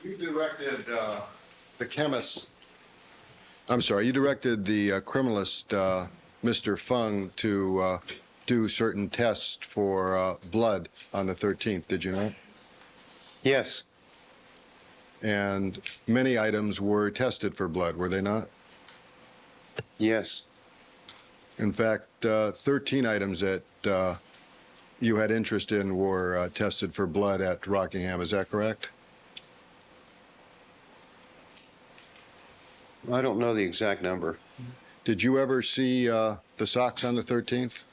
You directed the chemist, I'm sorry, you directed the criminalist, Mr. Fung, to do certain tests for blood on the 13th, did you not? Yes, And many items were tested for blood, were they not? yes, In fact, 13 items that you had interest in were tested for blood at Rockingham, is that correct? I don't know the exact number. Did you ever see the socks on the 13th?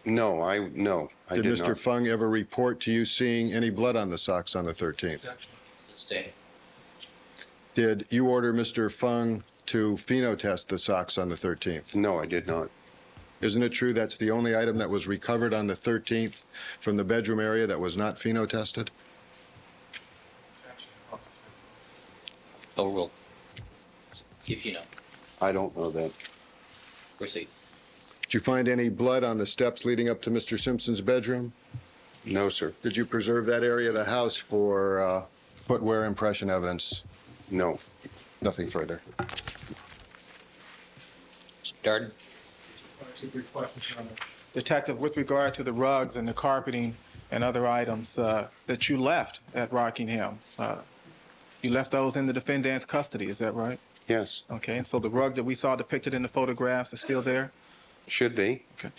No, I Did did Mr. not. Fung ever report to you seeing any blood on the socks on the 13th? Sustained. Did you order Mr. Fung to phenotest the socks on the 13th? No, I did not. Isn't it true that's the only item that was recovered on the 13th from the bedroom area that was not phenotested? Overruled. If you know. I don't know that. Proceed. Did you find any blood on the steps leading up to Mr. Simpson's bedroom? No, sir. Did you preserve that area of the house for footwear impression evidence? No. Nothing further. Darden. Two brief questions, Your Honor. Detective, with regard to the rugs and the carpeting and other items that you left at Rockingham, you left those in the defendant's custody, is that right? Yes. Okay, and so the rug that we saw depicted in the photographs is still there? Should be. Okay.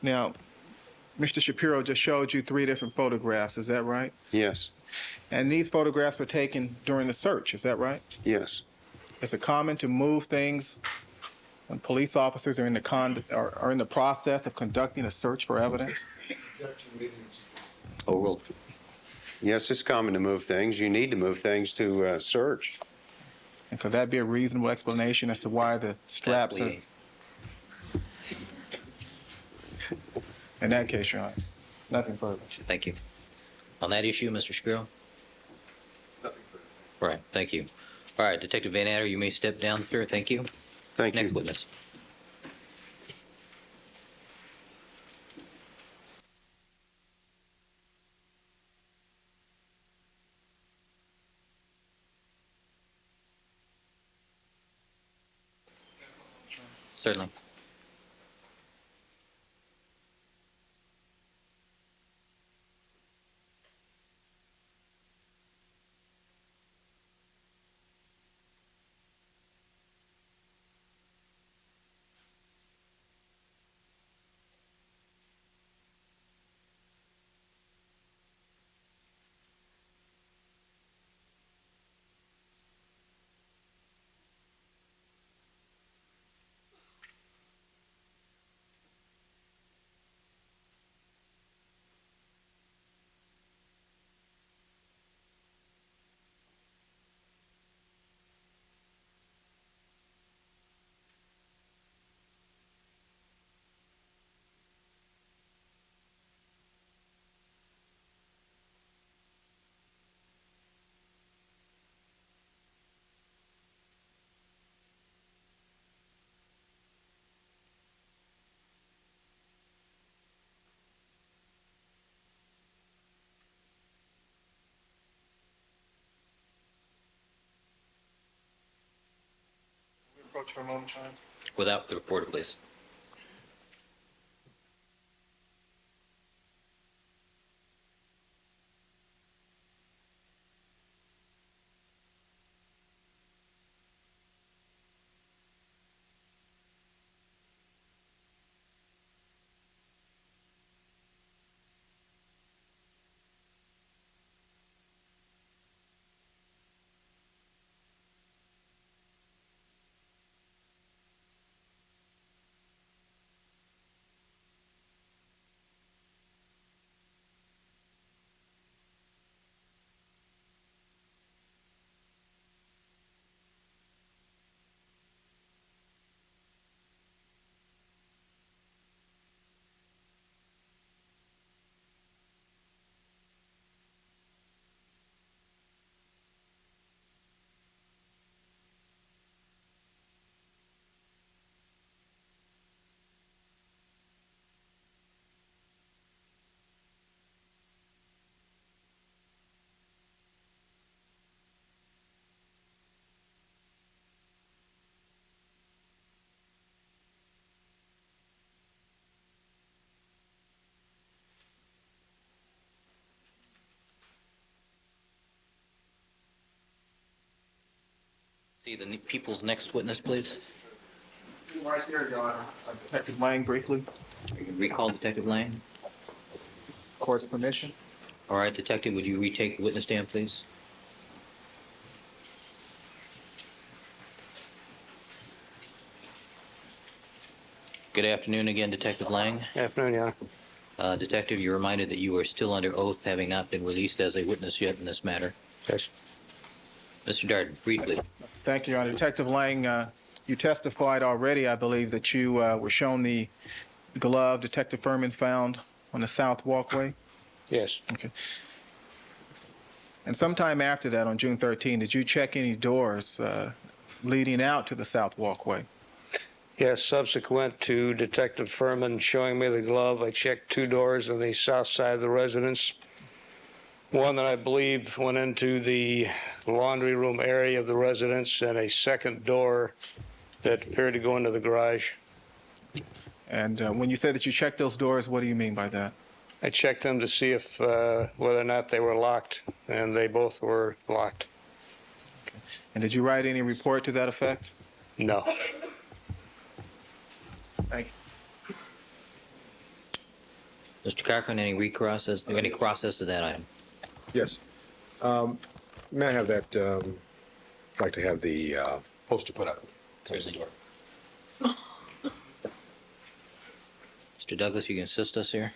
Now, Mr. Shapiro just showed you 3 different photographs, is that right? Yes. And these photographs were taken during the search, is that right? Yes. Is it common to move things when police officers are in the process of conducting a search for evidence? Overruled. Yes, it's common to move things. You need to move things to search. And could that be a reasonable explanation as to why the straps are... Leading. In that case, Your Honor, nothing further. Thank you. On that issue, Mr. Shapiro? Nothing further. Right, thank you. All right, Detective Van Adder, you may step down, sir. Thank you. Thank Next you. witness. Certainly. We approach for a moment, Your Honor. Without the reporter, please. See the people's next witness, please. Right here, Your Honor. Detective Lang, briefly. You can recall Detective Lang. Court's permission. All right, Detective, would you retake the witness stand, please? Good afternoon again, Detective Lang. Afternoon, Your Honor. Detective, you're reminded that you are still under oath, having not been released as a witness yet in this matter. Yes. Mr. Darden, briefly. Thank you, Your Honor. Detective Lang, you testified already, I believe, that you were shown the glove Detective Furman found on the south walkway. Yes. Okay. And sometime after that, on June 13, did you check any doors leading out to the south walkway? Yes, subsequent to Detective Furman showing me the glove, I checked 2 doors on the south side of the residence. One that I believe went into the laundry room area of the residence, and a second door that appeared to go into the garage. And when you say that you checked those doors, what do you mean by that? I checked them to see if whether or not they were locked, and they both were locked. And did you write any report to that effect? No. Thank you. Mr. Cochran, any cross as to that item? Yes. May I have that, I'd like to have the poster put up. Close the door. Mr. Douglas, you can assist us here.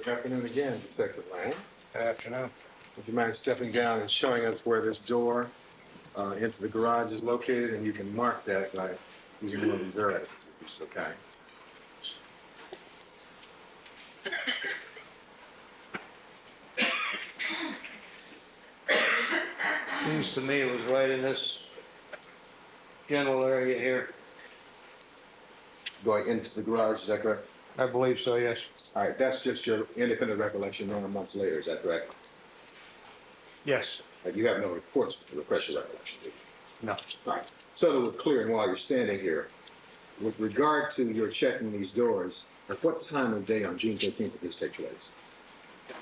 Good afternoon again, Detective Lang. Good afternoon. Would you mind stepping down and showing us where this door into the garage is located? And you can mark that by using one of these arrows, if you're so kind. Seems to me it was right in this general area here. Going into the garage, is that correct? I believe so, yes. All right, that's just your independent recollection known months later, is that correct? Yes. You have no reports to refresh your recollection, do you? No. All right, so that we're clear, and while you're standing here, with regard to your checking these doors, at what time of day on June 13th did this take place? It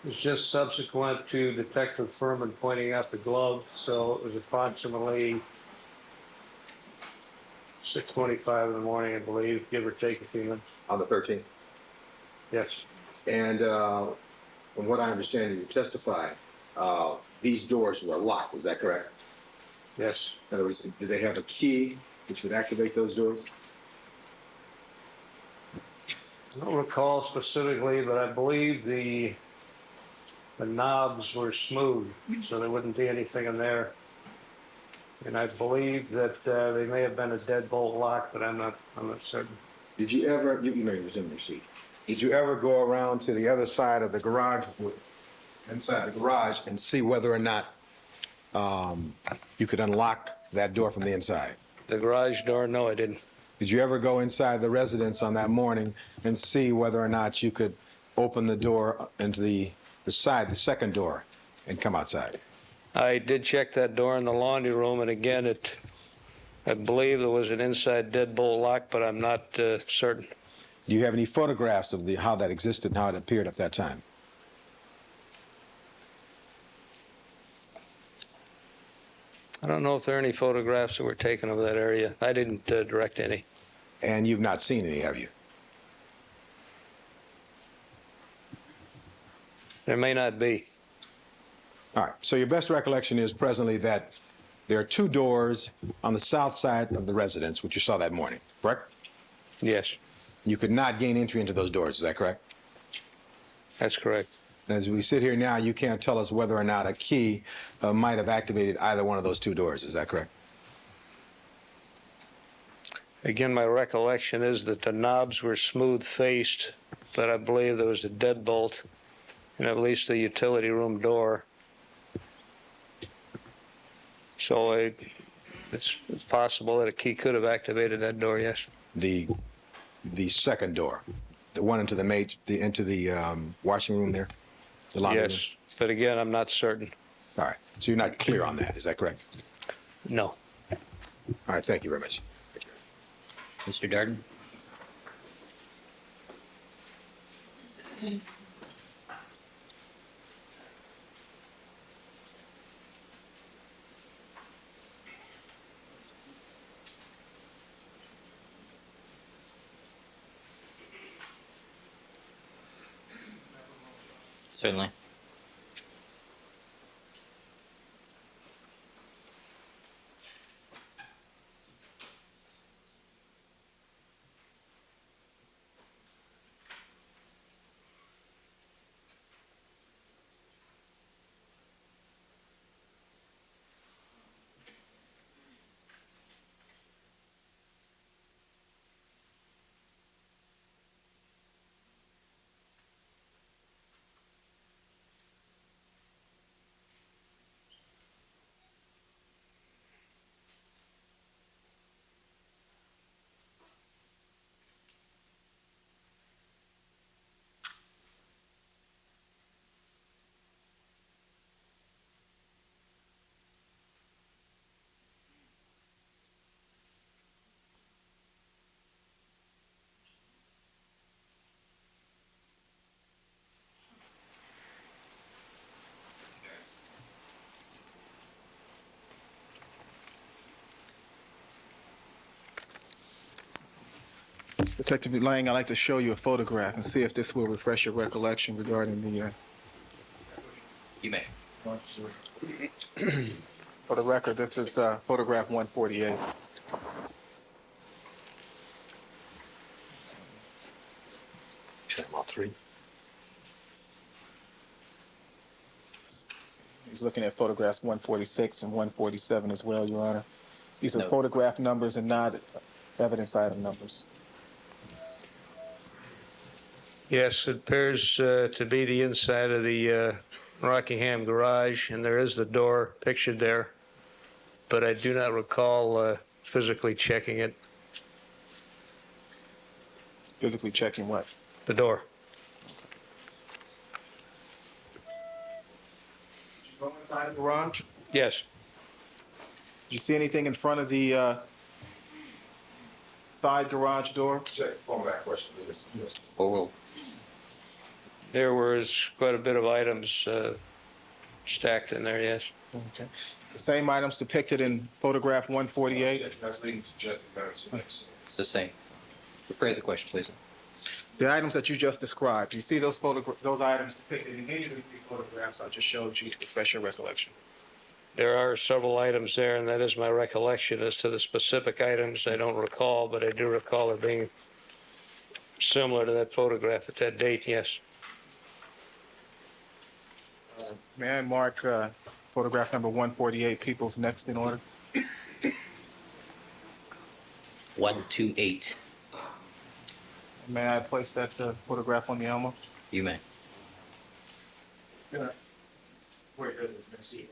was just subsequent to Detective Furman pointing out the glove, so it was approximately 6:25 in the morning, I believe, give or take a few minutes. On the 13th? Yes. And from what I understand, you testified, these doors were locked, is that correct? Yes. In other words, did they have a key which would activate those doors? I don't recall specifically, but I believe the knobs were smooth, so there wouldn't be anything in there. And I believe that they may have been a deadbolt lock, but I'm not certain. Did you ever, you know you was in your seat, did you ever go around to the other side of the garage, inside the garage, and see whether or not you could unlock that door from the inside? The garage door, no, I didn't. Did you ever go inside the residence on that morning and see whether or not you could open the door into the second door, and come outside? I did check that door in the laundry room, and again, I believe there was an inside deadbolt lock, but I'm not certain. Do you have any photographs of how that existed and how it appeared at that time? I don't know if there are any photographs that were taken of that area. I didn't direct any. And you've not seen any, have you? There may not be. All right, so your best recollection is presently that there are 2 doors on the south side of the residence, which you saw that morning, correct? Yes, You could not gain entry into those doors, is that correct? that's correct. And as we sit here now, you can't tell us whether or not a key might have activated either one of those 2 doors, is that correct? Again, my recollection is that the knobs were smooth-faced, but I believe there was a deadbolt in at least the utility room door. So it's possible that a key could have activated that door, yes. The second door, the one into the washing room there? The laundry room? Yes, but again, I'm not certain. All right. So you're not clear on that. Is that correct? No. All right. Thank you very much. Thank you. Mr. Darden? Certainly. Detective Lang, I'd like to show you a photograph and see if this will refresh your recollection regarding the. You may. For the record, this is photograph 148. All three. He's looking at photographs 146 and 147 as well, Your Honor. These are No. photograph numbers and not evidence item numbers. Yes, it appears to be the inside of the Rockingham garage, and there is the door pictured there, but I do not recall physically checking it, Physically checking what? the door. Did you go inside the garage? Yes, Did you see anything in front of the side garage door? Check. Follow that question, please. there was quite a bit of items stacked in there, yes. Okay. The same items depicted in photograph 148? That's leading to suggesting better. It's the same. Rephrase the question, please. The items that you just described, do you see those items depicted in any of the three photographs I just showed you to refresh your recollection? There are several items there, and that is my recollection. As to the specific items, I don't recall, but I do recall it being similar to that photograph at that date, yes. May I mark photograph number 148, People's next in order? 128. May I place that photograph on the Elmo? You may. Where is it? Let's see.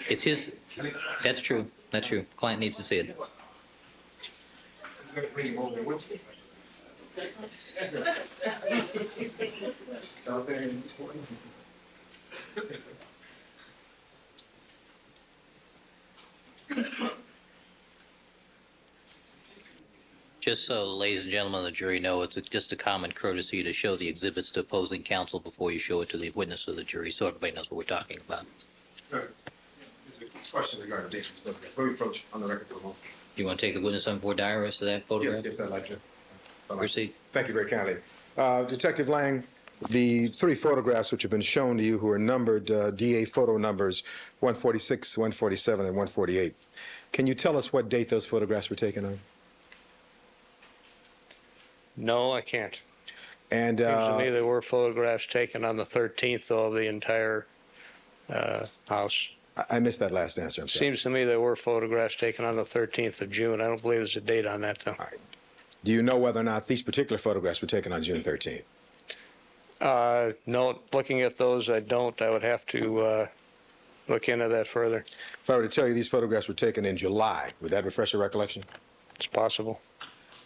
It's his. That's true. That's true. Client needs to see it. Bring him over there with you. Just so ladies and gentlemen of the jury know, it's just a common courtesy to show the exhibits to opposing counsel before you show it to the witness of the jury, so everybody knows what we're talking about. There's a question regarding David's photograph. Let me approach on the record for a moment. You want to take the witness on board diary to that photograph? Yes, I'd like to. Proceed. Thank you very kindly. Detective Lang, the three photographs which have been shown to you who are numbered DA photo numbers 146, 147, and 148. Can you tell us what date those photographs were taken on? No, I can't. And Seems to me there were photographs taken on the 13th of the entire house. I missed that last answer. I'm sorry. Seems to me there were photographs taken on the 13th of June. I don't believe there's a date on that, though. All right. Do you know whether or not these particular photographs were taken on June 13th? No, looking at those, I don't. I would have to look into that further. If I were to tell you these photographs were taken in July, would that refresh your recollection? It's possible.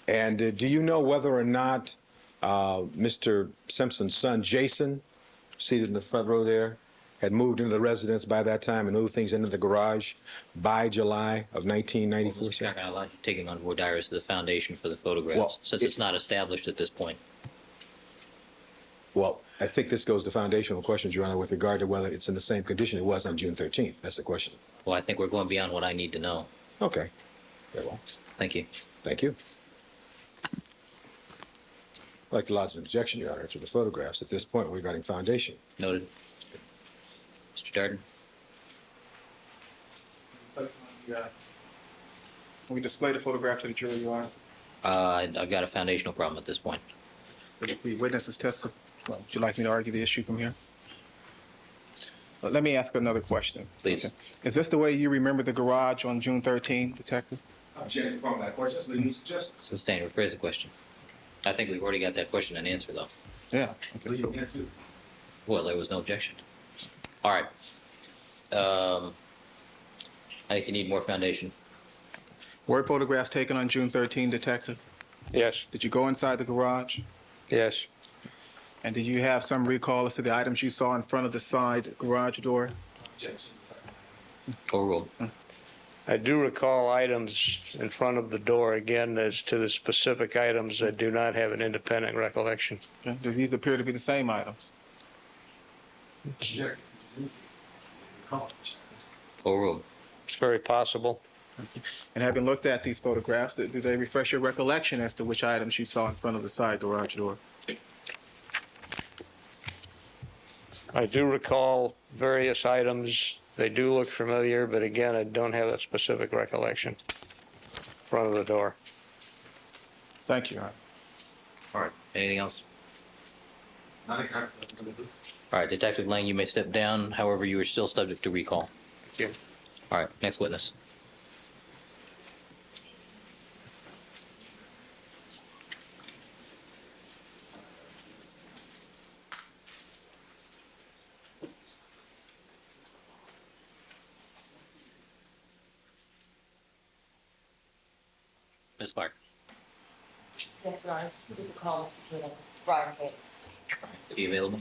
And do you know whether or not Mr. Simpson's son, Jason, seated in the front row there, had moved into the residence by that time and moved things into the garage by July of 1994? Well, Mr. Carrigan, I'd like to take it on board, Iris, the foundation for the photographs, Well, since it's not established at this point. Well, I think this goes to foundational questions, Your Honor, with regard to whether it's in the same condition it was on June 13th. That's the question. Well, I think we're going beyond what I need to know. Okay. Very well. Thank you. Thank you. I'd like to lodge an objection, Your Honor, to the photographs at this point regarding foundation. Noted. Mr. Darden? Can we display the photograph to the jury, Your Honor? I've got a foundational problem at this point. The witnesses testify. Would you like me to argue the issue from here? Let me ask another question. Please. Okay. Is this the way you remember the garage on June 13, Detective? Objecting from that question, that's what you suggest. Sustain, rephrase the question. I think we've already got that question and answer, though. Yeah. Okay, so, Well, there was no objection. All right. I think you need more foundation. were photographs taken on June 13, Detective? Yes, Did you go inside the garage? yes. And did you have some recall as to the items you saw in front of the side garage door? Overruled. I do recall items in front of the door. Again, as to the specific items, I do not have an independent recollection. Okay. Do these appear to be the same items? Overruled. It's very possible. And having looked at these photographs, do they refresh your recollection as to which items you saw in front of the side garage door? I do recall various items. They do look familiar, but again, I don't have that specific recollection. Front of the door. Thank you, Your Honor. All right. Anything else? All right, Detective Lang, you may step down. However, you are still subject to recall. Thank you. All right, next witness. Ms. Clark, Yes, Your Honor. You can call Mr. Cato. Brian Cato. are you available?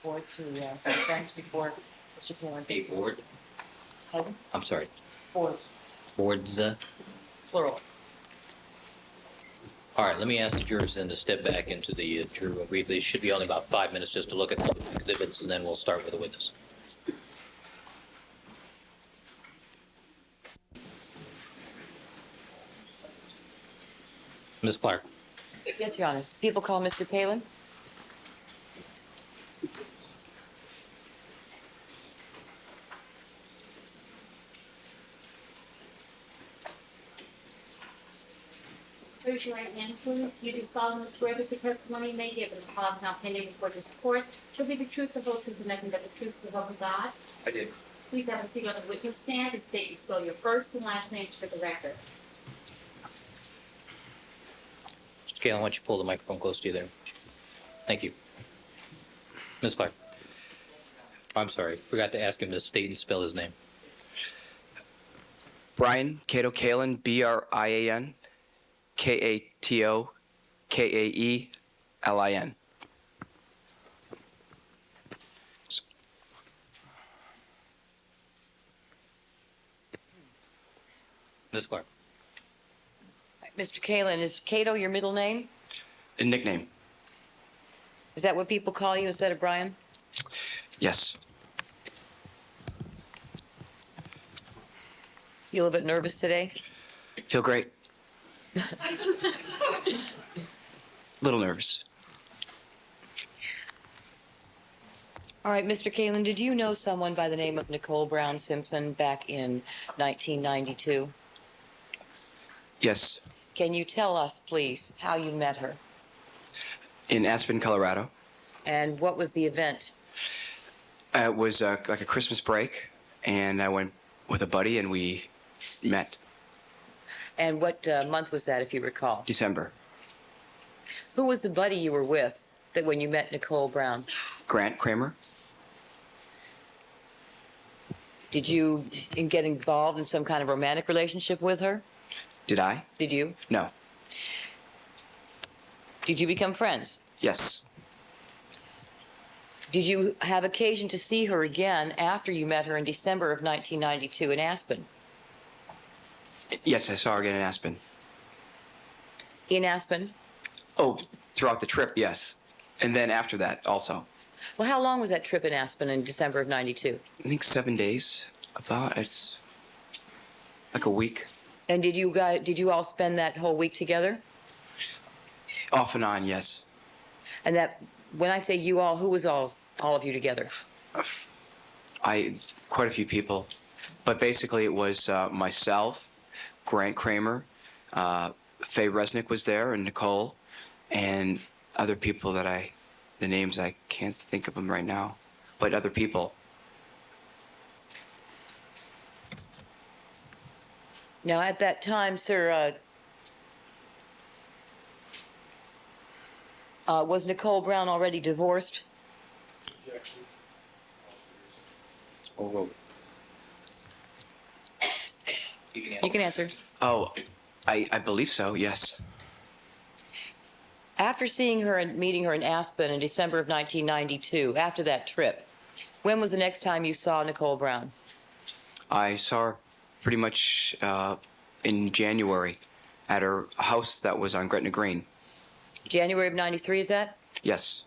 Board to thanks before Mr. Cato. A board? Pardon? I'm sorry. Boards, Boards. plural. All right, let me ask the jurors then to step back into the jury room briefly. It should be only about 5 minutes just to look at some of the exhibits, and then we'll start with the witness. Ms. Clark. Yes, Your Honor. People call Mr. Palin? Raise your right hand, please. You do solemnly swear that the testimony you may give in the cause now pending before this court shall be the truth, the whole truth, and nothing but the truth, so help you God. I did. Please have a seat on the witness stand and state you spell your first and last names for the record. Mr. Kalen, why don't you pull the microphone close to you there? Thank you. Ms. Clark. I'm sorry, forgot to ask him to state and spell his name. Brian Cato Kalen, Brian Kato Kaeelin. Ms. Clark. Mr. Kalin, is Cato your middle name? A nickname. Is that what people call you instead of Brian? Yes. You a little bit nervous today? Feel great. Little nervous. All right, Mr. Kalin, did you know someone by the name of Nicole Brown Simpson back in 1992? Yes. Can you tell us, please, how you met her? In Aspen, Colorado. And what was the event? It was like a Christmas break, and I went with a buddy, and we met. And what month was that, if you recall? December. Who was the buddy you were with that when you met Nicole Brown? Grant Kramer. Did you get involved in some kind of romantic relationship with her? Did I? Did you? No. Did you become friends? Yes. Did you have occasion to see her again after you met her in December of 1992 in Aspen? Yes, I saw her again in Aspen. In Aspen? Oh, throughout the trip, yes. And then after that, also. Well, how long was that trip in Aspen in December of 92? I think 7 days. It's like a week. And did you all spend that whole week together? Off and on, yes. And that, when I say you all, who was all of you together? Quite a few people. But basically it was myself, Grant Kramer, Faye Resnick was there, and Nicole, and other people the names, I can't think of them right now, but other people. Now, at that time, sir, was Nicole Brown already divorced? Oh, You can answer. Oh, I believe so, yes. After seeing her and meeting her in Aspen in December of 1992, after that trip, when was the next time you saw Nicole Brown? I saw her pretty much in January at her house that was on Gretna Green. January of 93, is that? Yes.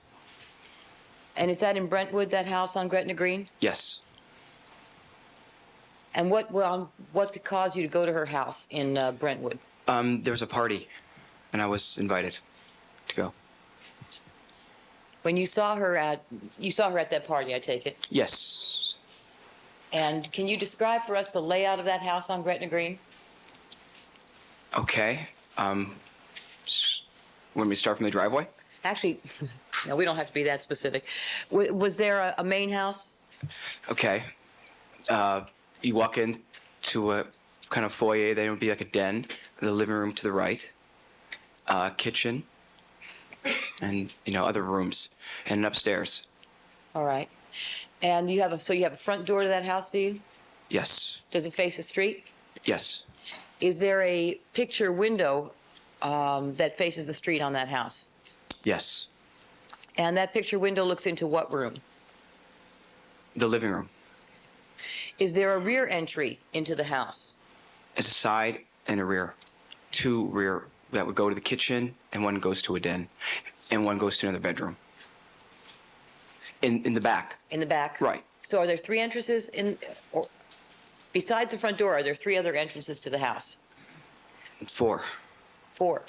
And is that in Brentwood, that house on Gretna Green? Yes. And what could cause you to go to her house in Brentwood? There was a party, and I was invited to go. When you saw her at that party, I take it. Yes. And can you describe for us the layout of that house on Gretna Green? Okay. Want me to start from the driveway? Actually, no, we don't have to be that specific. Was there a main house? Okay. You walk into a kind of foyer. There would be like a den, the living room to the right, kitchen, and other rooms, and upstairs. All right. And you have a front door to that house, do you? Yes. Does it face the street? Yes. Is there a picture window that faces the street on that house? Yes. And that picture window looks into what room? The living room. Is there a rear entry into the house? It's a side and a rear. Two rear that would go to the kitchen, and one goes to a den, and one goes to another bedroom. In the back. In the back? Right. So are there three entrances besides the front door, are there three other entrances to the house? 4. 4.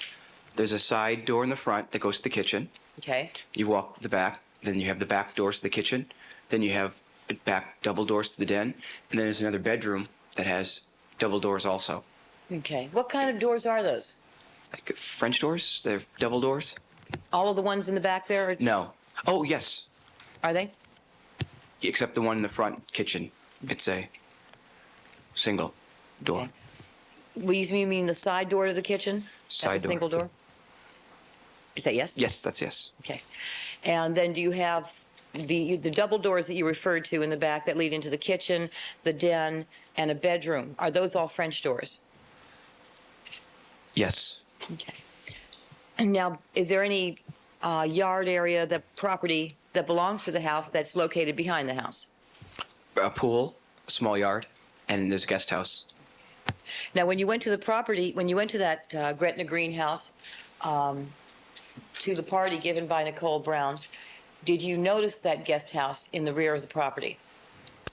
There's a side door in the front that goes to the kitchen. Okay. You walk the back, then you have the back doors to the kitchen, then you have back double doors to the den, and then there's another bedroom that has double doors also. Okay. What kind of doors are those? Like French doors? They're double doors? All of the ones in the back there? No. Oh, yes. Are they? Except the one in the front kitchen. It's a single door. Okay. You mean the side door to the kitchen? Side That's a door. single door? Is that yes? Yes, that's yes. Okay. And then do you have the double doors that you referred to in the back that lead into the kitchen, the den, and a bedroom? Are those all French doors? Yes. Okay. And now, is there any yard area, the property that belongs to the house that's located behind the house? A pool, a small yard, and there's a guest house. Now, when you went to the property, when you went to that Gretna greenhouse, to the party given by Nicole Brown, did you notice that guest house in the rear of the property?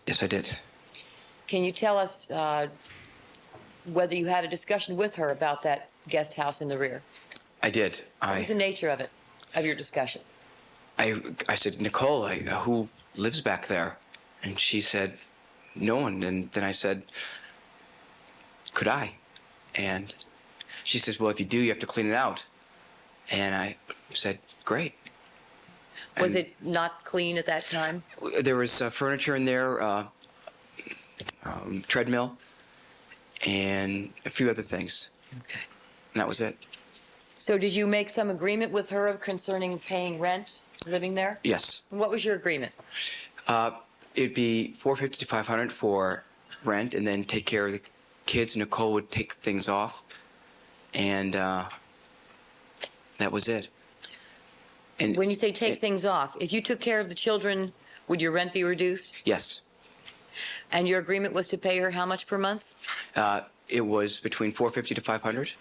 Yes, I did. Can you tell us whether you had a discussion with her about that guest house in the rear? I did. What was the nature of it, of your discussion? I said, Nicole, who lives back there? And she said, no one. And then I said, could I? And she says, well, if you do, you have to clean it out. And I said, great. Was And it not clean at that time? there was furniture in there, treadmill, and a few other things. Okay. And that was it. So did you make some agreement with her concerning paying rent, living there? Yes. And what was your agreement? It'd be $450 to $500 for rent, and then take care of the kids. Nicole would take things off, and that was it. And When you say take things off, if you took care of the children, would your rent be reduced? yes, And your agreement was to pay her how much per month? it was between $450 to $500.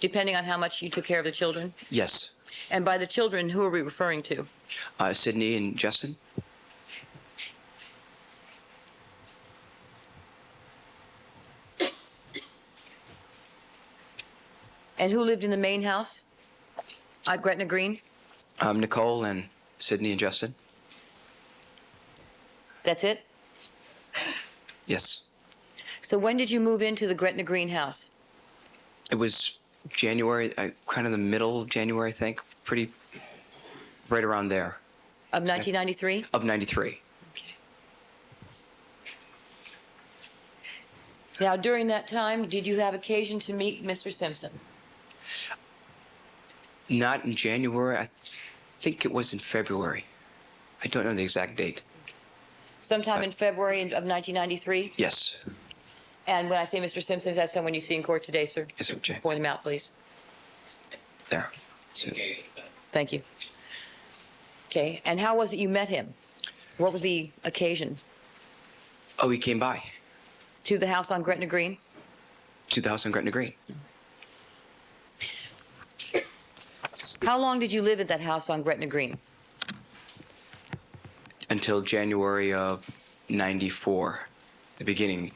Depending on how much you took care of the children? Yes. And by the children, who are we referring to? Sydney and Justin. And who lived in the main house at Gretna Green? Nicole and Sydney and Justin. That's it? Yes. So when did you move into the Gretna Green house? It was January, kind of the middle of January, I think. Pretty right around there. Of 1993? Of 93. Now, during that time, did you have occasion to meet Mr. Simpson? Not in January. I think it was in February. I don't know the exact date. Sometime in February of 1993? Yes. And when I say Mr. Simpson, is that someone you see in court today, sir? Yes, OJ. Point him out, please. There. So, Thank you. Okay, and how was it you met him? What was the occasion? oh, he came by To the house on Gretna Green? to the house on Gretna Green. How long did you live at that house on Gretna Green? Until January of 94, the beginning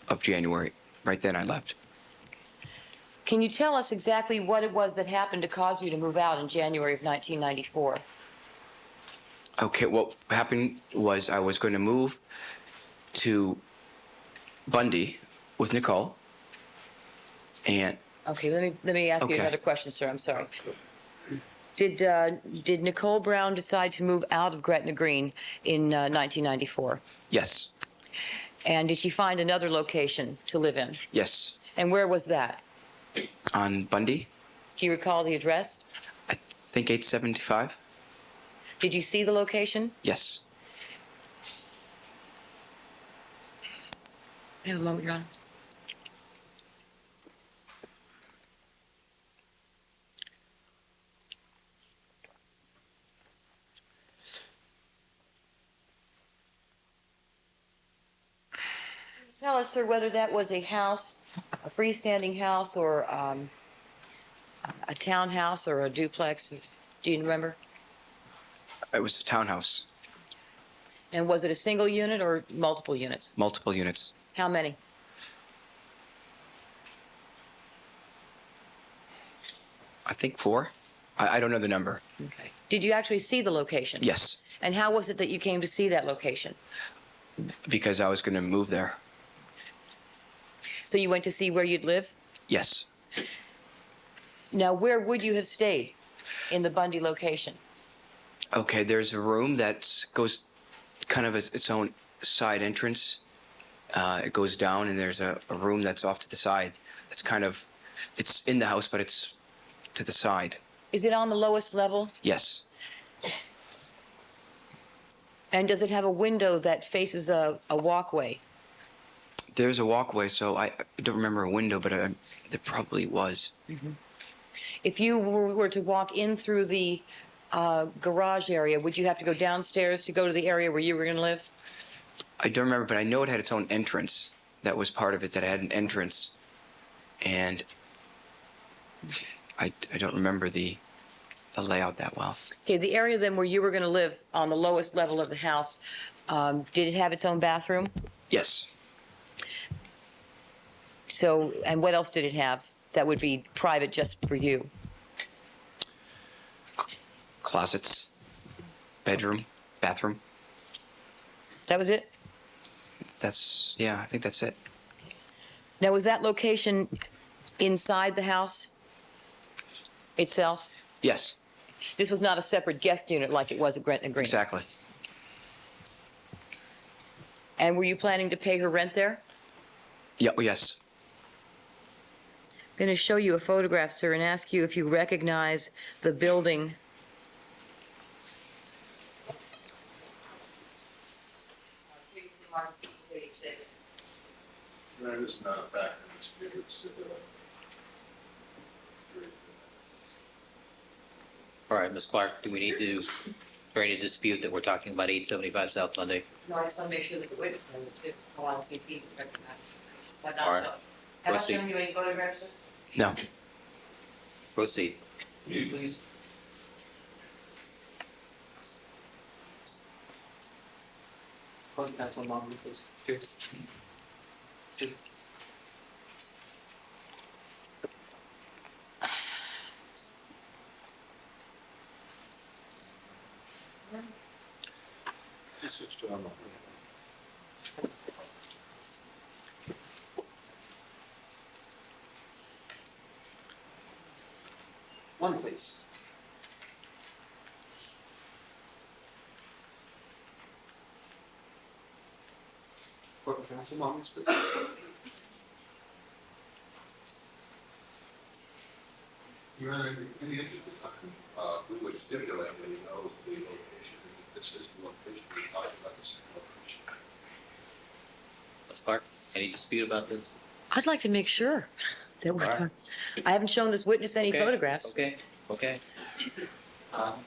of January. Right then I left. Can you tell us exactly what it was that happened to cause you to move out in January of 1994? Okay, what happened was I was going to move to Bundy with Nicole, and Okay, let me ask you Okay. another question, sir. I'm sorry. Did Nicole Brown decide to move out of Gretna Green in 1994? yes, And did she find another location to live in? yes, And where was that? on Bundy, Do you recall the address? I think 875. Did you see the location? Yes. Have a moment, Your Honor. Tell us, sir, whether that was a house, a freestanding house, or a townhouse, or a duplex. Do you remember? It was a townhouse, And was it a single unit or multiple units? multiple units. How many? I think 4. I don't know the number. Okay. Did you actually see the location? Yes, And how was it that you came to see that location? because I was going to move there. So you went to see where you'd live? Yes. Now, where would you have stayed in the Bundy location? Okay, there's a room that goes kind of its own side entrance. It goes down, and there's a room that's off to the side. That's kind of, it's in the house, but it's to the side. Is it on the lowest level? Yes. And does it have a window that faces a walkway? There's a walkway, so I don't remember a window, but there probably was. If you were to walk in through the garage area, would you have to go downstairs to go to the area where you were going to live? I don't remember, but I know it had its own entrance. That was part of it, that it had an entrance. And I don't remember the layout that well. Okay, the area then where you were going to live on the lowest level of the house, did it have its own bathroom? Yes. So, and what else did it have that would be private just for you? Closets, bedroom, bathroom. That was it? Yeah, I think that's it. Now, was that location inside the house itself? Yes. This was not a separate guest unit like it was at Gretna Green. Exactly. And were you planning to pay her rent there? Yeah, yes. I'm going to show you a photograph, sir, and ask you if you recognize the building. Previously marked 86. That is not a factor in this dispute. It's, All right, Ms. Clark, do we need to, is there any dispute that we're talking about 875 South Monday? No, I just want to make sure that the witness knows it too. I want to see if he recognizes it. But All right. not, have I Proceed. shown you any photographs, sir? No. Proceed. please. Council Long, please. Cheers. Switch to online. One, please. Council moments, please. Your Honor, in the interest of time, we would stipulate that he knows the location. This is the location we're talking about, the same location. Ms. Clark, any dispute about this? I'd like to make sure that we're All right. talking. I haven't shown this witness any Okay, photographs. Okay.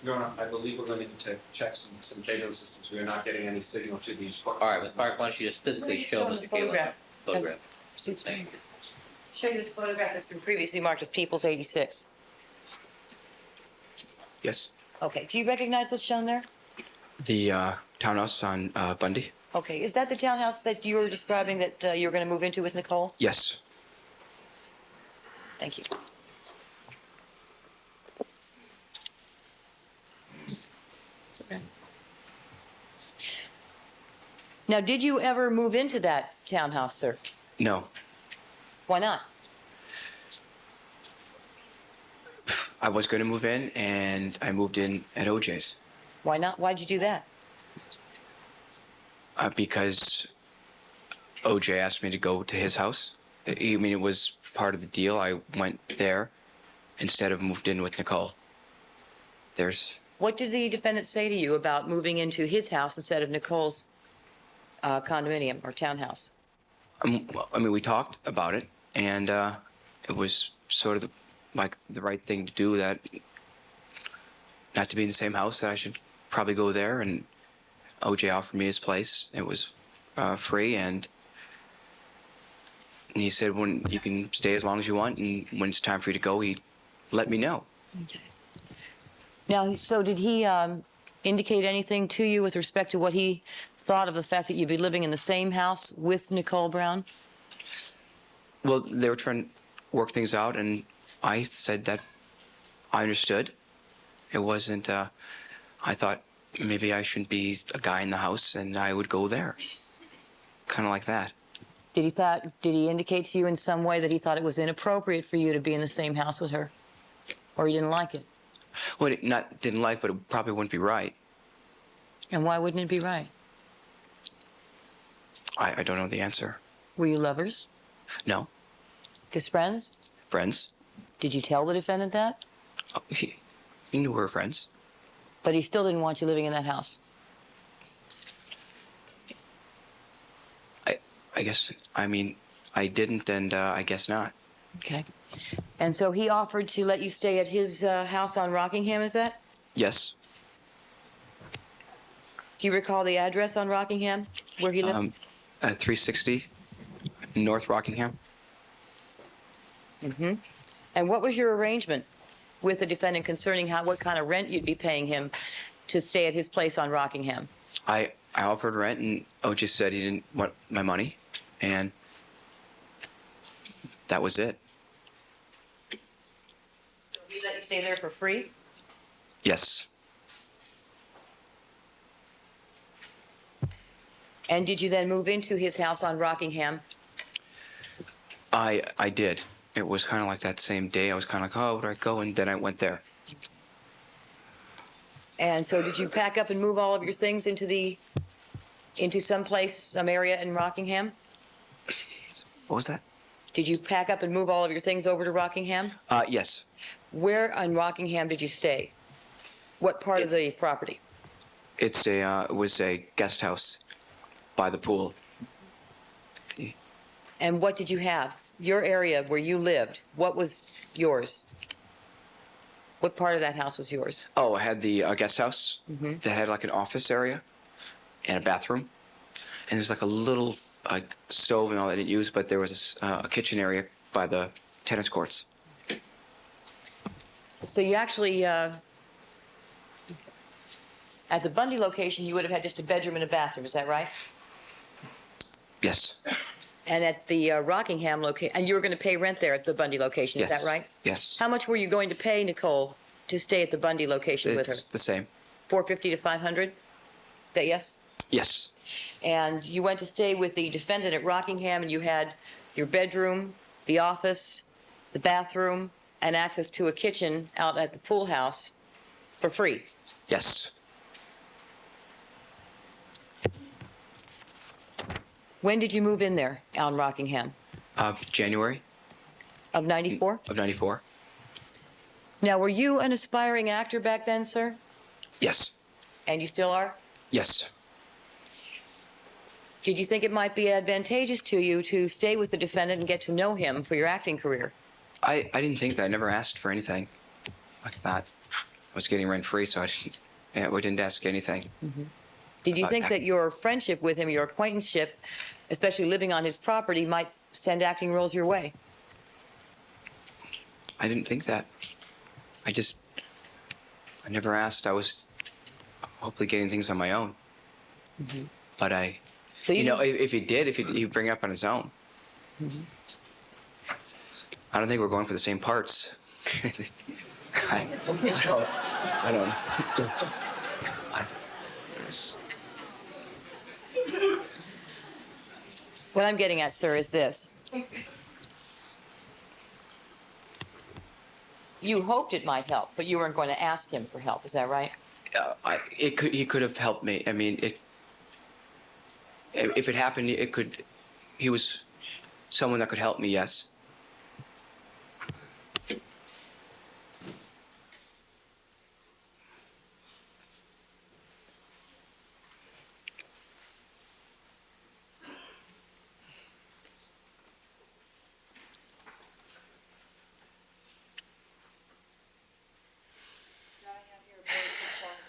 Your Honor, I believe we're going to need to check some radio systems. We are not getting any signal to these. All right, Ms. Clark, why don't you just physically Please show show the Mr. Galen photograph. the photograph? Suits Thank me. you. Show you this photograph that's been previously marked as People's 86. Yes. Okay, do you recognize what's shown there? The townhouse on Bundy? Okay, is that the townhouse that you were describing that you were going to move into with Nicole? Yes. Thank you. Okay. Now, did you ever move into that townhouse, sir? No. Why not? I was going to move in, and I moved in at OJ's Why not? Why'd you do that? because OJ asked me to go to his house. I mean, it was part of the deal. I went there instead of moved in with Nicole. What did the defendant say to you about moving into his house instead of Nicole's condominium or townhouse? I mean, we talked about it, and it was sort of like the right thing to do, that not to be in the same house, that I should probably go there. And OJ offered me his place. It was free, and he said, when you can stay as long as you want, and when it's time for you to go, he let me know. Okay. Now, so did he indicate anything to you with respect to what he thought of the fact that you'd be living in the same house with Nicole Brown? Well, they were trying to work things out, and I said that I understood. It wasn't, I thought maybe I shouldn't be a guy in the house, and I would go there. Kind of like that. Did he indicate to you in some way that he thought it was inappropriate for you to be in the same house with her? Or he didn't like it? Well, didn't like, but it probably wouldn't be right. And why wouldn't it be right? I don't know the answer. Were you lovers? No. Just friends? Friends? Did you tell the defendant that? Oh, he knew we were friends. But he still didn't want you living in that house? I guess, I mean, I didn't, and I guess not. Okay. And so he offered to let you stay at his house on Rockingham, is that? Yes. Do you recall the address on Rockingham where he lived? 360 North Rockingham. Mm-hmm. And what was your arrangement with the defendant concerning what kind of rent you'd be paying him to stay at his place on Rockingham? I offered rent, and OJ said he didn't want my money, and that was it. So he let you stay there for free? Yes. And did you then move into his house on Rockingham? I did. It was kind of like that same day. I was kind of like, oh, where do I go? And then I went there. And so did you pack up and move all of your things into some place, some area in Rockingham? What was that? Did you pack up and move all of your things over to Rockingham? Yes. Where in Rockingham did you stay? What part of the property? It was a guest house by the pool. And what did you have? Your area where you lived, what was yours? What part of that house was yours? Oh, I had the guest house that had like an office area and a bathroom. And there's like a little stove and all that I didn't use, but there was a kitchen area by the tennis courts. So you actually, at the Bundy location, you would have had just a bedroom and a bathroom, is that right? Yes. And at the Rockingham location, and you were going to pay rent there at the Bundy location, Yes. is that right? Yes. How much were you going to pay Nicole to stay at the Bundy location with her? It's the same. $450 to $500? Is that yes? Yes. And you went to stay with the defendant at Rockingham, and you had your bedroom, the office, the bathroom, and access to a kitchen out at the pool house for free. Yes. When did you move in there out in Rockingham? January Of 94? of 94. Now, were you an aspiring actor back then, sir? Yes. And you still are? Yes. Did you think it might be advantageous to you to stay with the defendant and get to know him for your acting career? I didn't think that. I never asked for anything like that. I was getting rent free, so we didn't ask anything. Did you About think that acting. your friendship with him, your acquaintanceship, especially living on his property, might send acting roles your way? I didn't think that. I never asked. I was hopefully getting things on my own. But So you know, if he did, he'd bring it up on his own. I don't think we're going for the same parts. I don't. What I'm getting at, sir, is this. You hoped it might help, but you weren't going to ask him for help. Is that right? He could have helped me. I mean, if it happened, he was someone that could help me, yes.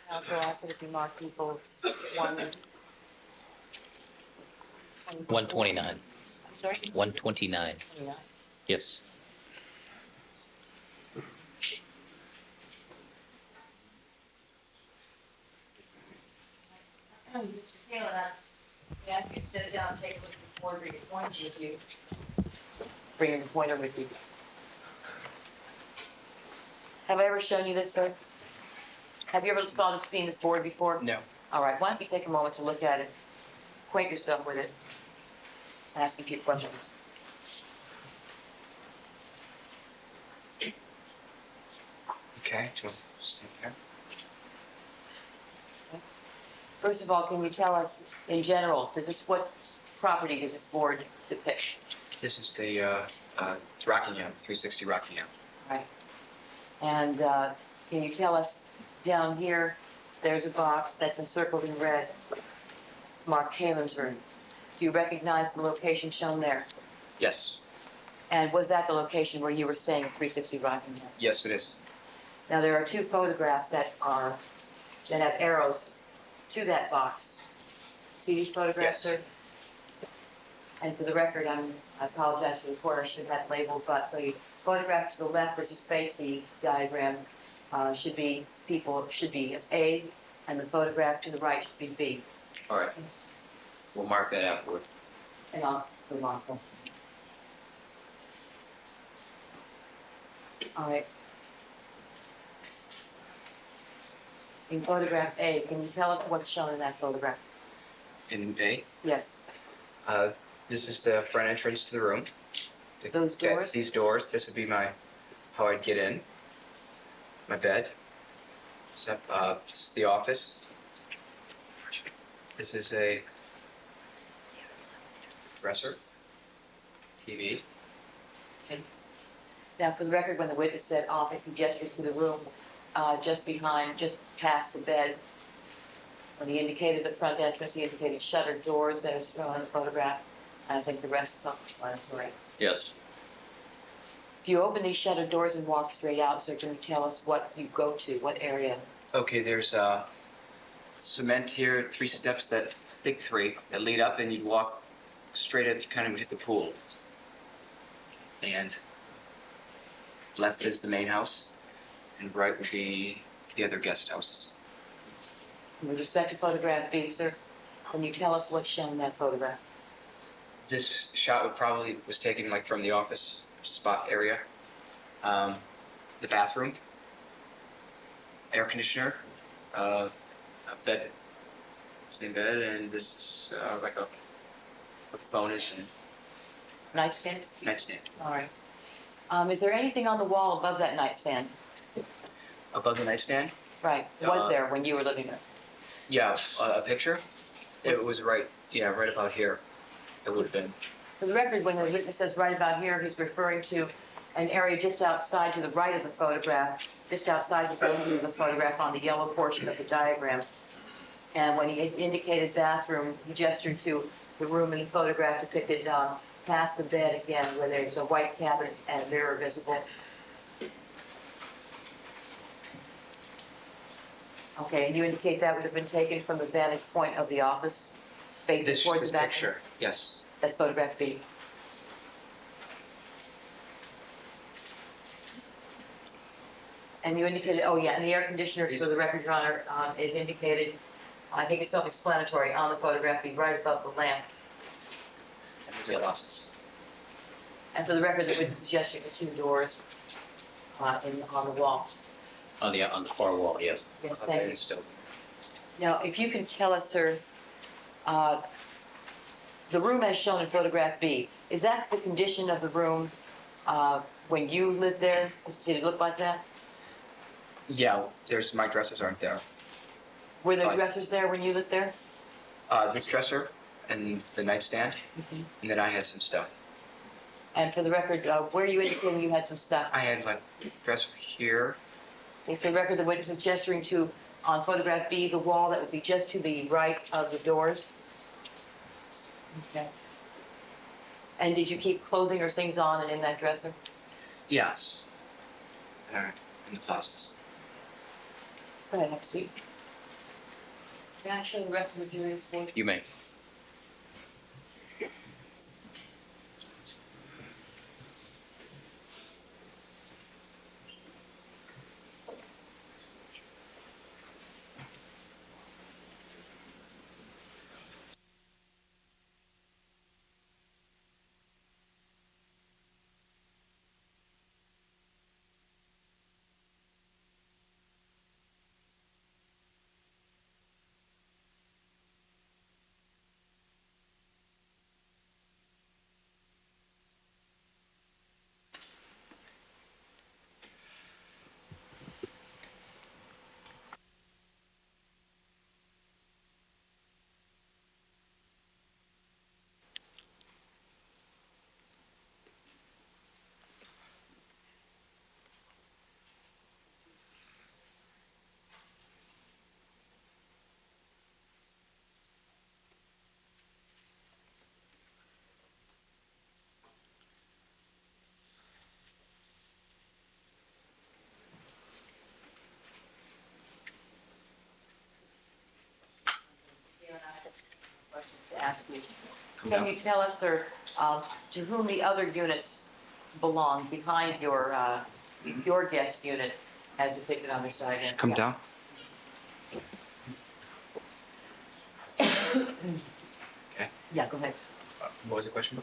Council asked that it be marked people's 129. I'm sorry? 129. Yes. Mr. Taylor, I asked you to sit down and take a look at the board, bring your pointer with you. Bring your pointer with you. Have I ever shown you this, sir? Have you ever saw this being this board before? No. All right, why don't you take a moment to look at it, acquaint yourself with it, and ask a few questions. Okay. Do you want to stand there? First of all, can you tell us, in general, what property does this board depict? This is the Rockingham, 360 Rockingham. Right. And can you tell us, down here, there's a box that's encircled in red, marked Kalen's room. Do you recognize the location shown there? Yes. And was that the location where you were staying at 360 Rockingham? Yes, it is. Now, there are two photographs that have arrows to that box. See these photographs, Yes. sir? And for the record, I apologize to the court, I should have had it labeled, but the photograph to the left versus face the diagram should be A, and the photograph to the right should be B. All right. We'll mark that afterward. And I'll move on. So. All right. In photograph A, can you tell us what's shown in that photograph? In A, Yes. this is the front entrance to the room. Those doors? These doors. This would be how I'd get in. My bed. So, this is the office. This is a dresser, TV. Now, for the record, when the witness said office, he gestured to the room just behind, just past the bed. When he indicated the front entrance, he indicated shuttered doors that are still on the photograph. And I think the rest is self-explanatory. Yes. If you open these shuttered doors and walk straight out, sir, can you tell us what you go to, what area? Okay, there's cement here, 3 steps that, big 3, that lead up, and you'd walk straight up, you kind of hit the pool. And left is the main house, and right would be the other guest houses. With respect to photograph B, sir, can you tell us what's shown in that photograph? This shot was taken like from the office spot area. The bathroom, air conditioner, a bed, same bed, and this is like a what the phone is and Nightstand? nightstand. All right. Is there anything on the wall above that nightstand? Above the nightstand, Right, was there when you were living there? yeah, a picture. It was right about here. It would have been. For the record, when the witness says right about here, he's referring to an area just outside to the right of the photograph, just outside the boundary of the photograph on the yellow portion of the diagram. And when he indicated bathroom, he gestured to the room in the photograph depicted past the bed again, where there's a white cabinet and a mirror visible. Okay, and you indicate that would have been taken from the vantage point of the office, facing This towards the back? picture, yes. That's photograph B. And you indicated, oh yeah, and the air conditioner, for the record, Your Honor, is indicated, I think it's self-explanatory, on the photograph B, right above the lamp. And there's the glasses. And for the record, the witness suggestion is 2 doors on the wall. On the far wall, yes. Yes, Okay, thank you. it's still. Now, if you can tell us, sir, the room as shown in photograph B, is that the condition of the room when you lived there? Did it look like that? Yeah, my dressers aren't there. Were there Right. dressers there when you lived there? This dresser and the nightstand, and then I had some stuff. And for the record, where are you indicating you had some stuff? I had like dresser here. And for the record, the witness is gesturing to, on photograph B, the wall that would be just to the right of the doors. Okay. And did you keep clothing or things on and in that dresser? Yes. There, in the closets. Go ahead, have a seat. May I show the rest of the viewings, please? You may. Questions to ask you. Can you tell us, sir, to whom the other units belong behind your guest unit as depicted on this diagram? Just come down. Okay. Yeah, go ahead. What was the question?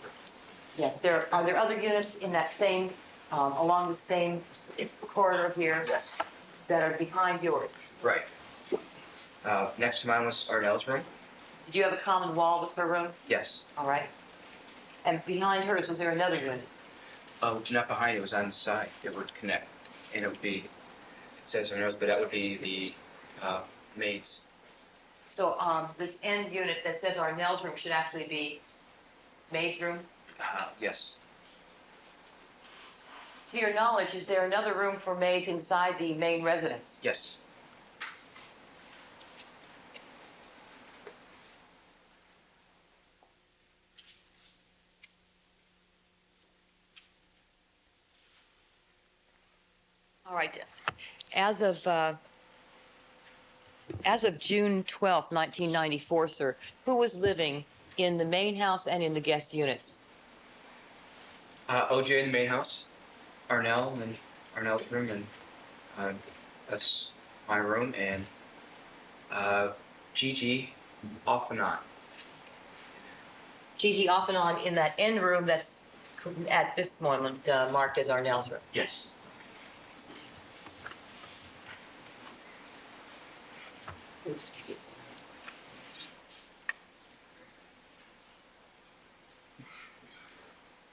Yes, are there other units in that same, along the same corridor here? Yes. That are behind yours? Right. Next to mine was Ardell's room. Did you have a common wall with her room? Yes. All right. And behind hers, was there another unit? Oh, not behind, it was on the side. It would connect. And it would be says on ours, but that would be the maids. So this end unit that says Arnell's room should actually be maid's room? Yes. To your knowledge, is there another room for maids inside the main residence? Yes. All right. As of June 12th, 1994, sir, who was living in the main house and in the guest units? OJ in the main house, Arnell and Arnell's room, and that's my room, and Gigi off and on. Gigi off and on in that end room that's at this moment marked as Arnell's room. Yes.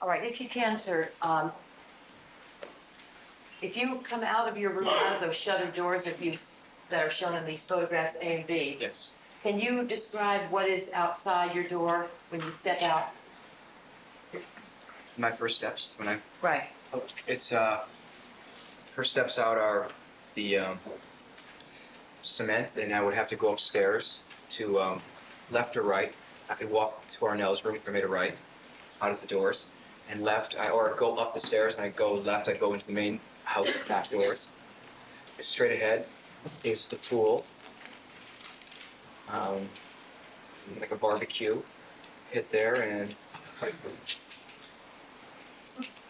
All right, if you can, sir, if you come out of your room, out of those shuttered doors that are shown in these photographs A and B, Yes. can you describe what is outside your door when you step out? My first steps when I Right. it's first steps out are the cement, and I would have to go upstairs to left or right. I could walk to Arnell's room from me to right, out of the doors, and left. Or go up the stairs and I go left. I go into the main house back doors. Straight ahead is the pool, like a barbecue. Hit there and.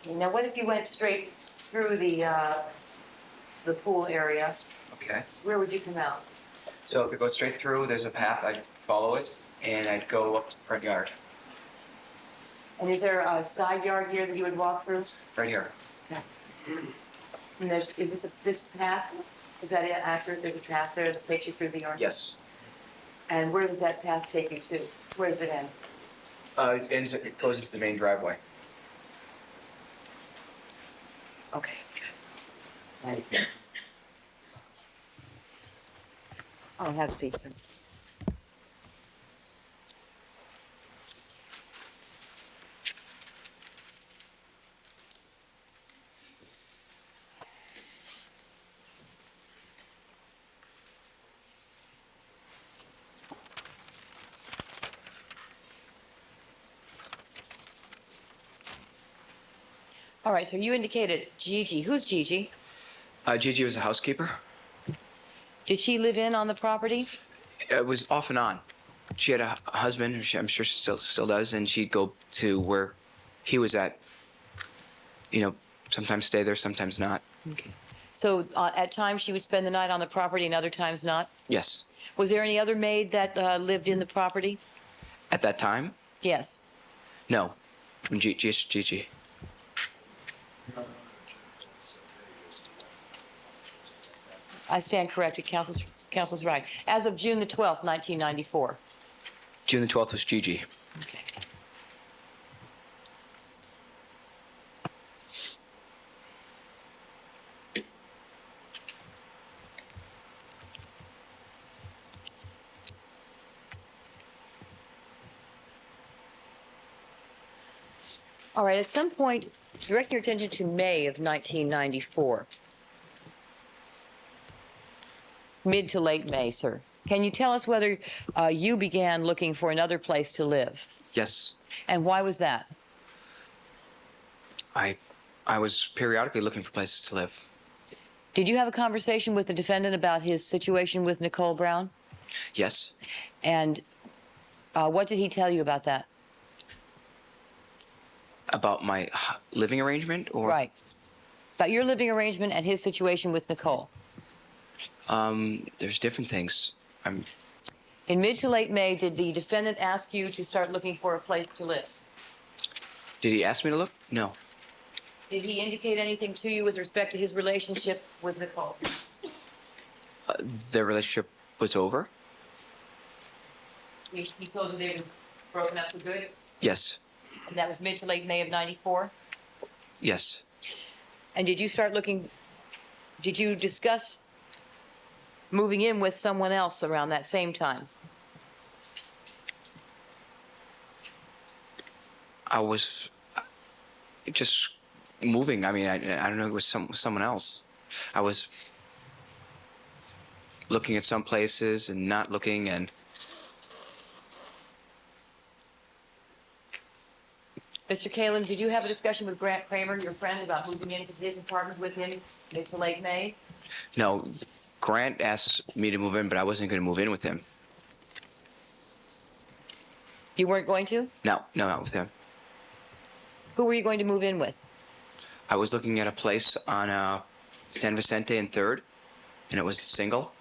Now, what if you went straight through the pool area? Okay. Where would you come out? So if it goes straight through, there's a path. I'd follow it, and I'd go up to the front yard. And is there a side yard here that you would walk through? Right here. And this path? Is that it? Accurate? There's a path there that takes you through the yard? Yes. And where does that path take you to? Where does it end? It goes into the main driveway. Okay. I'll have a seat. All right, so you indicated Gigi. Who's Gigi? Gigi was a housekeeper. Did she live in on the property? It was off and on. She had a husband, I'm sure she still does, and she'd go to where he was at. You know, sometimes stay there, sometimes not. Okay. So at times she would spend the night on the property and other times not? Yes. Was there any other maid that lived in the property? At that time? Yes. No. Just Gigi. I stand corrected. Council's right. As of June the 12th, 1994. June the 12th was Gigi. Okay. All right, at some point, direct your attention to May of 1994. Mid to late May, sir. Can you tell us whether you began looking for another place to live? Yes. And why was that? I was periodically looking for places to live. Did you have a conversation with the defendant about his situation with Nicole Brown? Yes. And what did he tell you about that? About my living arrangement, or Right. About your living arrangement and his situation with Nicole. There's different things. In mid to late May, did the defendant ask you to start looking for a place to live? Did he ask me to look? No. Did he indicate anything to you with respect to his relationship with Nicole? Their relationship was over. He told you they were broken up for good? Yes. And that was mid to late May of 94? Yes. And did you start looking, did you discuss moving in with someone else around that same time? I was just moving. I mean, I don't know, it was someone else. I was looking at some places and not looking, and Mr. Kalin, did you have a discussion with Grant Kramer, your friend, about moving into his apartment with him into late May? no, Grant asked me to move in, but I wasn't going to move in with him. You weren't going to? No, not with him. Who were you going to move in with? I was looking at a place on San Vicente and 3rd, and it was single.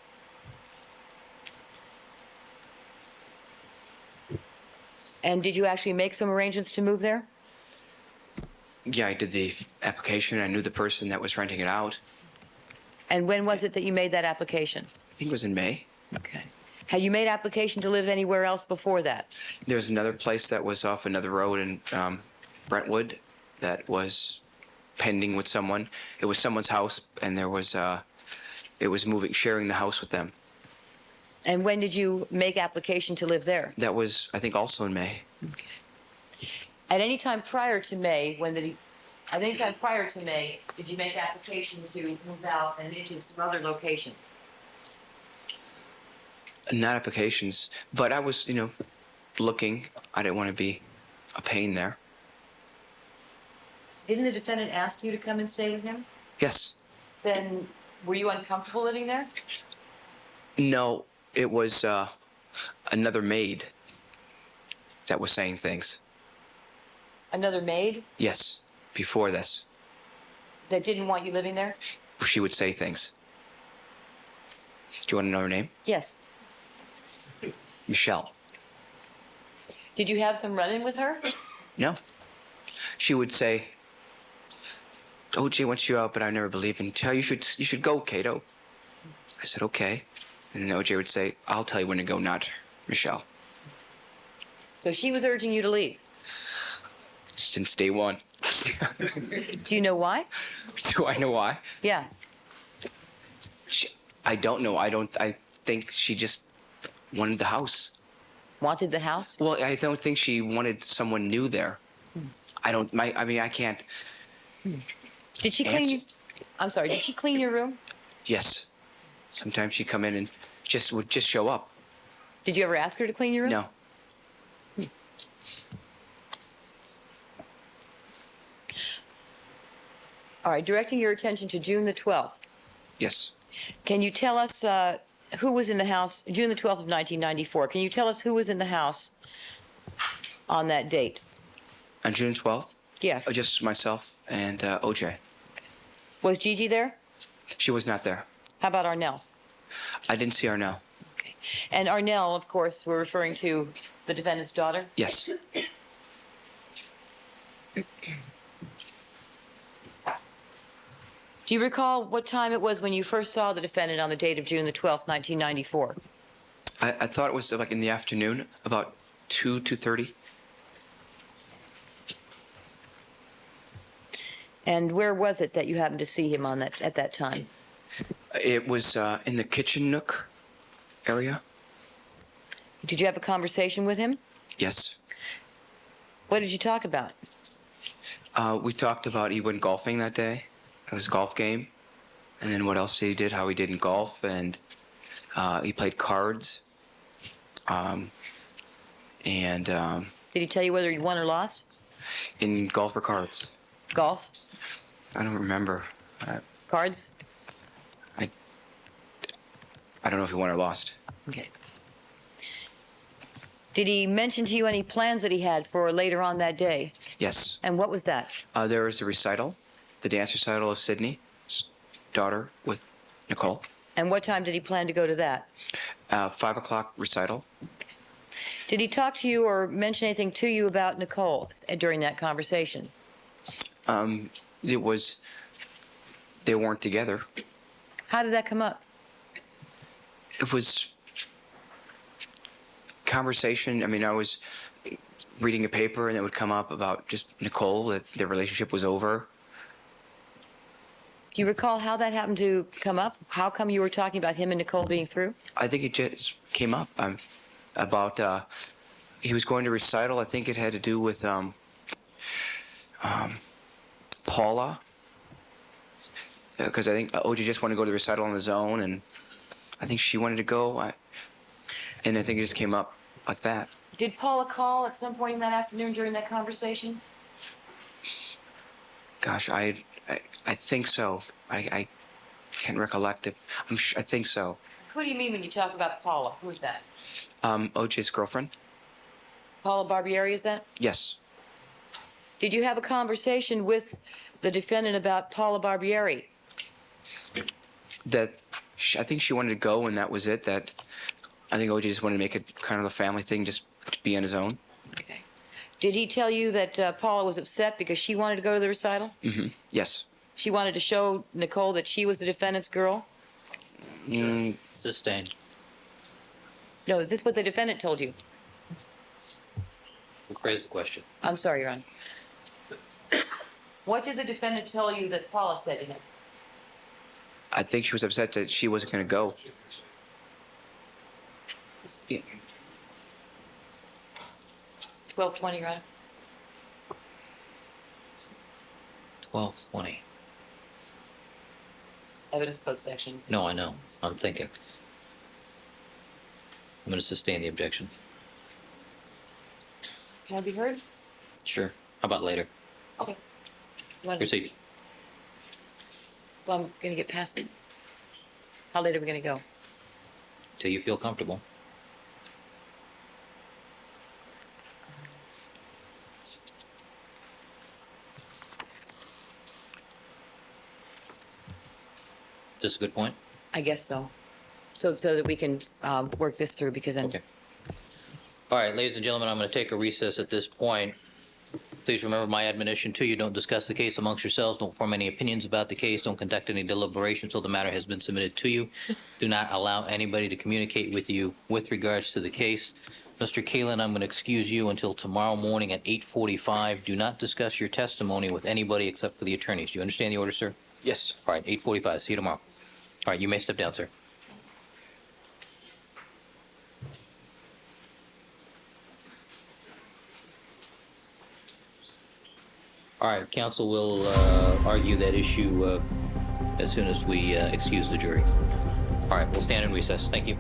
And did you actually make some arrangements to move there? Yeah, I did the application. I knew the person that was renting it out. And when was it that you made that application? I think it was in May. Okay. Had you made application to live anywhere else before that? There was another place that was off another road in Brentwood that was pending with someone. It was someone's house, and there was it was sharing the house with them. And when did you make application to live there? That was, I think, also in May. Okay. At any time prior to May, at any time prior to May, did you make application to move out and into some other location? Not applications, but I was, looking. I didn't want to be a pain there. Didn't the defendant ask you to come and stay with him? Yes. Then were you uncomfortable living there? No, it was another maid that was saying things. Another maid Yes, before this. that didn't want you living there? She would say things. Do you want to know her name? Yes. Michelle. Did you have some run-in with her? No. She would say, OJ wants you out, but I never believe in you. You should go, Cato. I said, okay. And then OJ would say, I'll tell you when to go, not Michelle. So she was urging you to leave. Since day one. Do you know why? Do I know why? Yeah. I don't know. I think she just wanted the house. Wanted the house? Well, I don't think she wanted someone new there. I can't. Did she clean you? I'm sorry, did she clean your room? Yes. Sometimes she'd come in and would just show up. Did you ever ask her to clean your room? No. All right, directing your attention to June the 12th. Yes. Can you tell us who was in the house, June the 12th of 1994? Can you tell us who was in the house on that date? On June 12th? Yes. Just myself and OJ. Was Gigi there? She was not there. How about Arnell? I didn't see her, no. Okay. And Arnell, of course, we're referring to the defendant's daughter? Yes. Do you recall what time it was when you first saw the defendant on the date of June the 12th, 1994? I thought it was like in the afternoon, about 2:30. And where was it that you happened to see him at that time? It was in the kitchen nook area. Did you have a conversation with him? Yes. What did you talk about? We talked about he went golfing that day. It was a golf game. And then what else he did, how he did in golf. And he played cards. Did he tell you whether he won or lost? In golf or cards? Golf? I don't remember. Cards? I don't know if he won or lost. Okay. Did he mention to you any plans that he had for later on that day? Yes. And what was that? There was a recital, the dance recital of Sydney's daughter with Nicole. And what time did he plan to go to that? 5 o'clock recital. Did he talk to you or mention anything to you about Nicole during that conversation? It was, they weren't together. How did that come up? It was conversation. I mean, I was reading a paper and it would come up about just Nicole, that their relationship was over. Do you recall how that happened to come up? How come you were talking about him and Nicole being through? I think it just came up about he was going to recital. I think it had to do with Paula, because I think OJ just wanted to go to the recital on his own, and I think she wanted to go, and I think it just came up like that. Did Paula call at some point in that afternoon during that conversation? Gosh, I think so. I can't recollect it. I think so. Who do you mean when you talk about Paula? Who is that? OJ's girlfriend? Paula Barbieri, is that? Yes. Did you have a conversation with the defendant about Paula Barbieri? I think she wanted to go, and that was it. That I think OJ just wanted to make it kind of a family thing, just to be on his own. Okay. Did he tell you that Paula was upset because she wanted to go to the recital? Mm-hmm. Yes. She wanted to show Nicole that she was the defendant's girl? Sustained. No, is this what the defendant told you? Rephrase the question. I'm sorry, Your Honor. What did the defendant tell you that Paula said to him? I think she was upset that she wasn't going to go. Yeah. 12:20, Your Honor. 12:20. Evidence code section. No, I know. I'm thinking. I'm going to sustain the objection. Can I be heard? Sure. How about later? Okay. Well, Proceed. I'm going to get past it. How late are we going to go? Till you feel comfortable. Is this a good point? I guess so. So that we can work this through because then. Okay. All right, ladies and gentlemen, I'm going to take a recess at this point. Please remember my admonition to you. Don't discuss the case amongst yourselves. Don't form any opinions about the case. Don't conduct any deliberations until the matter has been submitted to you. Do not allow anybody to communicate with you with regards to the case. Mr. Kalin, I'm going to excuse you until tomorrow morning at 8:45. Do not discuss your testimony with anybody except for the attorneys. Do you understand the order, sir? Yes. All right, 8:45. See you tomorrow. All right, you may step down, sir. All right, counsel will argue that issue as soon as we excuse the jury. All right, we'll stand in recess. Thank you.